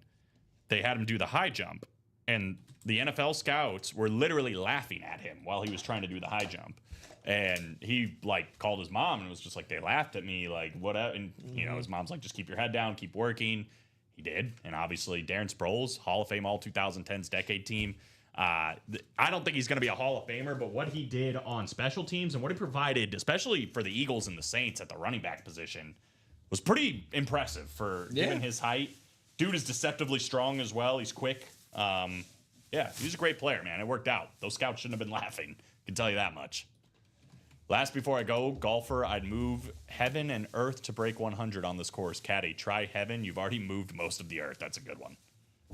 they had him do the high jump. And the NFL scouts were literally laughing at him while he was trying to do the high jump. And he, called his mom and was just like, they laughed at me, whatever. And, his mom's like, just keep your head down, keep working. He did. And obviously, Darren Sproles, Hall of Fame All-2010s Decade team. I don't think he's going to be a Hall of Famer, but what he did on special teams and what he provided, especially for the Eagles and the Saints at the running back position, was pretty impressive for given his height. Dude is deceptively strong as well. He's quick. He's a great player, man. It worked out. Those scouts shouldn't have been laughing. I can tell you that much. Last before I go, golfer, I'd move heaven and earth to break 100 on this course. Caddy, try heaven. You've already moved most of the earth. That's a good one.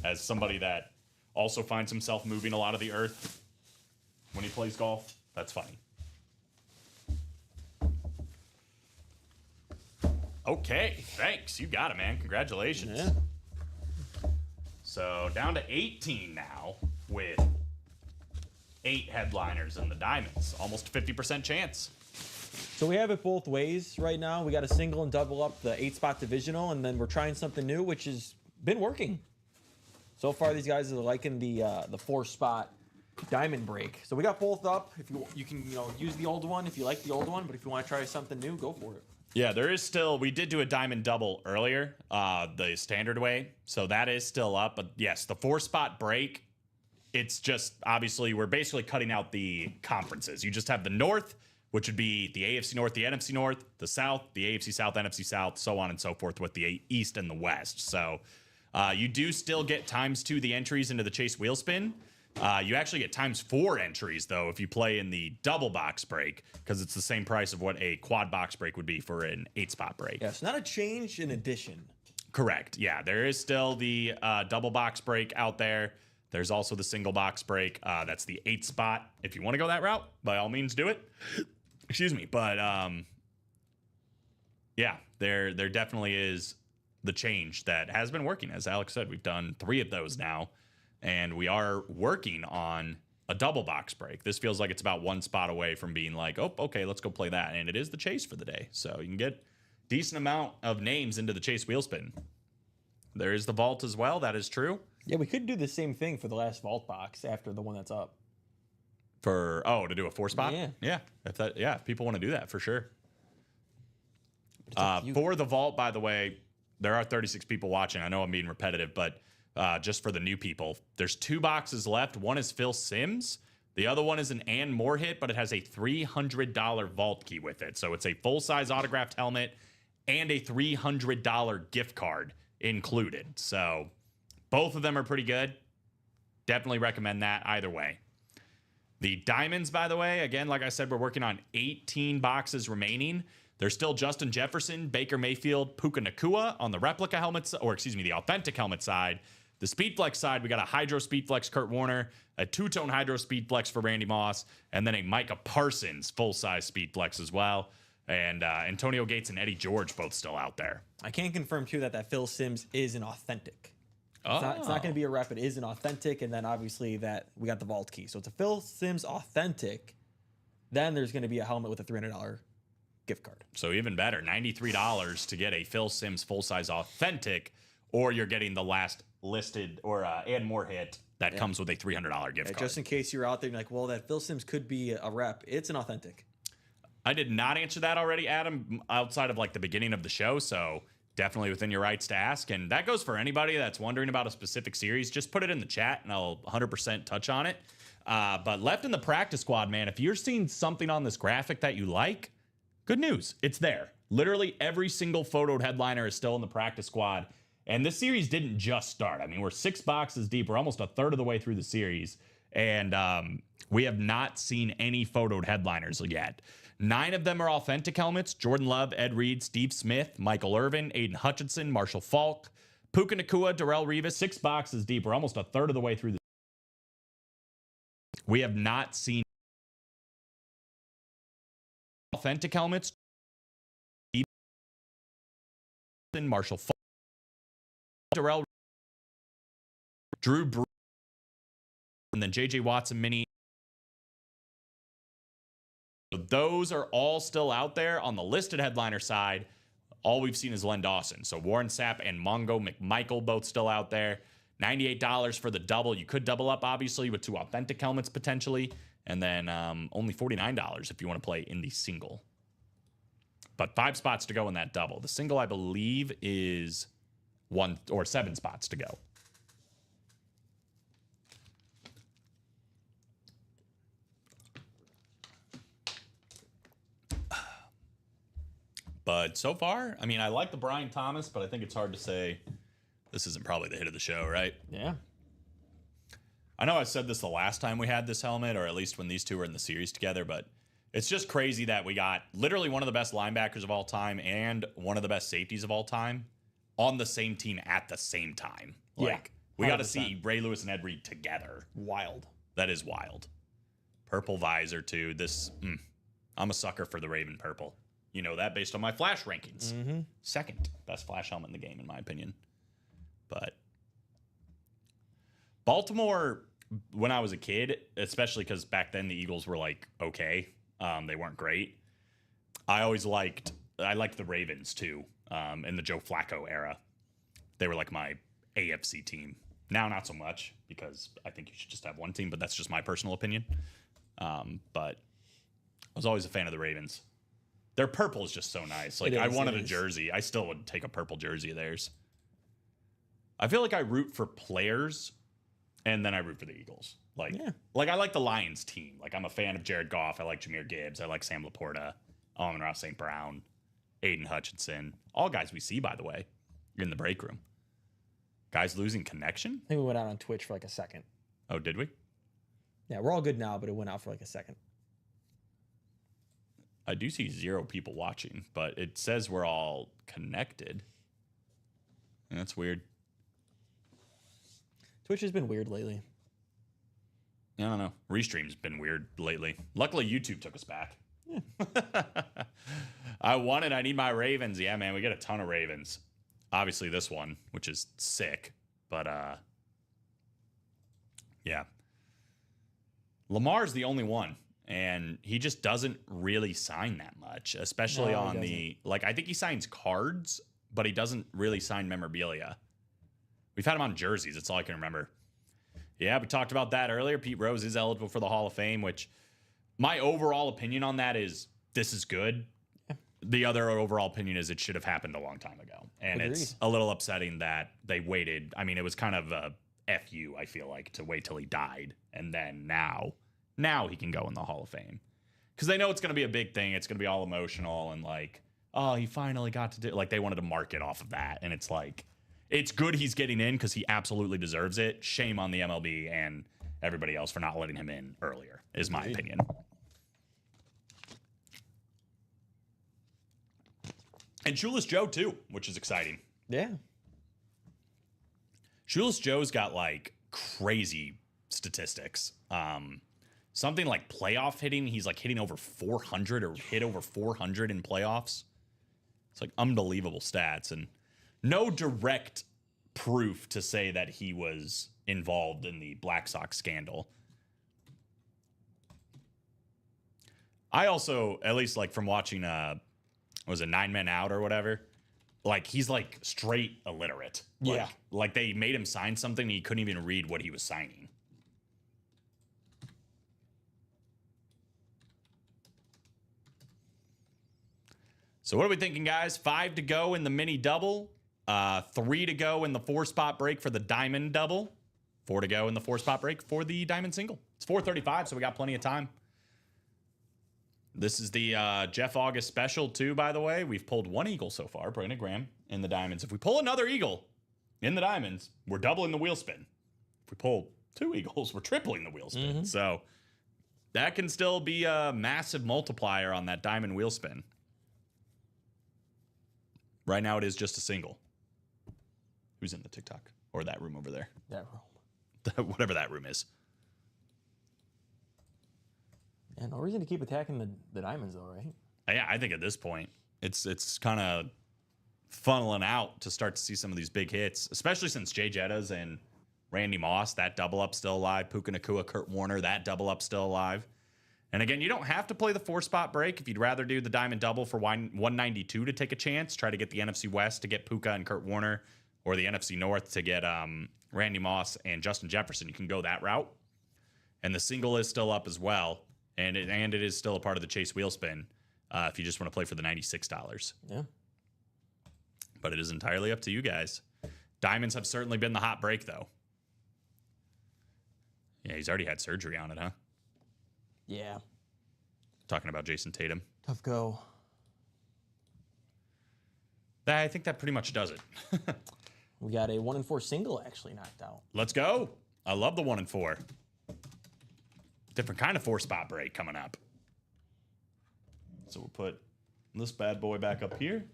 As somebody that also finds himself moving a lot of the earth when he plays golf, that's funny. Okay, thanks. You got it, man. Congratulations. Yeah. So down to 18 now with 8 headliners in the Diamonds. Almost 50% chance. So we have it both ways right now. We got a single and double up the 8-spot divisional, and then we're trying something new, which has been working. So far, these guys are liking the 4-spot diamond break. So we got both up. If you can use the old one if you like the old one, but if you want to try something new, go for it. Yeah, there is still, we did do a diamond double earlier, the standard way. So that is still up. But yes, the 4-spot break, it's just obviously we're basically cutting out the conferences. You just have the North, which would be the AFC North, the NFC North, the South, the AFC South, NFC South, so on and so forth with the East and the West. So you do still get ×2 the entries into the Chase Wheel Spin. You actually get ×4 entries, though, if you play in the double box break, because it's the same price of what a quad box break would be for an 8-spot break. Yes, not a change, an addition. Correct. Yeah, there is still the double box break out there. There's also the single box break. That's the 8-spot. If you want to go that route, by all means, do it. Excuse me. But, yeah, there definitely is the change that has been working. As Alex said, we've done 3 of those now. And we are working on a double box break. This feels like it's about 1 spot away from being like, oh, okay, let's go play that. And it is the chase for the day. So you can get decent amount of names into the Chase Wheel Spin. There is the vault as well. That is true. Yeah, we could do the same thing for the last vault box after the one that's up. For, to do a 4-spot? Yeah. Yeah. If people want to do that, for sure. It's up to you. For the vault, by the way, there are 36 people watching. I know I'm being repetitive, but just for the new people, there's 2 boxes left. One is Phil Simms. The other one is an Ann Moore hit, but it has a $300 vault key with it. So it's a full-size autographed helmet and a $300 gift card included. So both of them are pretty good. Definitely recommend that either way. The diamonds, by the way, again, like I said, we're working on 18 boxes remaining. There's still Justin Jefferson, Baker Mayfield, Puka Nacua on the replica helmets, or excuse me, the authentic helmet side. The Speedflex side, we got a Hydro Speedflex Kurt Warner, a 2-tone Hydro Speedflex for Randy Moss, and then a Micah Parsons full-size Speedflex as well. And Antonio Gates and Eddie George both still out there. I can confirm, too, that Phil Simms is an authentic. It's not going to be a rep. It is an authentic. And then, obviously, that we got the vault key. So it's a Phil Simms authentic. Then there's going to be a helmet with a $300 gift card. So even better, $93 to get a Phil Simms full-size authentic, or you're getting the last listed or Ann Moore hit that comes with a $300 gift card. Just in case you're out there and you're like, well, that Phil Simms could be a rep. It's an authentic. I did not answer that already, Adam, outside of like the beginning of the show. So definitely within your rights to ask. And that goes for anybody that's wondering about a specific series. Just put it in the chat and I'll 100% touch on it. But left in the practice squad, man, if you're seeing something on this graphic that you like, good news. It's there. Literally every single photoed headliner is still in the practice squad. And this series didn't just start. I mean, we're 6 boxes deep. We're almost a third of the way through the series. And we have not seen any photoed headliners yet. 9 of them are authentic helmets. Jordan Love, Ed Reed, Steve Smith, Michael Irvin, Aiden Hutchinson, Marshall Falk, Puka Nacua, Darrelle Revis. 6 boxes deep. We're almost a third of the way through the We have not seen authentic helmets. Marshall Falk, Darrelle, Drew Brees, and then J.J. Watson mini. Those are all still out there. On the listed headliner side, all we've seen is Len Dawson. So Warren Sapp and Mongo McMichael both still out there. $98 for the double. You could double up, obviously, with 2 authentic helmets potentially. And then only $49 if you want to play in the single. But 5 spots to go in that double. The single, I believe, is 1 or 7 spots to go. But so far, I mean, I like the Brian Thomas, but I think it's hard to say this isn't probably the hit of the show, right? Yeah. I know I said this the last time we had this helmet, or at least when these two were in the series together, but it's just crazy that we got literally one of the best linebackers of all time and one of the best safeties of all time on the same team at the same time. Like, we got to see Ray Lewis and Ed Reed together. Wild. That is wild. Purple visor, too. I'm a sucker for the Raven purple. You know that based on my Flash rankings. Second best Flash helmet in the game, in my opinion. But Baltimore, when I was a kid, especially because back then the Eagles were like, okay, they weren't great. I liked the Ravens too, in the Joe Flacco era. They were like my AFC team. Now, not so much, because I think you should just have one team, but that's just my personal opinion. But I was always a fan of the Ravens. Their purple is just so nice. Like, It I is, wanted it a is. jersey. I still would take a purple jersey of theirs. I feel like I root for players, and then I root for the Eagles. Like, Yeah. like I like the Lions team. Like, I'm a fan of Jared Goff. I like Jahmyr Gibbs. I like Sam Laporta, Amon-Ra St. Brown, Aiden Hutchinson. All guys we see, by the way, in the break room. Guys losing connection? I think we went out on Twitch for like a second. Oh, did we? Yeah, we're all good now, but it went out for like a second. I do see 0 people watching, but it says we're all connected. And that's weird. Twitch has been weird lately. I don't know. Restream's been weird lately. Luckily, YouTube took us back. I want it. I need my Ravens. Yeah, man, we get a ton of Ravens. Obviously, this one, which is sick. But, yeah. Lamar's the only one. And he just doesn't really sign that much, especially No, he on the... Like, I think he signs cards, but he doesn't really sign memorabilia. We've had him on jerseys. That's all I can remember. Yeah, we talked about that earlier. Pete Rose is eligible for the Hall of Fame, which my overall opinion on that is this is good. The other overall opinion is it should have happened a long time ago. And it's Agreed. a little upsetting that they waited. I mean, it was kind of a FU, I feel like, to wait till he died. And then now he can go in the Hall of Fame. Because they know it's going to be a big thing. It's going to be all emotional and like, oh, he finally got to do... Like, they wanted to market off of that. And it's like... It's good he's getting in because he absolutely deserves it. Shame on the MLB and everybody else for not letting him in earlier, is my opinion. And Shoeless Joe, too, which is exciting. Yeah. Shoeless Joe's got, like, crazy statistics. Something like playoff hitting. He's, like, hitting over 400 or hit over 400 in playoffs. It's, like, unbelievable stats. And no direct proof to say that he was involved in the Black Sox scandal. I also, at least like from watching, was it 9 Men Out or whatever? Like he's like straight illiterate. Yeah. Like they made him sign something and he couldn't even read what he was signing. So what are we thinking, guys? 5 to go in the mini double. 3 to go in the 4-spot break for the diamond double. 4 to go in the 4-spot break for the diamond single. It's 4:35, so we got plenty of time. This is the Jeff August special, too, by the way. We've pulled 1 eagle so far, Brandon Graham, in the diamonds. If we pull another eagle in the diamonds, we're doubling the wheel spin. If we pull 2 eagles, we're tripling the wheel spin. So that can still be a massive multiplier on that diamond wheel spin. Right now, it is just a single. Who's in the TikTok? Or that room over there? That room. Whatever that room is. Yeah, no reason to keep attacking the diamonds, though, right? Yeah, I think at this point, it's kind of funneling out to start to see some of these big hits, especially since Jay Jettas and Randy Moss, that double up still alive. Puka Nacua, Kurt Warner, that double up still alive. And again, you don't have to play the 4-spot break if you'd rather do the diamond double for 192 to take a chance. Try to get the NFC West to get Puka and Kurt Warner, or the NFC North to get Randy Moss and Justin Jefferson. You can go that route. And the single is still up as well. And it is still a part of the Chase wheel spin if you just want to play for the $96. Yeah. But it is entirely up to you guys. Diamonds have certainly been the hot break, though. Yeah, he's already had surgery on it, huh? Yeah. Talking about Jason Tatum. Tough go. I think that pretty much does it. We got a 1 and 4 single actually knocked out. Let's go. I love the 1 and 4. Different kind of 4-spot break coming up. So we'll put this bad boy back up here.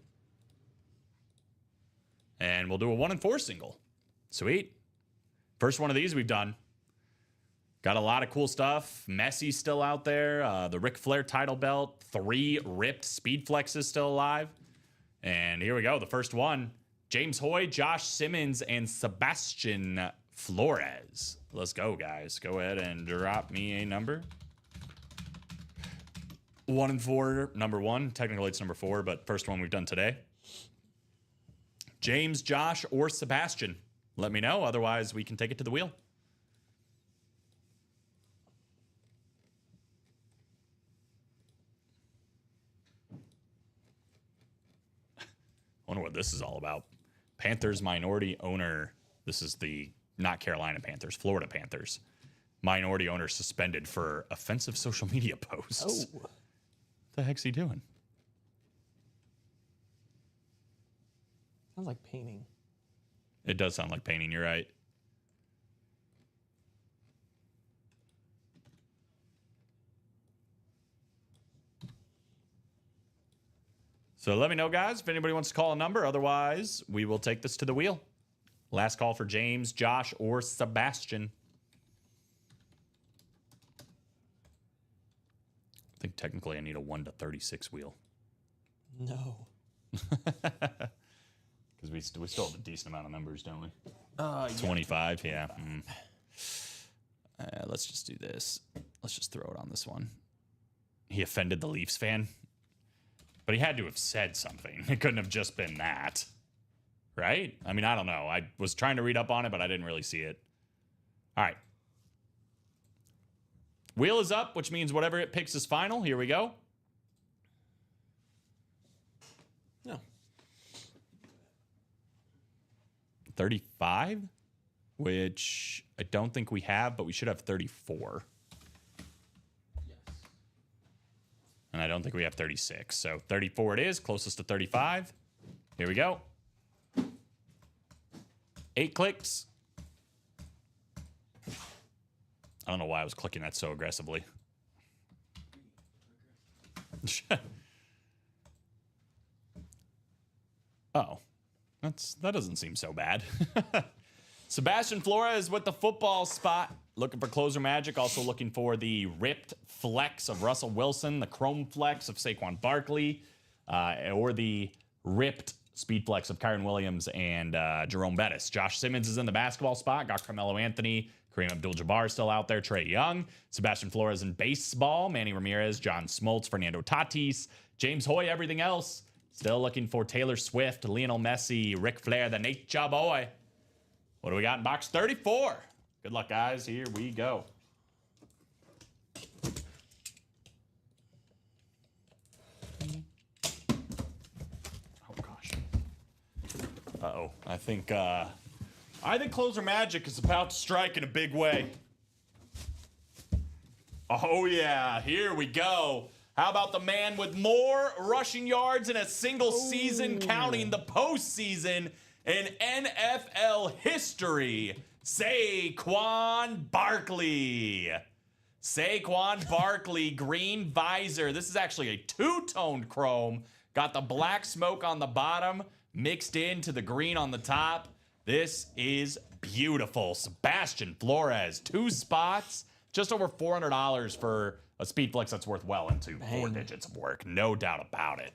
And we'll do a 1 and 4 single. Sweet. First one of these we've done. Got a lot of cool stuff. Messi's still out there. The Ric Flair title belt. 3 ripped speed flexes still alive. And here we go. The first one. James Hoy, Josh Simmons, and Sebastian Flores. Let's go, guys. Go ahead and drop me a number. 1 and 4, number 1. Technically, it's number 4, but first one we've done today. James, Josh, or Sebastian. Let me know. Otherwise, we can take it to the wheel. this is all about. Panthers minority owner. This is the not Carolina Panthers, Florida Panthers. Minority owner suspended for offensive social media posts. Oh. What the heck's he doing? Sounds like painting. It does sound like painting. You're right. So let me know, guys, if anybody wants to call a number. Otherwise, we will take this to the wheel. Last call for James, Josh, or Sebastian. I think technically I need a 1 to 36 wheel. No. Because we still have a decent amount of numbers, don't we? Yeah. 25, yeah. Let's just do this. Let's just throw it on this one. He offended the Leafs fan. But he had to have said something. It couldn't have just been that. Right? I mean, I don't know. I was trying to read up on it, but I didn't really see it. All right. Wheel is up, which means whatever it picks is final. Here we go. No. 35, which I don't think we have, but we should have 34. And I don't think we have 36. So 34 it is, closest to 35. Here we go. 8 clicks. I don't know why I was clicking that so aggressively. Oh, that doesn't seem so bad. Sebastian Flores with the football spot. Looking for closer magic. Also looking for the ripped flex of Russell Wilson, the chrome flex of Saquon Barkley, or the ripped speed flex of Kyron Williams and Jerome Bettis. Josh Simmons is in the basketball spot. Got Carmelo Anthony, Kareem Abdul-Jabbar still out there. Trae Young, Sebastian Flores in baseball. Manny Ramirez, John Smoltz, Fernando Tatis, James Hoy, everything else. Still looking for Taylor Swift, Lionel Messi, Ric Flair, the Nature Boy. What do we got in box 34? Good luck, guys. Here we go. Oh, gosh. Uh-oh. I think Closer Magic is about to strike in a big way. Oh, yeah. Here we go. How about the man with more rushing yards in a single season, counting the postseason in NFL history? Saquon Barkley. Saquon Barkley, green visor. This is actually a two-toned chrome. Got the black smoke on the bottom mixed into the green on the top. This is beautiful. Sebastian Flores, 2 spots, just over $400 for a speed flex that's worth well into 4 digits of work. No doubt about it.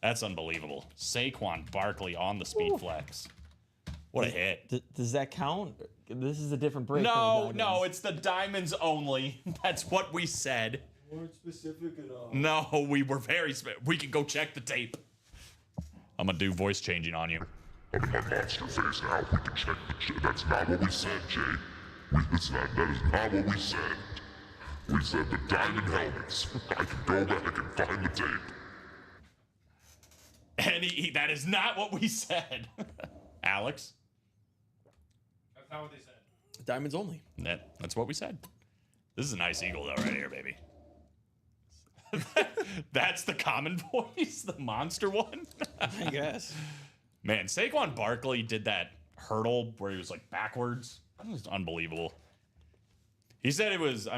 That's unbelievable. Saquon Barkley on the speed flex. What a hit. Does that count? This is a different break. No, it's the diamonds only. That's what we said. Weren't specific at all. No, we were very we can go check the tape. I'm gonna do voice changing on you. I'm in my monster face now. We can check the That's not what we said, Jay. That is not what we said. We said the diamond helmets. I can go back and find the tape. And that is not what we said. Alex? That's not what they said. Diamonds only. That's what we said. This is a nice eagle, though, right here, baby. That's the common voice, the monster one. I guess. Man, Saquon Barkley did that hurdle where he was like backwards. That was unbelievable. He said it was,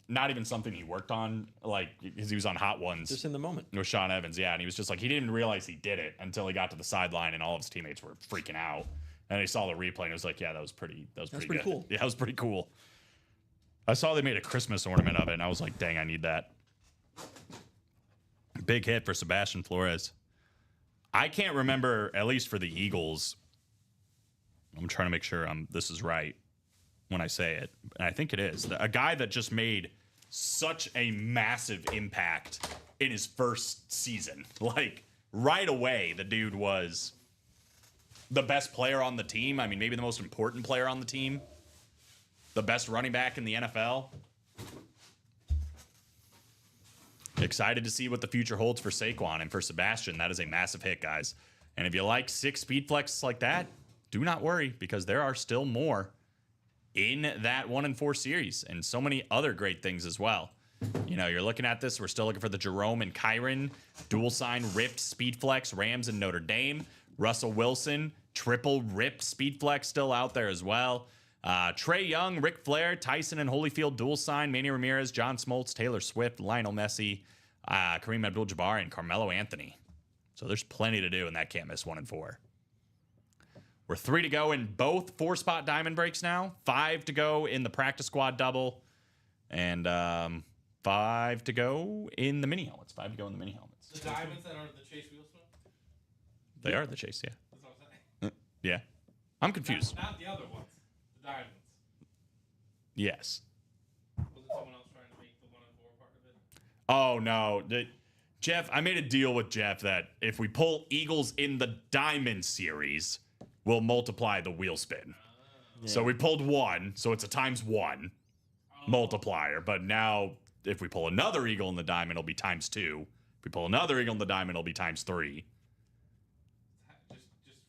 not even something he worked on, like, because he was on Hot Ones. Just in the moment. With Sean Evans, yeah. And he was just like, he didn't even realize he did it until he got to the sideline and all of his teammates were freaking out. And he saw the replay and it was like, yeah, that was pretty good. Cool. Yeah, that was pretty cool. I saw they made a Christmas ornament of it and I was like, dang, I need that. Big hit for Sebastian Flores. I can't remember, at least for the Eagles, I'm trying to make sure this is right when I say it. And I think it is. A guy that just made such a massive impact in his first season. Like, right away, the dude was the best player on the team. Maybe the most important player on the team. The best running back in the NFL. Excited to see what the future holds for Saquon and for Sebastian. That is a massive hit, guys. And if you like 6 speed flexes like that, do not worry because there are still more in that 1 and 4 series and so many other great things as well. You know, you're looking at this. We're still looking for the Jerome and Kyron dual sign ripped speed flex, Rams and Notre Dame. Russell Wilson, triple ripped speed flex still out there as well. Trey Young, Ric Flair, Tyson and Holyfield dual sign, Manny Ramirez, John Smoltz, Taylor Swift, Lionel Messi, Kareem Abdul-Jabbar, and Carmelo Anthony. So there's plenty to do in that can't miss 1 and 4. We're 3 to go in both 4-spot diamond breaks now. 5 to go in the practice squad double. And 5 to go in the mini helmets. 5 to go in the mini helmets. The diamonds that are the Chase Wheelsman? They are the Chase, yeah. That's what I'm saying. Yeah. I'm confused. Not the other ones. The diamonds. Yes. Was it someone else trying to make the 1 and 4 part of it? Oh, no. Jeff, I made a deal with Jeff that if we pull Eagles in the diamond series, we'll multiply the wheel spin. So we pulled 1, so it's a ×1 multiplier. But now, if we pull another Eagle in the diamond, it'll be ×2. If we pull another Eagle in the diamond, it'll be ×3. Just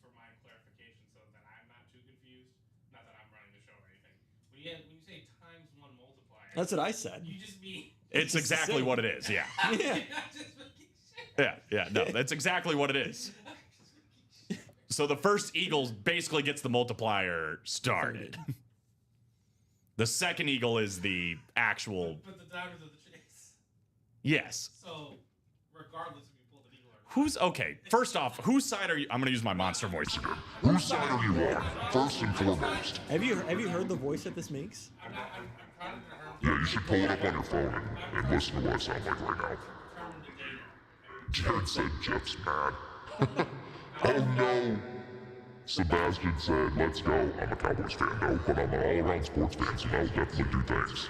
for my clarification, so that I'm not too confused. Not that I'm running the show or anything. When you say ×1 multiplier, That's what I said. you just mean. It's exactly what it is, yeah. Yeah. Yeah, no, that's exactly what it is. So the first Eagle basically gets the multiplier started. The second Eagle is the actual. But the diamonds are the Chase. Yes. So, regardless if you pull the Eagle or not. Who's okay? First off, whose side are you? I'm gonna use my monster voice. Whose side are you on, first and foremost? Have you heard the voice that this makes? I'm kind of in a hurry. Yeah, you should pull it up on your phone and listen to what I sound like right now. Determined the date. Jared said Jeff's mad. Oh no! Sebastian said, let's go. I'm a Cowboys fan though, but I'm an all-around sports fan, so I'll definitely do things.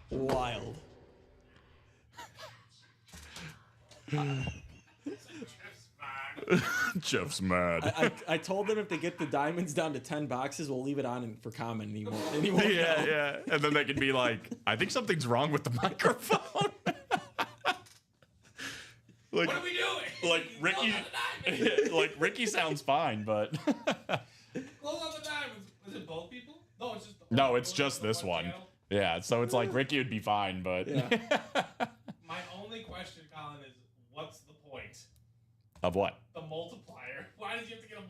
Wild. Jeff's mad. I told them if they get the diamonds down to 10 boxes, we'll leave it on for comment anymore. Yeah. And then they can be like, I think something's wrong with the microphone. Like, What are we doing? like Ricky, Close on the diamonds. like Ricky sounds fine, but Close on the diamonds. Was it both people? No, it's just. no, it's just this one. channel. Yeah, so it's like Ricky would be fine, but My only question, Colin, is what's the point? of what? The multiplier. Why does he have to get a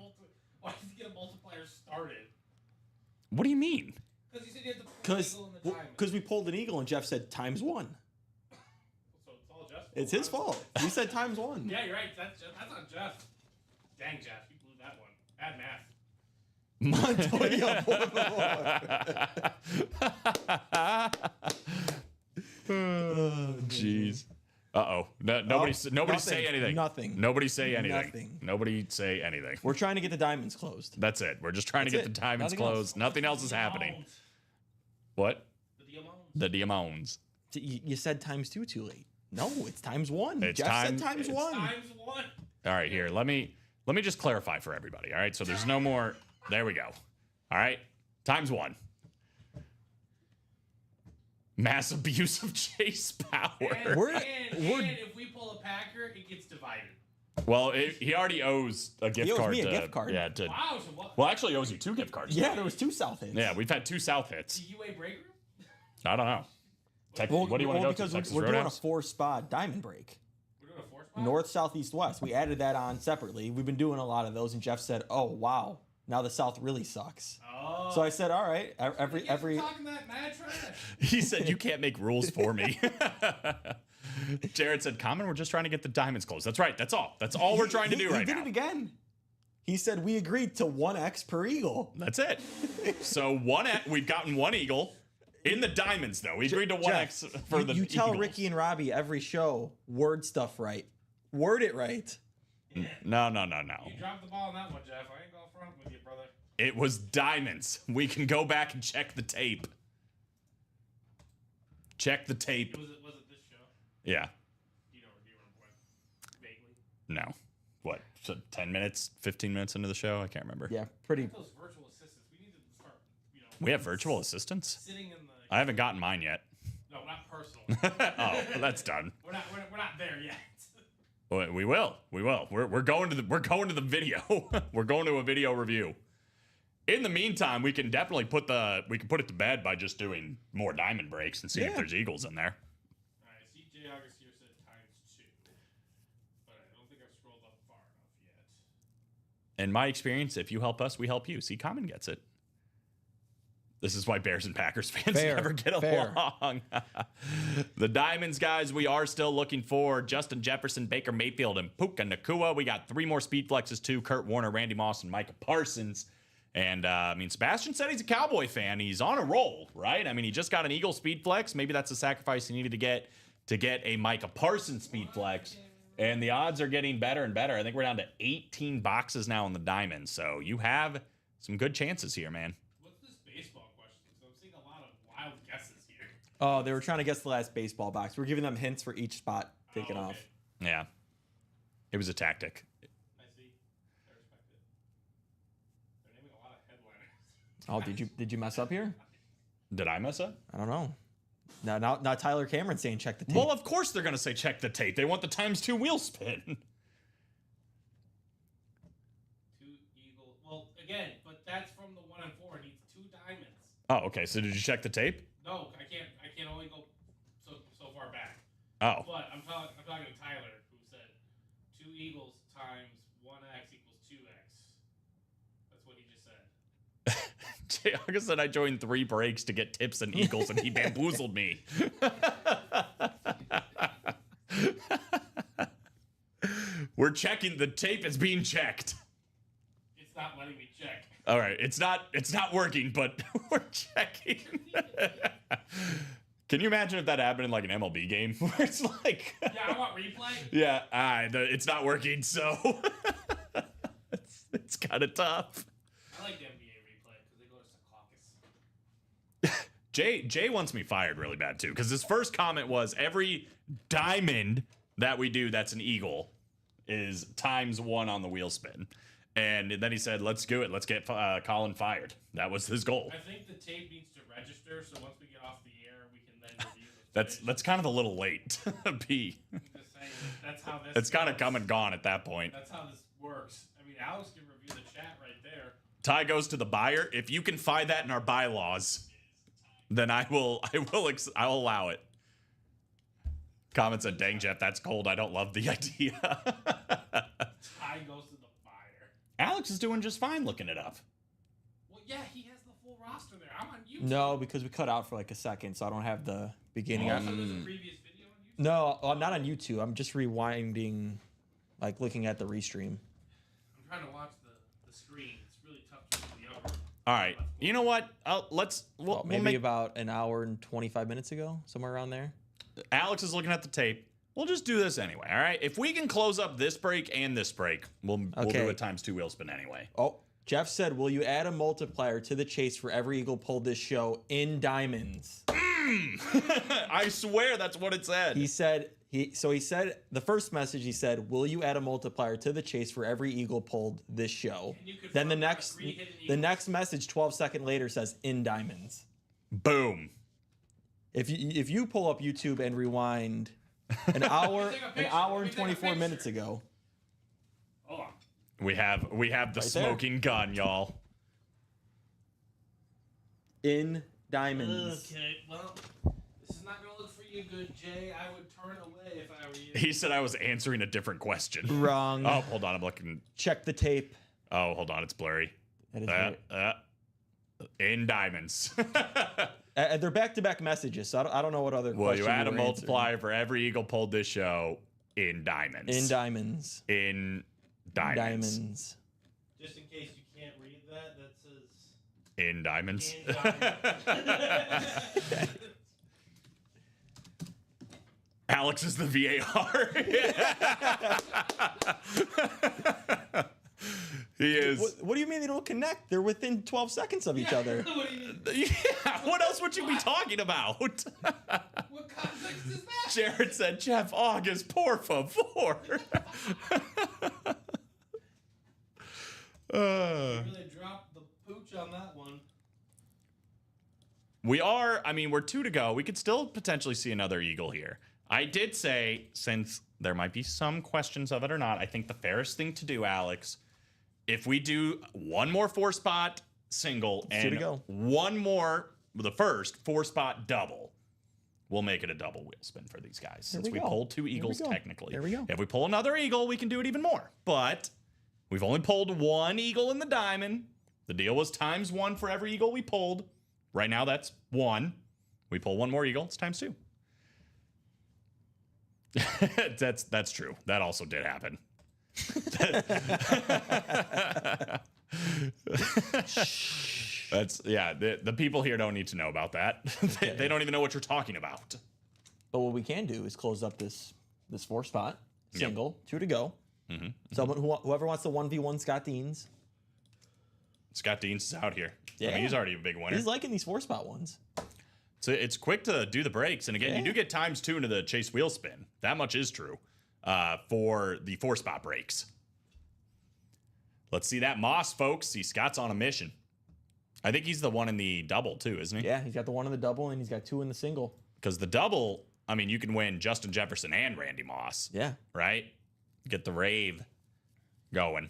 Why does he get a multiplier started? What do you mean? Because you said you had to pull the Eagle in the diamond. Because we pulled an Eagle and Jeff said ×1. So it's all Jeff's fault. It's his fault. He said ×1. Yeah, you're right. That's on Jeff. Dang, Jeff, you blew that one. Bad math. Montoya, Oh, jeez. Uh-oh. Nobody nothing. say anything. Nothing. Nobody say anything. Nothing. Nobody say anything. We're trying to get the diamonds closed. That's it. We're just trying to That's get it. the diamonds Nothing else. closed. Nothing else is happening. Diamonds. What? The diamonds. The Diamonds. You said ×2 too late. No, it's ×1. It's Jeff time- said ×1. Times 1. All right, here. Let me just clarify for everybody. All right, so there's no more. There we go. All right, ×1. Mass abuse of Chase power. And, We're- and if we pull a Packer, it gets divided. Well, he already owes a gift He owes card. me a to, gift card. Yeah. To, Wow, so what? well, actually, he owes you 2 gift cards. Yeah, there was 2 South hits. Yeah, we've had 2 South hits. The UA break room? I don't know. Well, What do you want to go to? because Texas we're doing a Roadhouse? 4-spot diamond break. We're doing a 4-spot? North, south, east, west. We added that on separately. We've been doing a lot of those, and Jeff said, "Oh wow, now the South really sucks." Oh. So I said, "All right, You every guys are talking that mad trash. He said, you can't make rules for me. Jared said, Common, we're just trying to get the diamonds closed. That's right. That's all. That's all we're trying to do right He did now. it again. He said we agreed to 1x per eagle. That's it. So we've gotten 1 eagle. In the diamonds, though. We agreed to 1x Jeff, for you, the you tell Eagles. Ricky and Robbie every show, word stuff right. Word it right. No. You dropped the ball on that one, Jeff. I ain't going front with you, brother. It was diamonds. We can go back and check the tape. Check the tape. Was it this show? Yeah. Do you remember when? Vaguely. No. What? So 10 minutes, 15 minutes into the show? I can't remember. Yeah, pretty. Those virtual assistants. We need to start, We have virtual assistants? sitting in the. I haven't gotten mine yet. No, not personal. Oh, that's done. We're not there yet. Well, we will. We're going to the video. We're going to a video review. In the meantime, we can definitely put it to bed by just doing more diamond breaks and see if there's eagles in there. All right, see, J. August here said ×2, but I don't think I've scrolled up far enough yet. In my experience, if you help us, we help you. See, Common gets it. This is why Bears and Packers fans never get along. The Diamonds, guys, we are still looking for Justin Jefferson, Baker Mayfield, and Puka Nacua. We got 3 more speed flexes too: Kurt Warner, Randy Moss, and Micah Parsons. And, I mean, Sebastian said he's a Cowboy fan. He's on a roll, right? I mean, he just got an Eagle speed flex. Maybe that's the sacrifice he needed to get a Micah Parsons speed flex. And the odds are getting better and better. I think we're down to 18 boxes now on the Diamonds. So you have some good chances here, man. What's this baseball question? Because I'm seeing a lot of wild guesses here. Oh, they were trying to guess the last baseball box. We're giving them hints for each spot taken okay. off. Yeah. It was a tactic. I see. I respect it. They're naming a lot of headliners. Oh, did you mess up here? Did I mess up? I don't know. Now Tyler Cameron saying check the tape. Well, of course they're going to say check the tape. They want the ×2 wheel spin. 2 Eagle. Well, again, but that's from the 1 and 4. It needs 2 diamonds. Oh, okay. So did you check the tape? No, I can't. I can only go so far back. Oh. But I'm talking to Tyler, who said 2 Eagles times 1x equals 2x. That's what he just said. Jay August said I joined 3 breaks to get tips and Eagles, and he bamboozled me. We're checking. The tape is being checked. It's not letting me check. All right, it's not working, but we're checking. Can you imagine if that happened in like an MLB game where it's like, Yeah, I want replay. yeah, it's not working, so it's kind of tough. I like the NBA replay because they go to Secaucus. Jay wants me fired really bad too, because his first comment was every diamond that we do that's an Eagle is ×1 on the wheel spin. And then he said, let's do it. Let's get Colin fired. That was his goal. I think the tape needs to register, so once we get off the air, we can then review the footage. That's kind of a little late, P. I'm just saying, that's how this It's kind of goes. come and gone at that point. That's how this works. I mean, Alex can review the chat right there. Tie goes to the buyer. If you can find that in our bylaws, then I'll allow it. Comment said, dang, Jeff, that's cold. I don't love the idea. Tie goes to the buyer. Alex is doing just fine looking it up. Well, yeah, he has the full roster there. I'm on YouTube. No, because we cut out for like a second, so I don't have the beginning. Also, there's a previous video on YouTube. No, I'm not on YouTube. I'm just rewinding, like looking at the restream. I'm trying to watch the screen. It's really tough to see the upper. All right. You know what? We'll Maybe make, about an hour and 25 minutes ago, somewhere around there. Alex is looking at the tape. We'll just do this anyway. All right. If we can close up this break and this break, we'll do Okay. a ×2 wheel spin anyway. Oh, Jeff said, will you add a multiplier to the chase for every Eagle pulled this show in diamonds? I swear that's what it said. He said, the first message he said, will you add a multiplier to the chase for every Eagle pulled this show? And you could Then the find out next 3 hidden the Eagles. next message 12 seconds later says in diamonds. Boom. If you pull up YouTube and rewind an hour Take a an picture. hour Let me and take a 24 minutes picture. ago. Hold on. We have the Right there. smoking gun, y'all. In diamonds. Okay, well, this is not going to look for you good, Jay. I would turn away if I were you. He said I was answering a different question. Wrong. Oh, hold on. I'm looking. Check the tape. Oh, hold on. It's blurry. That is right. In diamonds. They're back-to-back messages, so I don't know what other Will question you add a were multiplier for every Eagle pulled this show in diamonds? answering. In diamonds. In diamonds. Diamonds. Just in case you can't read that, that says In diamonds. in diamonds. Alex is the VAR. He is. What do you mean they don't connect? They're within 12 seconds of each other. What do you mean? Yeah, what else would you be talking about? What context is that? Jared said, Jeff August, por favor. Really dropped the pooch on that one. We are, I mean, we're 2 to go. We could still potentially see another Eagle here. I did say, since there might be some questions of it or not, I think the fairest thing to do, Alex, if we do one more 4-spot single Two to and go. one more, the first 4-spot double, we'll make it a double wheel spin for these guys. Since we we go. pulled 2 There we Eagles go. technically. There we go. If we pull another Eagle, we can do it even more. But we've only pulled 1 Eagle in the diamond. The deal was ×1 for every Eagle we pulled. Right now, that's 1. We pull 1 more Eagle, it's ×2. That's true. That also did happen. That's the people here don't need to know about that. They don't even know what you're talking about. But what we can do is close up this 4-spot single, 2 to go. Mm-hmm. Someone whoever wants the 1v1 Scott Deans. Scott Deans is out here. I Yeah. mean, he's already a big winner. He's liking these 4-spot ones. So it's quick to do the breaks. And again, you do get ×2 into the chase wheel spin. That much is true for the 4-spot breaks. Let's see that Moss, folks. See, Scott's on a mission. I think he's the one in the double, too, isn't he? Yeah, he's got the 1 in the double and he's got 2 in the single. Because the double, I mean, you can win Justin Jefferson and Randy Moss. Yeah. Right? Get the rave going.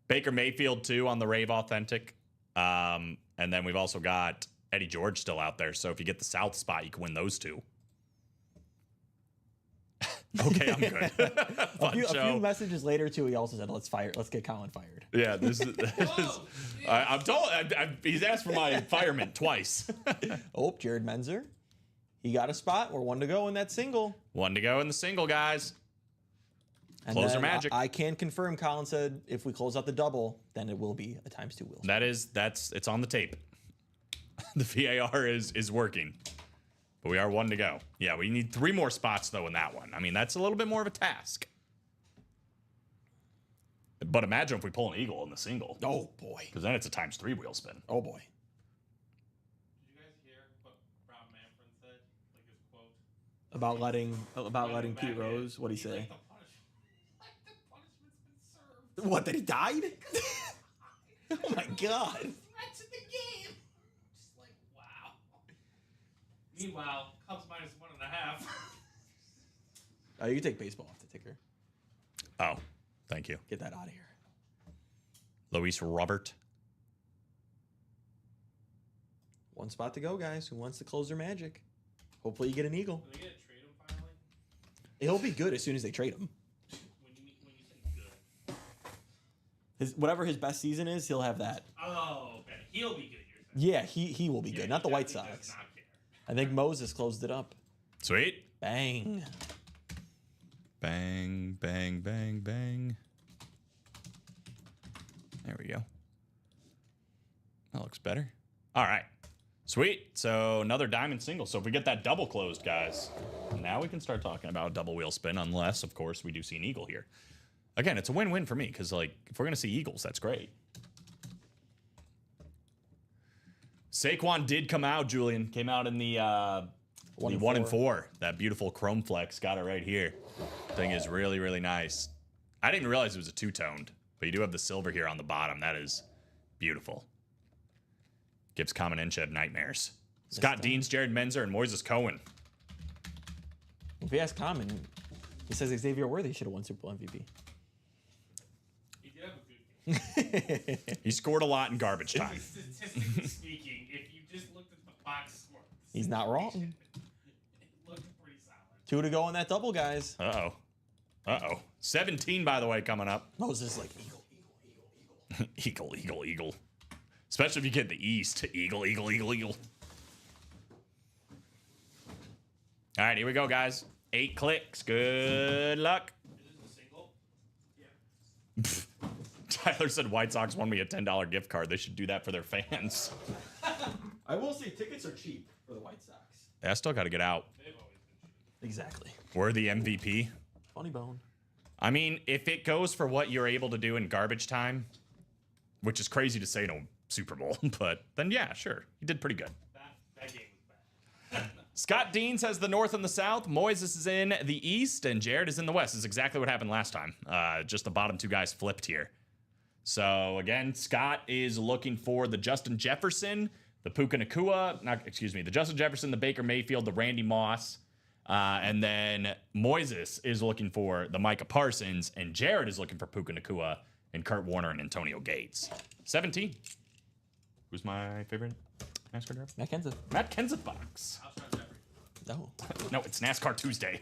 Baker Mayfield, too, on the rave authentic. And then we've also got Eddie George still out there. So if you get the South spot, you can win those 2. Okay, I'm good. A few messages later, too, he also said, let's get Colin fired. Yeah, this is. I'm told. He's asked for my fireman twice. Oh, Jared Menzer. He got a spot. We're 1 to go in that single. 1 to go in the single, guys. And Closer then magic. I can confirm, Colin said, if we close out the double, then it will be a ×2 wheel. It's on the tape. The VAR is working. But we are 1 to go. Yeah, we need 3 more spots, though, in that one. I mean, that's a little bit more of a task. But imagine if we pull an Eagle in the single. Oh, boy. Because then it's a ×3 wheel spin. Oh, boy. Did you guys hear what Rob Manfred said? Like his quote? About letting Back Pete in, Rose, what'd he he's say? Like the punishment's been served. What, that he died? Oh, my God. Threats in the game. Just like, wow. Meanwhile, Cubs -1.5. You can take baseball off the ticker. Oh, thank you. Get that out of here. Luis Robert. 1 spot to go, guys. Who wants to close their magic? Hopefully you get an Eagle. Are they gonna trade him finally? He'll be good as soon as they trade him. When you say good. Whatever his best season is, he'll have that. Oh, okay. He'll be good. You're saying. Yeah, he will be good. Not the White Sox. Does not care. I think Moses closed it up. Sweet. Bang. Bang, bang, bang, bang. There we go. That looks better. All right. Sweet. So another diamond single. So if we get that double closed, guys, now we can start talking about double wheel spin, unless, of course, we do see an Eagle here. Again, it's a win-win for me because, like, if we're going to see Eagles, that's great. Saquon did come out, Julian. Came out in the 1 and 4. That beautiful chrome flex. Got it right here. Thing is really, really nice. I didn't even realize it was a 2-toned, but you do have the silver here on the bottom. That is beautiful. Gives Common Incheb nightmares. Scott Deans, Jared Menzer, and Moises Cohen. If you ask Common, he says Xavier Worthy should have won Super Bowl MVP. He did have a good game. He scored a lot in garbage time. Statistically speaking, if you just looked at the box score, He's not wrong. it looked pretty solid. 2 to go on that double, guys. Uh-oh. Uh-oh. 17, by the way, coming up. Moses like Eagle, Eagle, Eagle, Eagle. Eagle, Eagle, Eagle. Especially if you get the East. Eagle, Eagle, Eagle, Eagle. All right, here we go, guys. 8 clicks. Good luck. Is this a single? Tyler said White Sox won me a $10 gift card. They should do that for their fans. I will say tickets are cheap for the White Sox. I still got to get out. They've always been cheap. Exactly. We're the MVP. Funny bone. I mean, if it goes for what you're able to do in garbage time, which is crazy to say in a Super Bowl, but then yeah, sure. You did pretty good. That game was bad. Scott Deans has the North and the South. Moises is in the East, and Jared is in the West. This is exactly what happened last time. Just the bottom 2 guys flipped here. So again, Scott is looking for the Justin Jefferson, the Puka Nacua, the Justin Jefferson, the Baker Mayfield, the Randy Moss. And then Moises is looking for the Micah Parsons, and Jared is looking for Puka Nacua and Kurt Warner and Antonio Gates. 17. Who's my favorite NASCAR driver? Matt Kenseth. Matt Kenseth box. Alshon Jeffrey. No. No, it's NASCAR Tuesday,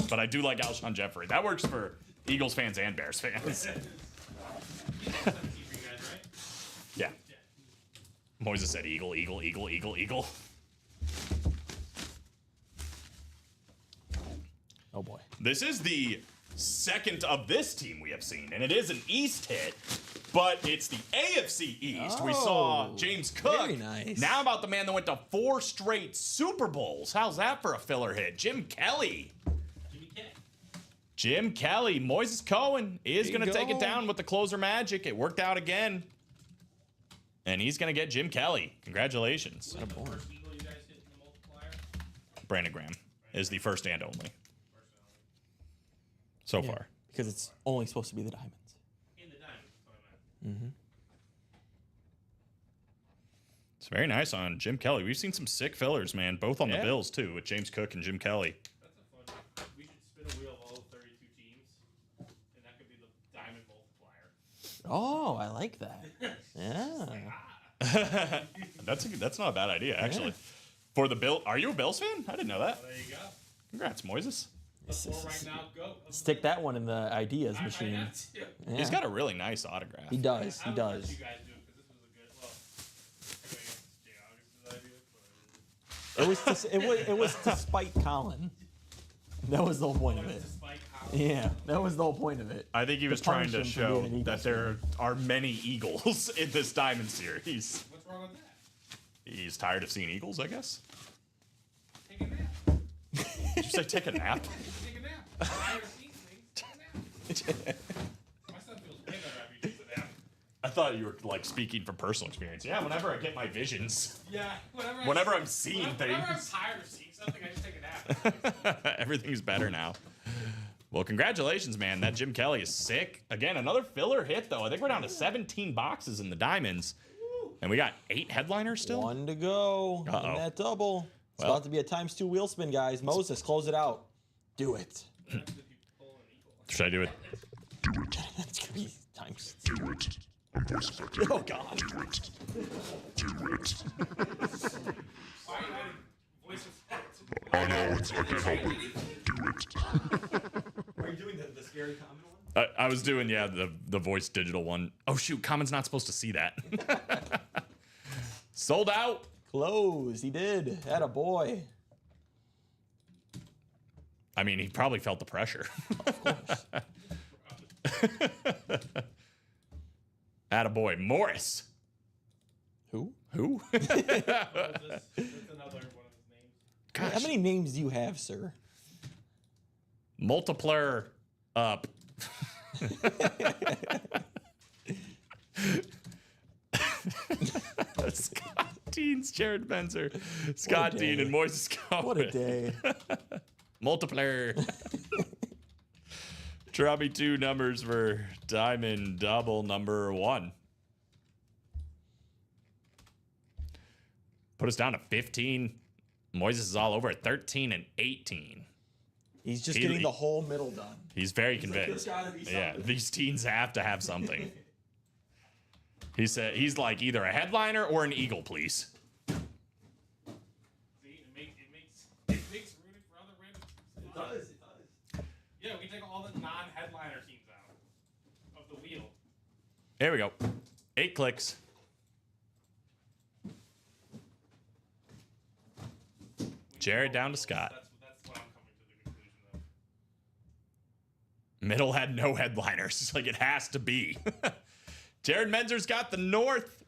but I do like Alshon Jeffrey. That works for Eagles fans and Bears fans. He's 17 for you guys, right? Yeah. Moises said Eagle, Eagle, Eagle, Eagle, Eagle. Oh boy. This is the second of this team we have seen, and it is an East hit, but it's the AFC East. We saw Oh, James Cook. very nice. Now about the man that went to 4 straight Super Bowls. How's that for a filler hit? Jim Kelly. Jimmy K. Jim Kelly. Moises Cohen is There you going to take it go. down with the closer magic. It worked out again. And he's going to get Jim Kelly. Congratulations. Who's the first Eagle you guys hit in the multiplier? Brandon Graham is the first and only so Yeah, far. because it's only supposed to be the diamonds. In the diamond. That's what I meant. It's very nice on Jim Kelly. We've seen some sick fillers, man, both on the Yeah. Bills, too, with James Cook and Jim Kelly. That's a fun. We should spin a wheel of all 32 teams, and that could be the diamond multiplier. Oh, I like that. Yeah. That's not a bad idea, actually. For the Bill, are you a Bills fan? I didn't know that. There you go. Congrats, Moises. The 4 right now. Go. Stick that one in the ideas I machine. have to. Yeah. He's got a really nice autograph. He does. He I would let does. you guys do it because this was a good. Well, I go against Jay August's idea, but It was to spite Colin. That was the whole point of it. despite how Yeah, that was the whole point of it. I think he was To trying punish to him for show being an Eagles that there are many Eagles in this Diamond Series. what's wrong with that? He's tired of seeing Eagles, I guess. Take a nap. Did you say take a nap? Take a nap. Tired of seeing things. Take a nap. My son feels way better after he takes a nap. I thought you were like speaking from personal experience. Yeah, whenever I get my visions, Yeah. whenever I'm seeing Whenever I'm things, tired of seeing something, I just take a nap. everything's better now. Well, congratulations, man. That Jim Kelly is sick. Again, another filler hit, though. I think we're down to 17 boxes in the Diamonds. And we got 8 headliners still? One to go. Uh-oh. In that double. It's Well- about to be a ×2 wheel spin, guys. Moses, close it out. Do it. Should I do it? Do it. That's gonna be times. Do it. I'm voice effective. Oh God. Do it. Do it. Why are you adding voice effects? I know, I can't help it. Do it. Are you doing the scary comment one? I was doing, yeah, the voice digital one. Oh, shoot. Common's not supposed to see that. Sold out. Close. He did. Had a boy. I mean, he probably felt the pressure. Of course. Attaboy. Morris. Who? Who? That's another one of his names. How many names do you have, sir? Multiplier up. Scott Dean's Jared Benzer, Scott day. Dean, and Moises Cohen. What a day. Multiplier. Draw me 2 numbers for Diamond Double number 1. Put us down to 15. Moises is all over at 13 and 18. He's just He- getting the whole middle done. He's very Like, convinced. there's gotta be Yeah, something. these teens have to have something. He said he's like either a headliner or an Eagle, please. See, it makes rooting for other random teams. It does. Yeah, we can take all the non-headliner teams out of the wheel. There we go. 8 clicks. Jared down to Scott. That's what I'm coming to the conclusion of. Middle had no headliners. Like it has to be. Jared Menzer's got the North.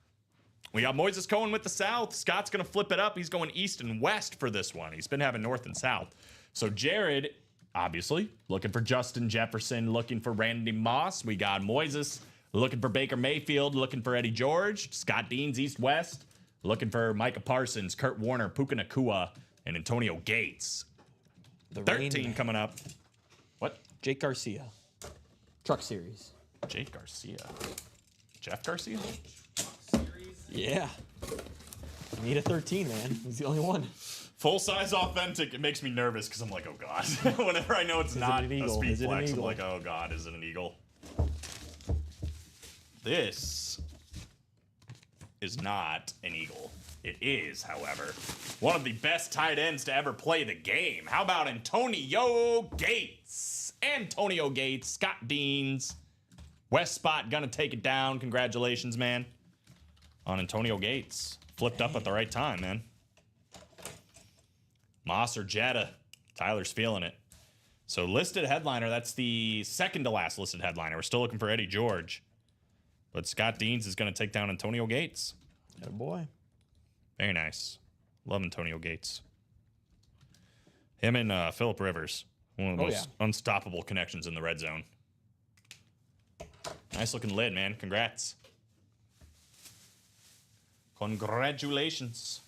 We got Moises Cohen with the South. Scott's going to flip it up. He's going East and West for this one. He's been having North and South. So Jared, obviously, looking for Justin Jefferson, looking for Randy Moss. We got Moises looking for Baker Mayfield, looking for Eddie George. Scott Dean's East-West, looking for Micah Parsons, Kurt Warner, Puka Nacua, and Antonio Gates. The 13 Rain Man. coming up. What? Jake Garcia. Truck Series. Jake Garcia. Jeff Garcia? Series. Yeah. You need a 13, man. He's the only one. Full size authentic. It makes me nervous because I'm like, oh god. Whenever I know it's not an a eagle? speed Is it an flex, I'm eagle? like, oh god, is it an eagle? This is not an eagle. It is, however, one of the best tight ends to ever play the game. How about Antonio Gates? Antonio Gates, Scott Deans, West Spot gonna take it down. Congratulations, man, on Antonio Gates. Flipped up at the right time, man. Moss or Jetta. Tyler's feeling it. So listed headliner, that's the second to last listed headliner. We're still looking for Eddie George. But Scott Deans is going to take down Antonio Gates. Oh boy. Very nice. Love Antonio Gates. Him and Phillip Rivers. One of the most unstoppable connections in the red zone. Nice looking lid, man. Congrats. Congratulations.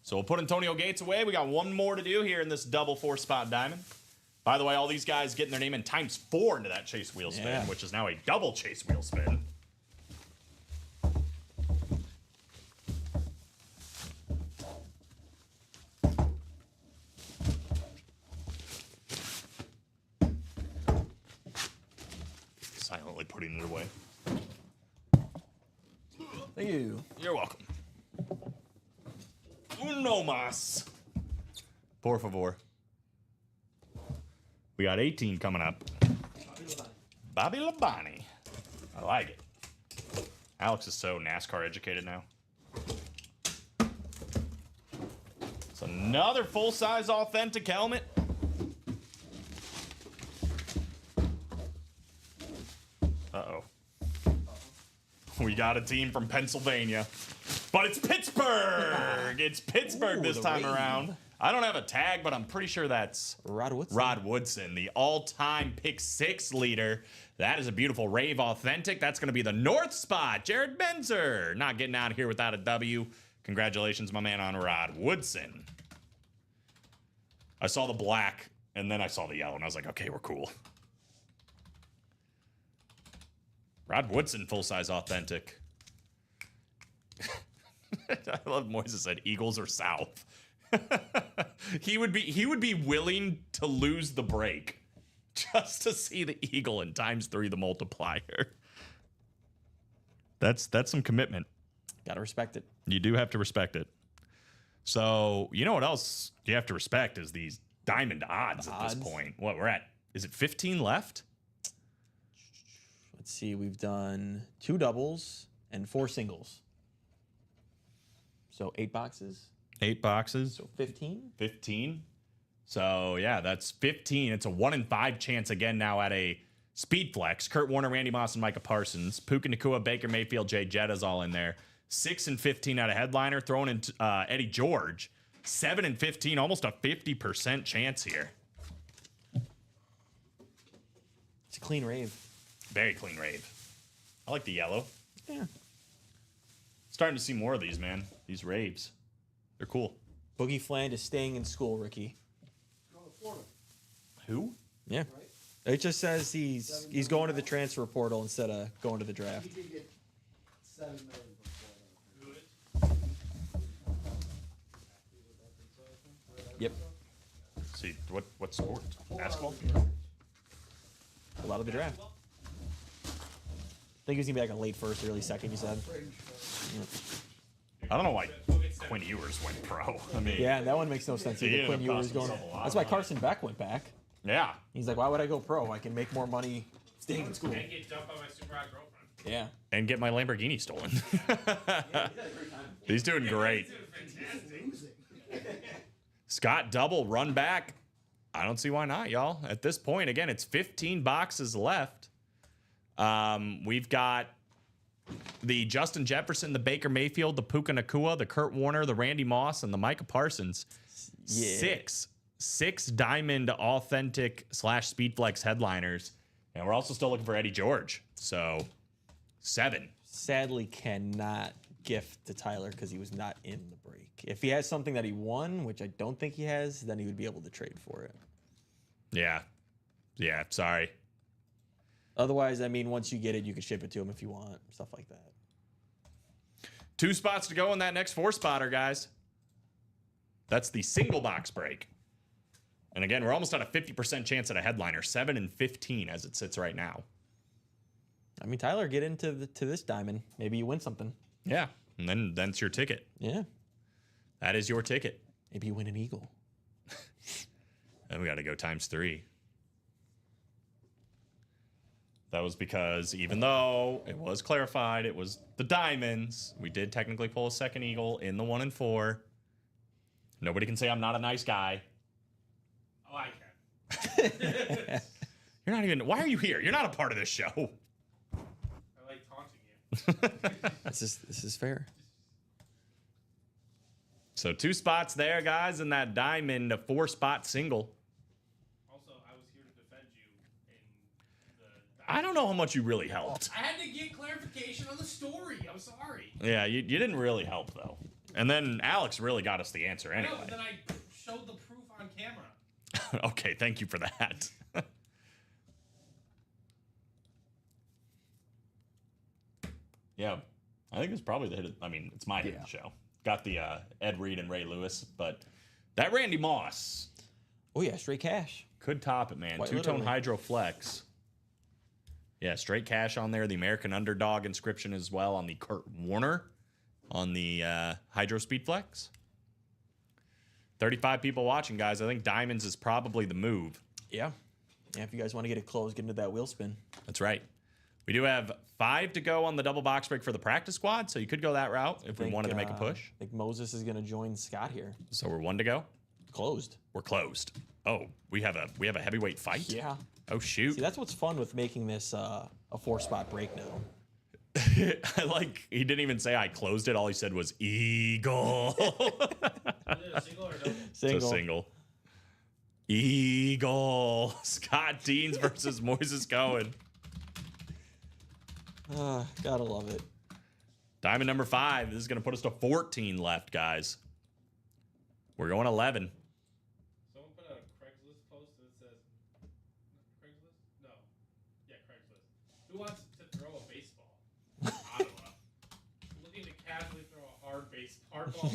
So we'll put Antonio Gates away. We got one more to do here in this double 4-spot diamond. By the way, all these guys getting their name in ×4 into that chase wheel spin, which is now a double chase wheel spin. Silently putting it away. Thank you. You're welcome. Uno más. Por favor. We got 18 coming up. Bobby Labonte. I like it. Alex is so NASCAR educated now. It's another full-size authentic helmet. Uh-oh. We got a team from Pennsylvania. But it's Pittsburgh! It's Pittsburgh this time around. I don't have a tag, but I'm pretty sure that's Rod Woodson. Rod Woodson, the all-time pick 6 leader. That is a beautiful Rave Authentic. That's going to be the North Spot. Jared Benzer not getting out of here without a W. Congratulations, my man, on Rod Woodson. I saw the black, and then I saw the yellow, and I was like, okay, we're cool. Rod Woodson, full-size authentic. I love Moises said Eagles or South. he would be willing to lose the break just to see the eagle and ×3 the multiplier. That's some commitment. Gotta respect it. You do have to respect it. So you know what else you have to respect is these diamond odds at this point. What we're at? Is it 15 left? Let's see. We've done 2 doubles and 4 singles. So 8 boxes. 8 boxes. So 15. 15. So yeah, that's 15. It's a 1 in 5 chance again now at a speed flex. Kurt Warner, Randy Moss, and Micah Parsons. Puka Nacua, Baker Mayfield, Jay Jetta's all in there. 6 and 15 out of headliner. Throwing in Eddie George. 7 and 15, almost a 50% chance here. It's a clean rave. Very clean rave. I like the yellow. Yeah. Starting to see more of these, man. These raves. They're cool. Boogie Fland is staying in school, Ricky. Who? Yeah. It just says he's going to the transfer portal instead of going to the draft. He did get $7 million before. Yep. See, what sport? Basketball? A lot of the draft. I think he was gonna be like a late first, early second. You said. I don't know why Quinn Ewers went pro. I mean, Yeah, that one makes no sense either. ended Quinn up Ewers costing going. himself a lot That's of why money. Carson Beck went back. yeah. He's like, why would I go pro? I can make more money staying in school. And get dumped by my super hot girlfriend. Yeah. And get my Lamborghini stolen. He's doing great. Scott double run back. I don't see why not, y'all. At this point, again, it's 15 boxes left. We've got the Justin Jefferson, the Baker Mayfield, the Puka Nacua, the Kurt Warner, the Randy Moss, and the Micah Parsons. Yeah. Six diamond authentic / speedflex headliners. And we're also still looking for Eddie George. So 7. Sadly, cannot gift to Tyler because he was not in the break. If he has something that he won, which I don't think he has, then he would be able to trade for it. Yeah. Yeah, sorry. Otherwise, I mean, once you get it, you can ship it to him if you want, stuff like that. 2 spots to go in that next 4-spotter, guys. That's the single box break. And again, we're almost at a 50% chance at a headliner, 7 and 15 as it sits right now. I mean, Tyler, get into to this diamond. Maybe you win something. Yeah, and then that's your ticket. Yeah. That is your ticket. Maybe you win an eagle. And we got to go times 3. That was because even though it was clarified, it was the diamonds, we did technically pull a second eagle in the 1 and 4. Nobody can say I'm not a nice guy. Oh, I can. You're not even. Why are you here? You're not a part of this show. I like taunting you. This is fair. So 2 spots there, guys, in that diamond, a 4-spot single. Also, I was here to defend you in the. I don't know how much you really helped. I had to get clarification on the story. I'm sorry. Yeah, you didn't really help, though. And then Alex really got us the answer I know, anyway. but then I showed the proof on camera. Okay, thank you for that. Yeah, I think it's probably the hit. I mean, it's my hit of the show. Got the Ed Reed and Ray Lewis, but that Randy Moss Oh yeah, straight cash. could top it, man. Quite 2-tone literally. Hydro Flex. Yeah, straight cash on there. The American Underdog inscription as well on the Kurt Warner on the Hydro Speed Flex. 35 people watching, guys. I think diamonds is probably the move. Yeah. Yeah, if you guys want to get it closed, get into that wheel spin. That's right. We do have 5 to go on the double box break for the practice squad, so you could go that route if we wanted to make a push. I think Moses is going to join Scott here. So we're 1 to go. Closed. We're closed. Oh, we have a heavyweight fight. Yeah. Oh shoot. See, that's what's fun with making this a 4-spot break now. I like. He didn't even say I closed it. All he said was eagle. Is it a single or double? It's a single. Eagle. Scott Deans versus Moises Cohen. Gotta love it. Diamond number 5. This is going to put us to 14 left, guys. We're going 11. Someone put out a Craigslist post that says Craigslist? No. Yeah, Craigslist. Who wants to throw a baseball? Ottawa. Looking to casually throw a hardball baseball on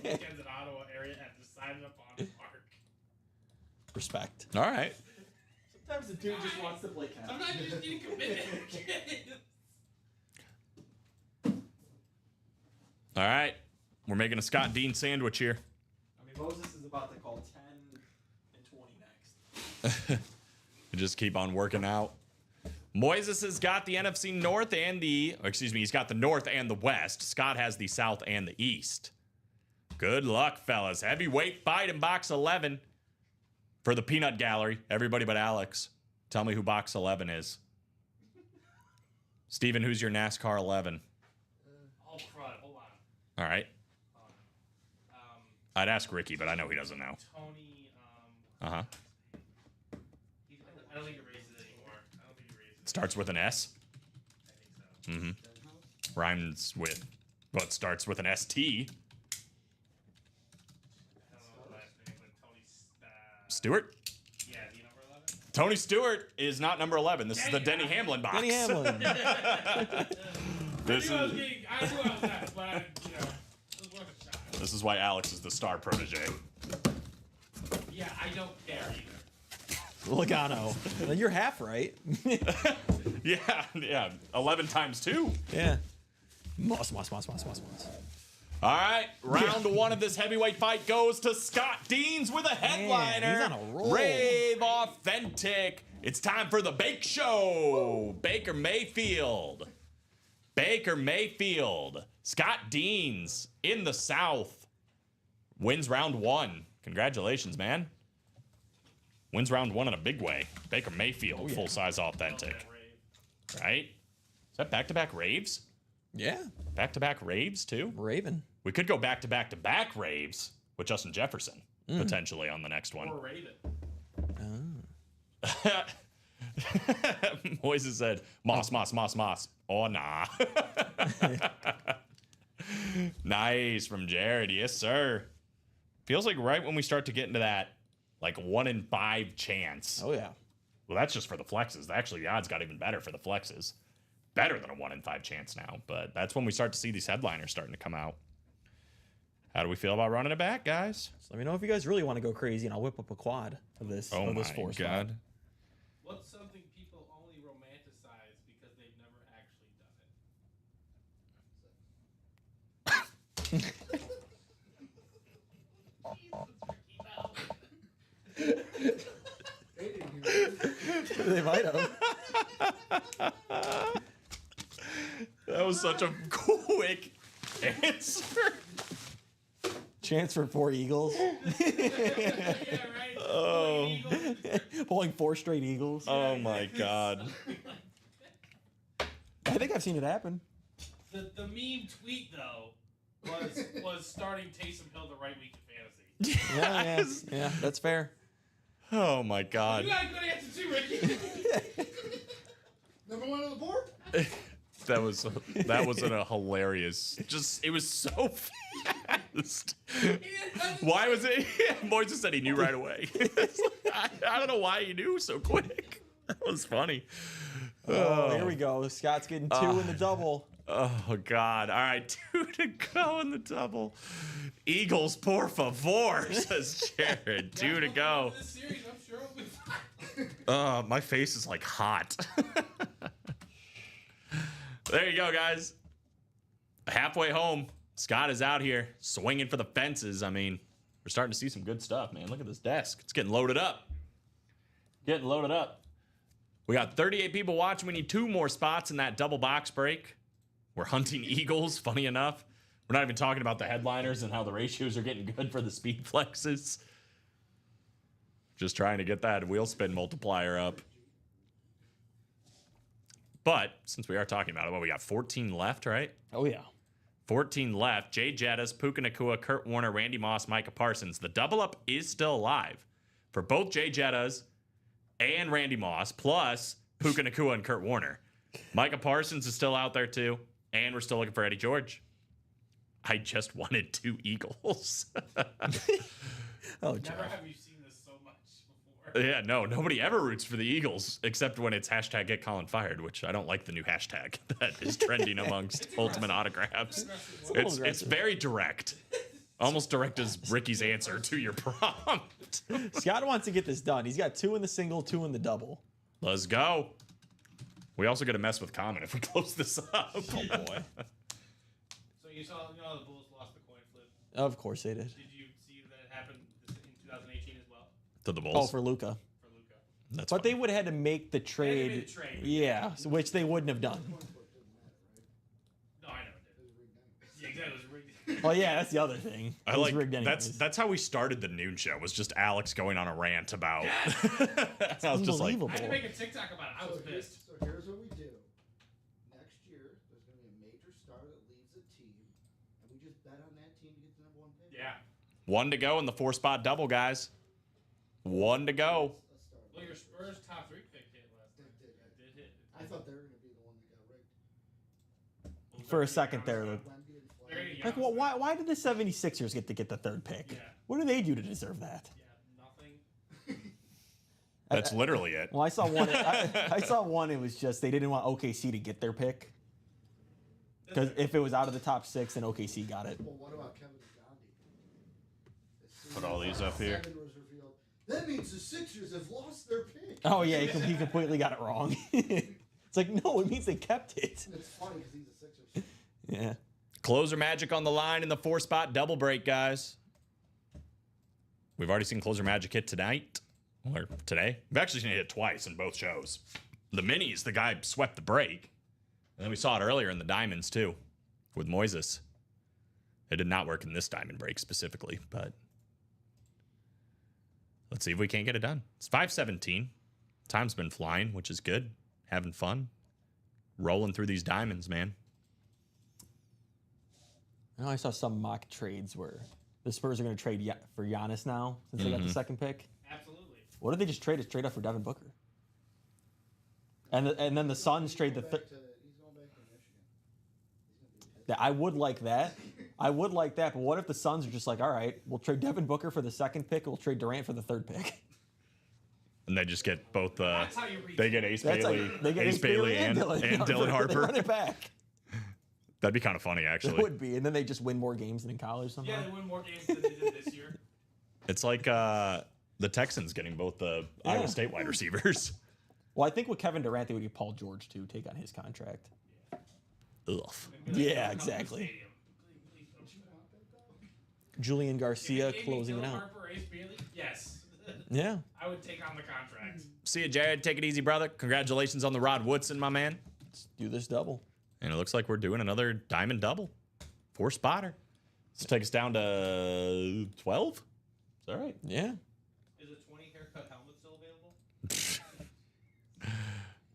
weekends in Ottawa area and decided upon park. Respect. All right. Sometimes the dude just wants to play cash. Sometimes you just need a commitment. All right. We're making a Scott Dean sandwich here. I mean, Moses is about to call 10 and 20 next. We just keep on working out. Moises has got the NFC North and he's got the North and the West. Scott has the South and the East. Good luck, fellas. Heavyweight fight in box 11 for the Peanut Gallery. Everybody but Alex. Tell me who box 11 is. Steven, who's your NASCAR 11? Oh, crud. Hold on. All right. I'd ask Ricky, but I know he doesn't know. Tony, Uh-huh. I don't think he raises it anymore. I don't think he raises it. Starts with an S. I think so. Mm-hmm. Rhymes with, well, it starts with an ST. I don't know the last name, but Tony Stewart? Yeah, the number 11? Tony Stewart is not number 11. This is the Denny Hamlin box. Denny Hamlin. This I knew I was is getting, I knew I was that, but it was worth a shot. this is why Alex is the star protege. Yeah, I don't care either. Logano. Then you're half right. Yeah. 11 times 2. Yeah. Moss. All right, round 1 of this heavyweight fight goes to Scott Deans with a headliner. he's on a roll. Rave Authentic. It's time for the Bake Show. Baker Mayfield. Scott Deans in the South wins round 1. Congratulations, man. Wins round 1 in a big way. Baker Mayfield, full-size authentic. Right? Is that back-to-back raves? Yeah. Back-to-back raves, too? Raven. We could go back-to-back-to-back raves with Justin Jefferson, potentially, on the next one. Or Raven. Moises said, Moss. Oh, nah. Nice from Jared. Yes, sir. Feels like right when we start to get into that, like 1 in 5 chance. Oh, yeah. Well, that's just for the flexes. Actually, the odds got even better for the flexes. better than a 1 in 5 chance now. But that's when we start to see these headliners starting to come out. How do we feel about running it back, guys? So let me know if you guys really want to go crazy, and I'll whip up a quad of this. Oh of this my 4-spot. God. What's something people only romanticize because they've never actually done it? They didn't hear it. They might have. That was such a quick answer. Chance for 4 Eagles. Yeah, right. Oh. Pulling 4 straight Eagles. Oh my God. I think I've seen it happen. The meme tweet though was starting Taysom Hill the right week in fantasy. Yeah, that's fair. Oh my God. You got a good answer too, Ricky. Number 1 on the board? That was a hilarious. It was so fast. Why was it? Moises said he knew right away. I don't know why he knew so quick. That was funny. Oh, here we go. Scott's getting 2 in the double. Oh God! All right, 2 to go in the double. Eagles, por favor, says Jared. 2 to go. This series, I'm sure it'll be fine. My face is like hot. There you go, guys. Halfway home. Scott is out here swinging for the fences. I mean, we're starting to see some good stuff, man. Look at this desk. It's getting loaded up. Getting loaded up. We got 38 people watching. We need 2 more spots in that double box break. We're hunting Eagles, funny enough. We're not even talking about the headliners and how the ratios are getting good for the speed flexes. Just trying to get that wheel spin multiplier up. But since we are talking about it, we got 14 left, right? Oh, yeah. 14 left. Jay Jettas, Puka Nacua, Kurt Warner, Randy Moss, Micah Parsons. The double up is still alive for both Jay Jettas and Randy Moss, plus Puka Nacua and Kurt Warner. Micah Parsons is still out there too, and we're still looking for Eddie George. I just wanted 2 Eagles. Oh, Never Jeff. have you seen this so much before. Yeah, no, nobody ever roots for the Eagles except when it's hashtag get Colin fired, which I don't like the new hashtag that is trending amongst Ultimate Autographs. It's very direct. Almost direct as Ricky's answer to your prompt. Scott wants to get this done. He's got 2 in the single, 2 in the double. Let's go. We also got to mess with Common if we close this up. Oh, boy. So you know how the Bulls lost the coin flip. Of course they did. Did you see that it happened in 2018 as well To the Bulls. Oh, for Luca. for Luka? That's But funny. they would have had to make the trade. made the trade. Yeah, so- which they wouldn't have done. No, I know it did. Yeah, exactly. It was rigged. Oh, yeah, that's the other thing. I It was like rigged anyways. that's how we started the noon show. Was just Alex going on a rant about. I was just like, Unbelievable. I had to make a TikTok about it. I was pissed. So here's what we do. Next year, there's going to be a major star that leaves a team, and we just bet on that team to get the number 1 pick. Yeah. 1 to go in the 4-spot double, guys. 1 to go. A star. Well, your Spurs top 3 pick hit last night. That did. It did hit. I thought they were going to be the one that got rigged. Well, For a they're second there, gonna Luke. Wemby and They're Flag. gonna Like, well, why did the 76ers get the 3rd pick? Yeah. What do they do to deserve that? Yeah, nothing. That's literally it. Well, I saw one. I saw one. It was just they didn't want OKC to get their pick because if it was out of the top 6, then OKC got it. Well, what about Kevin Gandhi? Put all these up here. 7 was revealed. That means the Sixers have lost their pick. Oh yeah, he completely got it wrong. It's like no, it means they kept it. It's funny because he's a Sixers. Yeah. Closer Magic on the line in the 4-spot double break, guys. We've already seen Closer Magic hit tonight. Or today. We've actually seen it hit twice in both shows. The minis, the guy swept the break. And then we saw it earlier in the diamonds, too, with Moises. It did not work in this diamond break specifically, but let's see if we can't get it done. It's 5:17. Time's been flying, which is good. Having fun. Rolling through these diamonds, man. I saw some mock trades where the Spurs are going to trade for Giannis now since they got the 2nd pick. Absolutely. What if they just trade up for Devin Booker? And then the Suns trade the He's going back to Michigan. Yeah, I would like that. I would like that. But what if the Suns are just like, all right, we'll trade Devin Booker for the 2nd pick, and we'll trade Durant for the 3rd pick? And they just get both. That's how you reach. They get Ace That's Bailey, like, they get Ace Bailey, and Dylan Dylan They Harper. run it back. That'd be kind of funny, It actually. would be, and then they just win more games than in college somehow. Yeah, they win more games than they did this year. It's like the Texans getting both the Iowa State wide receivers. Well, I think with Kevin Durant, they would get Paul George to take on his contract. Ugh. Yeah, exactly. Julian Garcia closing it out. Harper, Ace Bailey? Yes. Yeah. I would take on the contract. See you, Jared. Take it easy, brother. Congratulations on the Rod Woodson, my man. Let's do this double. And it looks like we're doing another diamond double. 4-spotter. This take us down to 12. Is that right? Yeah. Is a 20 haircut helmet still available?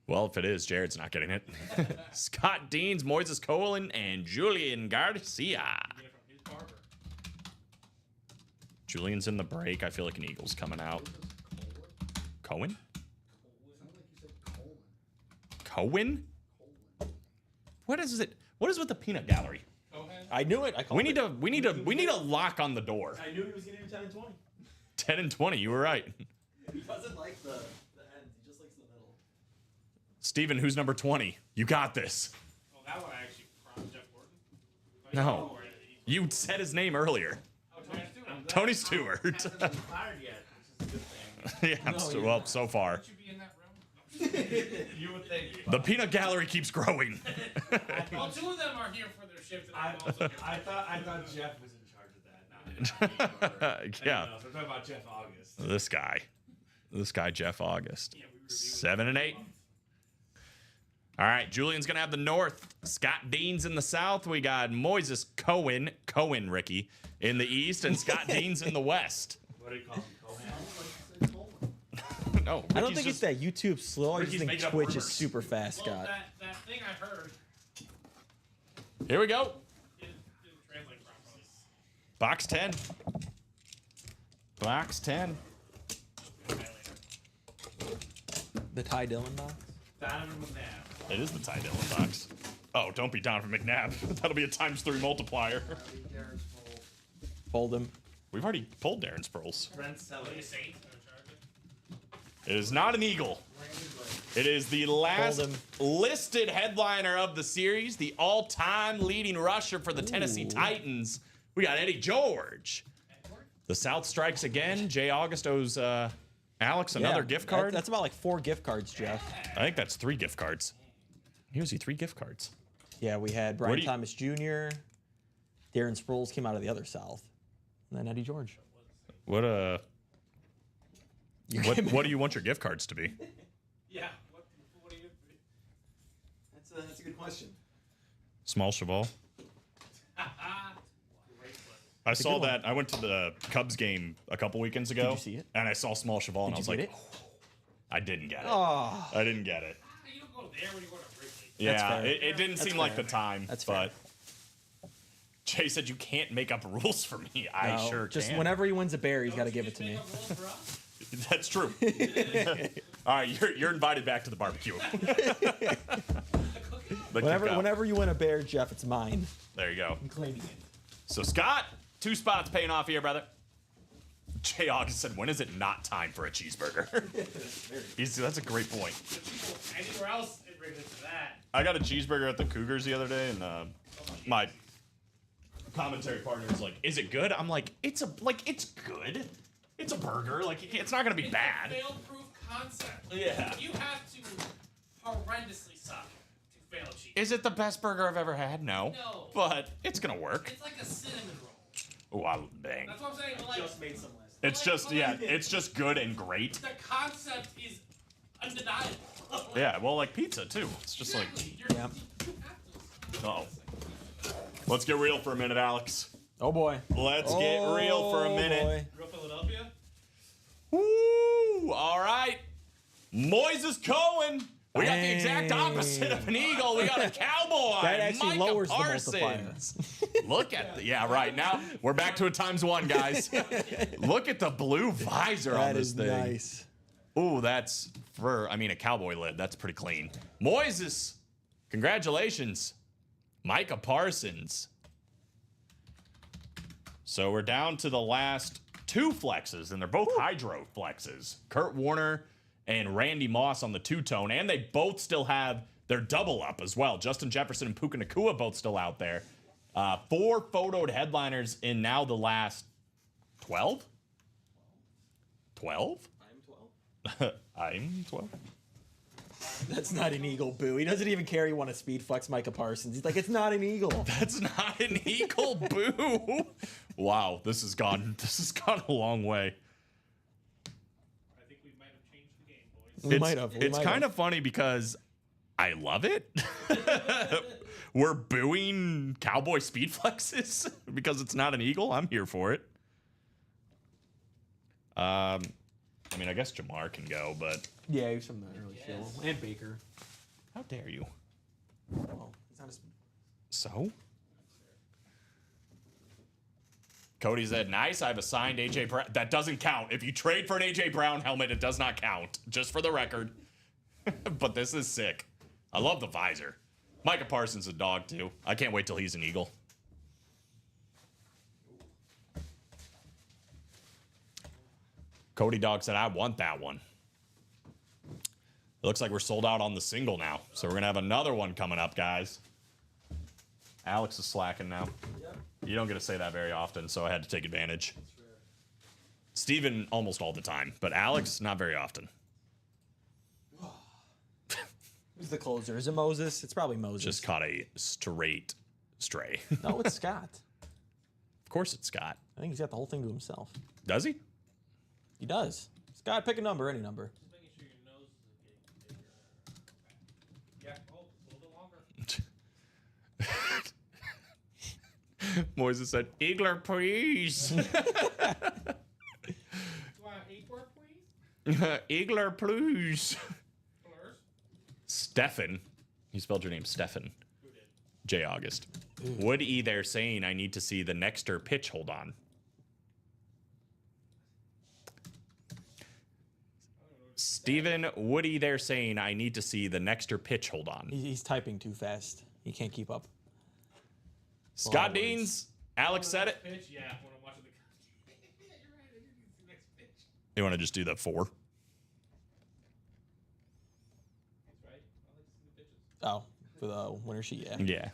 Well, if it is, Jared's not getting it. Scott Deans, Moises Cohen, and Julian Garcia. Get it from his barber. Julian's in the break. I feel like an Eagle's coming out. Cohen? Cohen? What is it? What is with the peanut gallery? I knew it. We need a lock on the door. I knew he was going to do 10 and 20. 10 and 20, you were right. He doesn't like the ends. He just likes the middle. Steven, who's number 20? You got this. Oh, that one I actually crossed Jeff Gordon. No. You said his name earlier. Oh, Tony Stewart. Hasn't been fired yet, which is a good thing. Yeah, well, so far. Should be in that room. You would think. The peanut gallery keeps growing. Well, two of them are here for their shift, and I'm also here. I thought Jeff was in charge of that. Not Yeah. I'm talking about Jeff August. This guy, Jeff August. 7 and 8. All right, Julian's gonna have the North. Scott Deans in the South. We got Moises Cohen, Ricky, in the East, and Scott Deans in the West. What do you call him? Cohen? No, I don't Ricky's think just- it's that YouTube slow. I just Ricky's think making up Twitch is rumors. super fast, Well, Scott. that thing I heard Here we go. didn't translate properly. Box 10. Box 10. The Ty Dillon box. Donovan McNabb. It is the Ty Dillon box. Oh, don't be Donovan McNabb. That'll be a ×3 multiplier. Fold him. We've already pulled Darren Sproles. Brent Sellers. Saints are in charge of it. It is not an Eagle. It is the last Hold him. listed headliner of the series, the all-time leading rusher for the Tennessee Titans. We got Eddie George. The South strikes again. Jay August owes Alex another Yeah, gift card. That's about like 4 gift cards, Jeff. I think that's 3 gift cards. He owes you 3 gift cards. Yeah, we had Where Brian do you- Thomas Jr., Darren Sproles came out of the other South, and then Eddie George. What what do you want your gift cards to be? Yeah. What do you? That's a good question. Small Cheval. I saw good one. that. I went to the Cubs game a couple weekends ago. you see it? And I saw Small Cheval, and I Did was you like, get it? I didn't get it. Oh, I didn't get it. You don't go there when you go to Wrigley. Yeah, fair. it didn't That's seem like fair. the time. That's but Jay said you can't make up rules for me. I no, sure just can. whenever he wins a bear, he's got to give it to me. That's true. All right, you're invited back to the barbecue. The Whenever, kickoff. whenever you win a bear, Jeff, it's mine. There you go. I'm claiming it. So Scott, 2 spots paying off here, brother. Jay August said, when is it not time for a cheeseburger? That's a great point. Anywhere else in Wrigley for that. I got a cheeseburger at the Cougars the other day, and my commentary partner was like, "Is it good?" I'm like, "It's good. It's a burger. Like, it's not gonna be bad." Fail-proof concept. Yeah. You have to horrendously suck to fail a cheese. Is it the best burger I've ever had? No. No. But it's gonna work. It's like a cinnamon roll. Oh, dang. That's what I'm saying. Like, Just made some last. It's just it's just good and great. the concept is undeniable. Yeah, well, like pizza too. It's just like, Exactly. Yeah. You have to. oh. Let's get real for a minute, Alex. Oh boy. Let's get real for a Oh, minute. boy. Real Philadelphia? Woo! All right. Moises Cohen. We got the exact opposite of an eagle. We got a cowboy. That actually Micah lowers the Parsons. multiplier. Look at the, yeah, right. Now we're back to a ×1, guys. Look at the blue visor on That this is thing. nice. Ooh, that's for, I mean, a cowboy lid. That's pretty clean. Moises, congratulations. Micah Parsons. So we're down to the last 2 flexes, and they're both hydro flexes. Kurt Warner and Randy Moss on the two-tone, and they both still have their double up as well. Justin Jefferson and Puka Nacua both still out there. 4 photoed headliners in now the last 12? 12? I'm 12. I'm 12. That's not an eagle, boo. He doesn't even care he won a speed flex Micah Parsons. He's like, it's not an eagle. That's not an eagle, boo. Wow, this has gone a long way. I think we might have changed the game, boys. We It's- might have. We It's might kind have. of funny because I love it. We're booing cowboy speed flexes because it's not an eagle. I'm here for it. I mean, I guess Jamar can go, but Yeah, he's from the early field. And Baker. how dare you? Well, he's not as So? Cody said, nice, I've assigned A.J. Brown. That doesn't count. If you trade for an A.J. Brown helmet, it does not count. Just for the record. But this is sick. I love the visor. Micah Parsons a dog, too. I can't wait till he's an Eagle. Cody Dog said, I want that one. It looks like we're sold out on the single now. So we're going to have another one coming up, guys. Alex is slacking now. You don't get to say that very often, so I had to take advantage. Steven almost all the time, but Alex, not very often. Who's the closer? Is it Moses? It's probably Moses. Just caught a straight stray. No, it's Scott. Of course it's Scott. I think he's got the whole thing to himself. Does he? He does. Scott, pick a number, any number. Just making sure your nose is getting bigger. Yeah, oh, a little bit longer. Moises said, Eagler, please. You want an 8 please? Eagler, please. Blurs? Stefan. You spelled your name Stefan. Who did? J. August. Woody there saying I need to see the Nexter pitch. Hold on. Steven Woody there saying I need to see the Nexter pitch. Hold on. He's typing too fast. He can't keep up. Scott Deans. Alex said it. Pitch? Yeah, when I'm watching the. Yeah, you're right. I didn't see the next pitch. You want to just do the 4? That's right. I like to see the pitches. Oh, for the winner sheet, yeah. Yeah.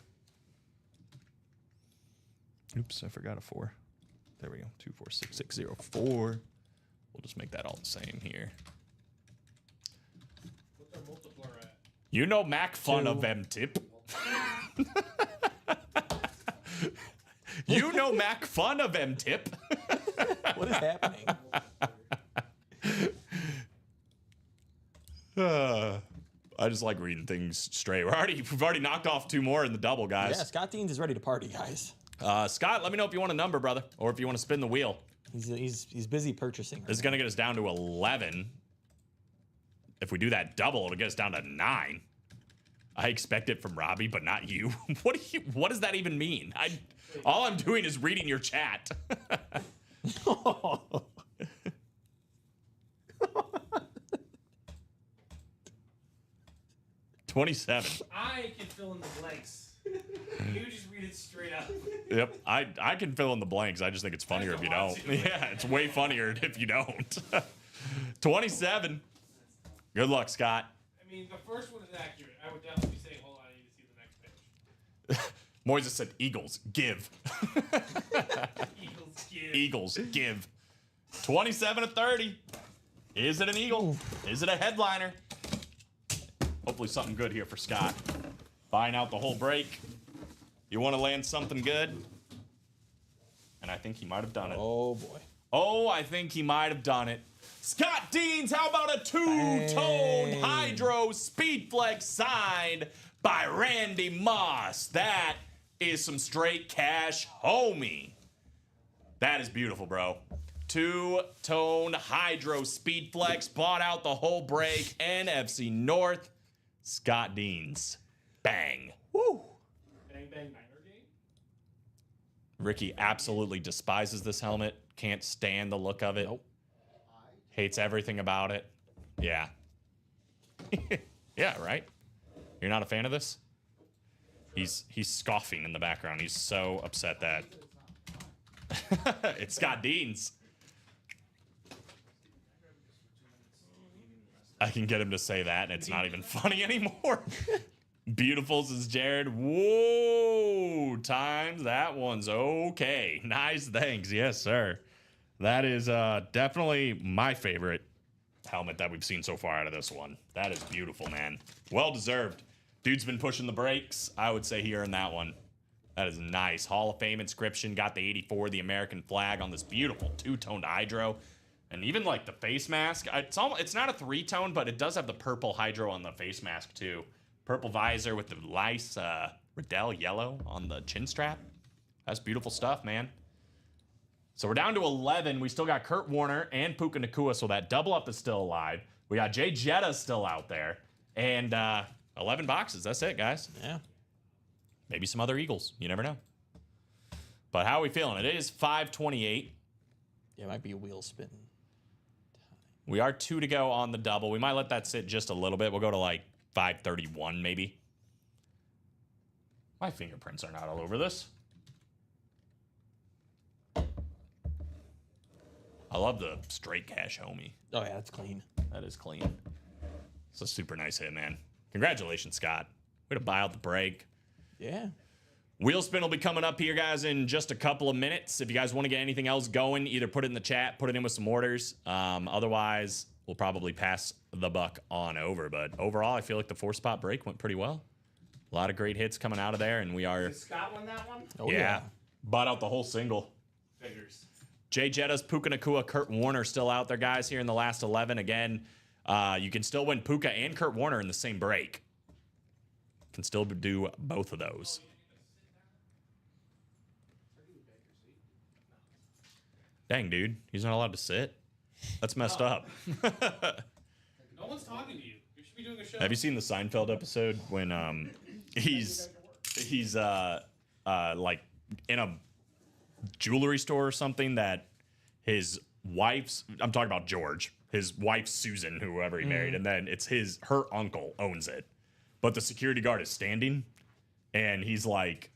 Oops, I forgot a 4. There we go. 2, 4, 6, 6, 0, 4. We'll just make that all the same here. What's our multiplier at? You know Mac fun of 2. them tip. You know Mac fun of them tip. What is happening? I just like reading things straight. We've already knocked off 2 more in the double, guys. Yeah, Scott Deans is ready to party, guys. Scott, let me know if you want a number, brother, or if you want to spin the wheel. He's busy purchasing. This is gonna get us down to 11. If we do that double, it'll get us down to 9. I expect it from Robbie, but not you. What does that even mean? All I'm doing is reading your chat. 27. I can fill in the blanks. You just read it straight up. Yep, I can fill in the blanks. I just think it's funnier if you don't. Yeah, it's way funnier if you don't. 27. Good luck, Scott. I mean, the first one is accurate. I would definitely be saying, hold on, I need to see the next pitch. Moises said Eagles, give. Eagles give. Eagles, give. 27 to 30. Is it an Eagle? Is it a headliner? Hopefully something good here for Scott. Buying out the whole break. You want to land something good? And I think he might have done it. Oh, boy. Oh, I think he might have done it. Scott Deans, how about a 2-tone Bang. Hydro Speed Flex signed by Randy Moss? That is some straight cash, homie. That is beautiful, bro. 2-tone Hydro Speed Flex, bought out the whole break. NFC North, Scott Deans. Bang. Woo. Bang bang Niner game. Ricky absolutely despises this helmet. Can't stand the look of it. Nope. Hates everything about it. Yeah. Yeah, right? You're not a fan of this? He's scoffing in the background. He's so upset that it's Scott Deans. I can get him to say that, and it's not even funny anymore. Beautiful, says Jared. Whoa, times. That one's okay. Nice, thanks. Yes, sir. That is definitely my favorite helmet that we've seen so far out of this one. That is beautiful, man. Well deserved. Dude's been pushing the brakes. I would say he earned that one. That is nice. Hall of Fame inscription. Got the 84, the American flag on this beautiful two-toned hydro. And even like the face mask. It's not a three-tone, but it does have the purple hydro on the face mask too. Purple visor with the nice Riddell yellow on the chin strap. That's beautiful stuff, man. So we're down to 11. We still got Kurt Warner and Puka Nacua, so that double up is still alive. We got Jay Jetta still out there. And 11 boxes. That's it, guys. Yeah. Maybe some other Eagles. You never know. But how are we feeling? It is 5:28. Yeah, it might be a wheel spin. We are 2 to go on the double. We might let that sit just a little bit. We'll go to like 5:31 maybe. My fingerprints are not all over this. I love the straight cash homie. Oh, yeah, that's clean. That is clean. It's a super nice hit, man. Congratulations, Scott. Way to buy out the break. Yeah. Wheel spin will be coming up here, guys, in just a couple of minutes. If you guys want to get anything else going, either put it in the chat, put it in with some orders. Otherwise, we'll probably pass the buck on over. But overall, I feel like the 4-spot break went pretty well. A lot of great hits coming out of there, and we are... Did Scott win that one? Oh, yeah. Bought out the whole single. Figures. Jay Jetta's, Puka Nacua, Kurt Warner still out there, guys, here in the last 11. Again, you can still win Puka and Kurt Warner in the same break. Can still do both of those. Dang, dude. He's not allowed to sit? That's messed up. No one's talking to you. You should be doing a show. Have you seen the Seinfeld episode when he's like in a jewelry store or something that his wife's, I'm talking about George, his wife Susan, whoever he married, and then it's her uncle owns it. But the security guard is standing and he's like,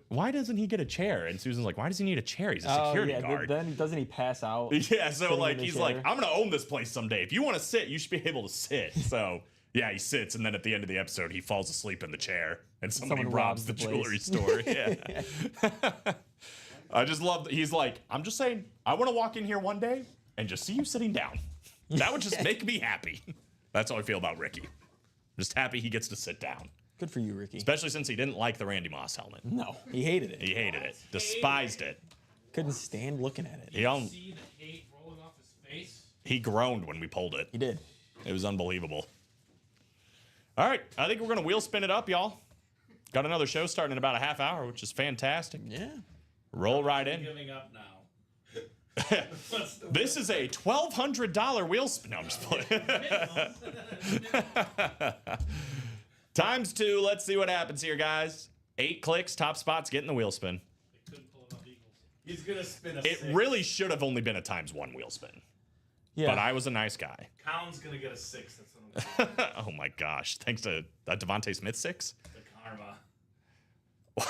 why doesn't he get a chair? And Susan's like, why does he need a chair? He's a security guard. Then doesn't he pass out? Yeah, so sitting like in the he's chair? like, I'm gonna own this place someday. If you want to sit, you should be able to sit. So yeah, he sits, and then at the end of the episode, he falls asleep in the chair, and somebody Someone robs the robs the jewelry place. store. Yeah. I just love that he's like, I'm just saying, I want to walk in here one day and just see you sitting down. That would just make me happy. That's how I feel about Ricky. I'm just happy he gets to sit down. Good for you, Ricky. Especially since he didn't like the Randy Moss helmet. No, he hated it. He hated it. Despised it. Couldn't stand looking at it. See the hate rolling off his face? He groaned when we pulled it. He did. It was unbelievable. All right, I think we're going to wheel spin it up, y'all. Got another show starting in about a half hour, which is fantastic. Yeah. Roll right I'm in. giving up now. This is a $1,200 wheel spin. No, I'm just playing. Times 2. Let's see what happens here, guys. 8 clicks, top spots, getting the wheel spin. They couldn't pull enough Eagles. He's gonna spin a It 6. really should have only been a ×1 wheel spin. Yeah. But I was a nice guy. Colin's gonna get a 6. That's what I'm gonna Oh my gosh. Thanks to that Devontae Smith 6. the karma.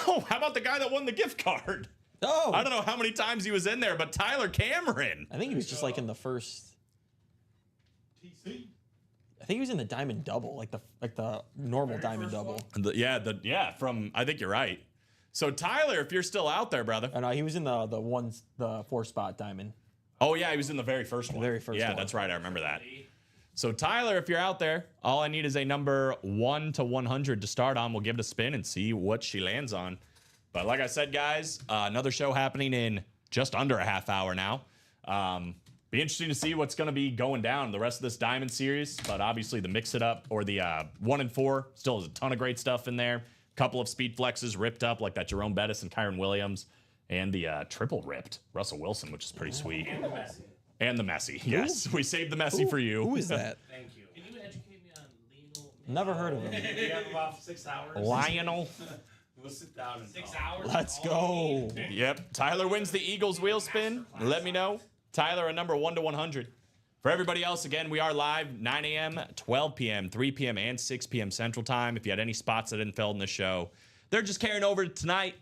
Oh, how about the guy that won the gift card? Oh. I don't know how many times he was in there, but Tyler Cameron. I think he was just like in the first. TC. I think he was in the diamond double, like the normal diamond double. From I think you're right. So Tyler, if you're still out there, brother. Oh no, he was in the 4-spot diamond. Oh yeah, he was in the very first one. very first Yeah, one. that's right. I remember that. So Tyler, if you're out there, all I need is a number 1 to 100 to start on. We'll give it a spin and see what she lands on. But like I said, guys, another show happening in just under a half hour now. Be interesting to see what's going to be going down the rest of this Diamond series. But obviously the Mix It Up or the 1 and 4 still has a ton of great stuff in there. Couple of speed flexes ripped up like that Jerome Bettis and Kyron Williams. And the triple ripped Russell Wilson, which is pretty sweet. And the Messi. Yes, we saved the Messi for you. Who is that? Thank you. Can you educate me on Lionel? Never heard of him. We have about 6 hours. Lionel. We'll sit down and 6 talk. hours? Let's All go. day? Yep. Tyler wins the Eagles wheel spin. Let me know. Tyler, a number 1 to 100. For everybody else, again, we are live 9 a.m., 12 p.m., 3 p.m., and 6 p.m. Central Time. If you had any spots that didn't fill in the show, they're just carrying over to tonight.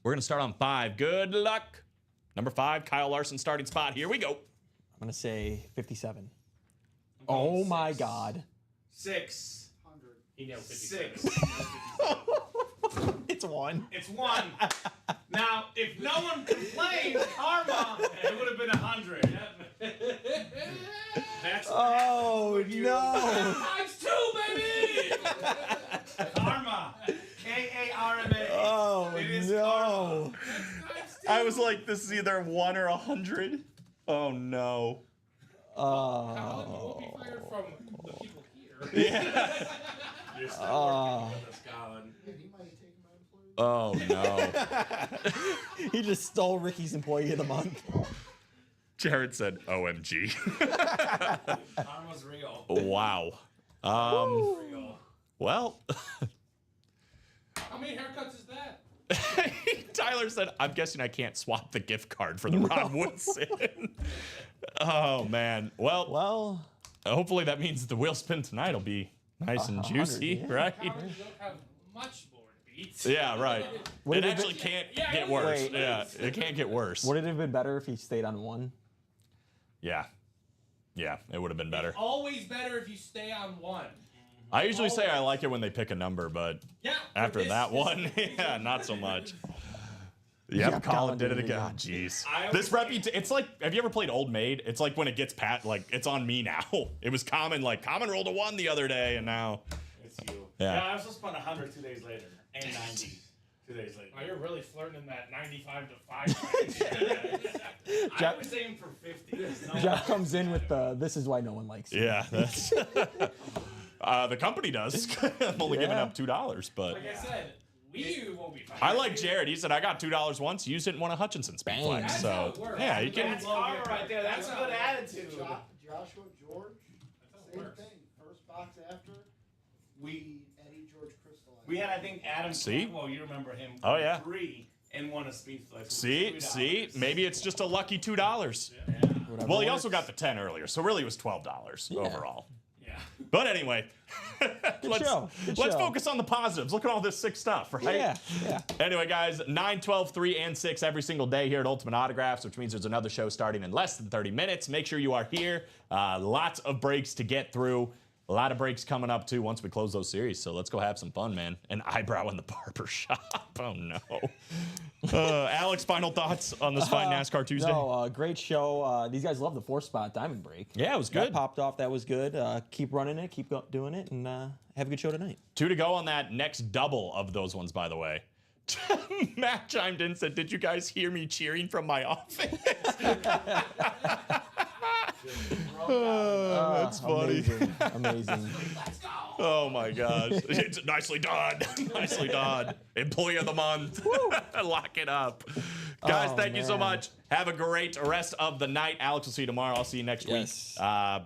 We're going to start on 5. Good luck. Number 5, Kyle Larson starting spot. Here we go. I'm gonna say 57. Oh my God. 6. 100. He nailed 57. 6. It's 1. It's 1. Now, if no one complained, karma, it would have been 100. That's Oh no. times 2, baby! Karma. K-A-R-M-A. Oh It is no. I was like, this is either 1 or 100. Oh no. Colin, you will be fired from the people here. Yeah. You're still working with us, Colin. Yeah, he might have taken my employee. Oh no. He just stole Ricky's employee of the month. Jared said, OMG. Karma's real. Wow. Real. Well, How many haircuts is that? Tyler said, I'm guessing I can't swap the gift card for the Ron Woodson. Oh, man. Well, hopefully that means the wheel spin tonight will be nice and 100, juicy, yeah. right? Colin, you don't have much more to beat. Yeah, right. Would It it have actually been- can't Yeah, get yeah, worse. wait. Yeah, it can't get worse. Would it have been better if he stayed on 1? Yeah. Yeah, it would have been better. Always better if you stay on 1. I usually say I like it when they pick a number, but Yeah. after this that is- one, yeah, not so much. Yep, Yeah, Colin Colin did it did it again. again. Oh, jeez. I This always it's like, have you ever played Old Maid? It's like when it gets like, it's on me now. It was Common rolled a 1 the other day, and now. It's you. Yeah. Yeah, I was supposed to spend 100 2 days later. And 90 2 days later. Oh, you're really flirting in that 95 to 5 range. I was aiming for 50. No, Jeff comes in with the, this is why no one likes you. Yeah, that's. The company does. I'm only giving Yeah. up $2, but. Like I said, we won't be fine. I like Jared. He said, I got $2 once, used it in one of Hutchinson's Bang. flex. That's So, how it works. yeah, you can. That's karma right there. That's That's good how- attitude. Joshua George, That's how it same works. thing. First box after, We Eddie George crystallized. we had, I think, Adam. See? Well, you remember him. Oh, yeah. 3 and won a speed flex. See, maybe it's just a lucky $2. Whatever Well, he works. also got the 10 earlier, so really it was $12 overall. Yeah. But anyway, let's show. Good let's show. focus on the positives. Look at all this sick stuff, right? Yeah. Anyway, guys, 9, 12, 3, and 6 every single day here at Ultimate Autographs, which means there's another show starting in less than 30 minutes. Make sure you are here. Lots of breaks to get through. A lot of breaks coming up, too, once we close those series. So let's go have some fun, man. An eyebrow in the barber shop. Oh, no. Alex, final thoughts on this fine NASCAR Tuesday? No, great show. These guys love the 4-spot diamond break. Yeah, it was That good. popped off. That was good. Keep running it. Keep doing it. And have a good show tonight. 2 to go on that next double of those ones, by the way. Matt chimed in and said, did you guys hear me cheering from my office? That's funny. Amazing. Oh my gosh. It's nicely done. Nicely done. Employee of the month. Lock it up. Guys, Oh, thank you so man. much. Have a great rest of the night. Alex will see you tomorrow. I'll see you next Yes. week. But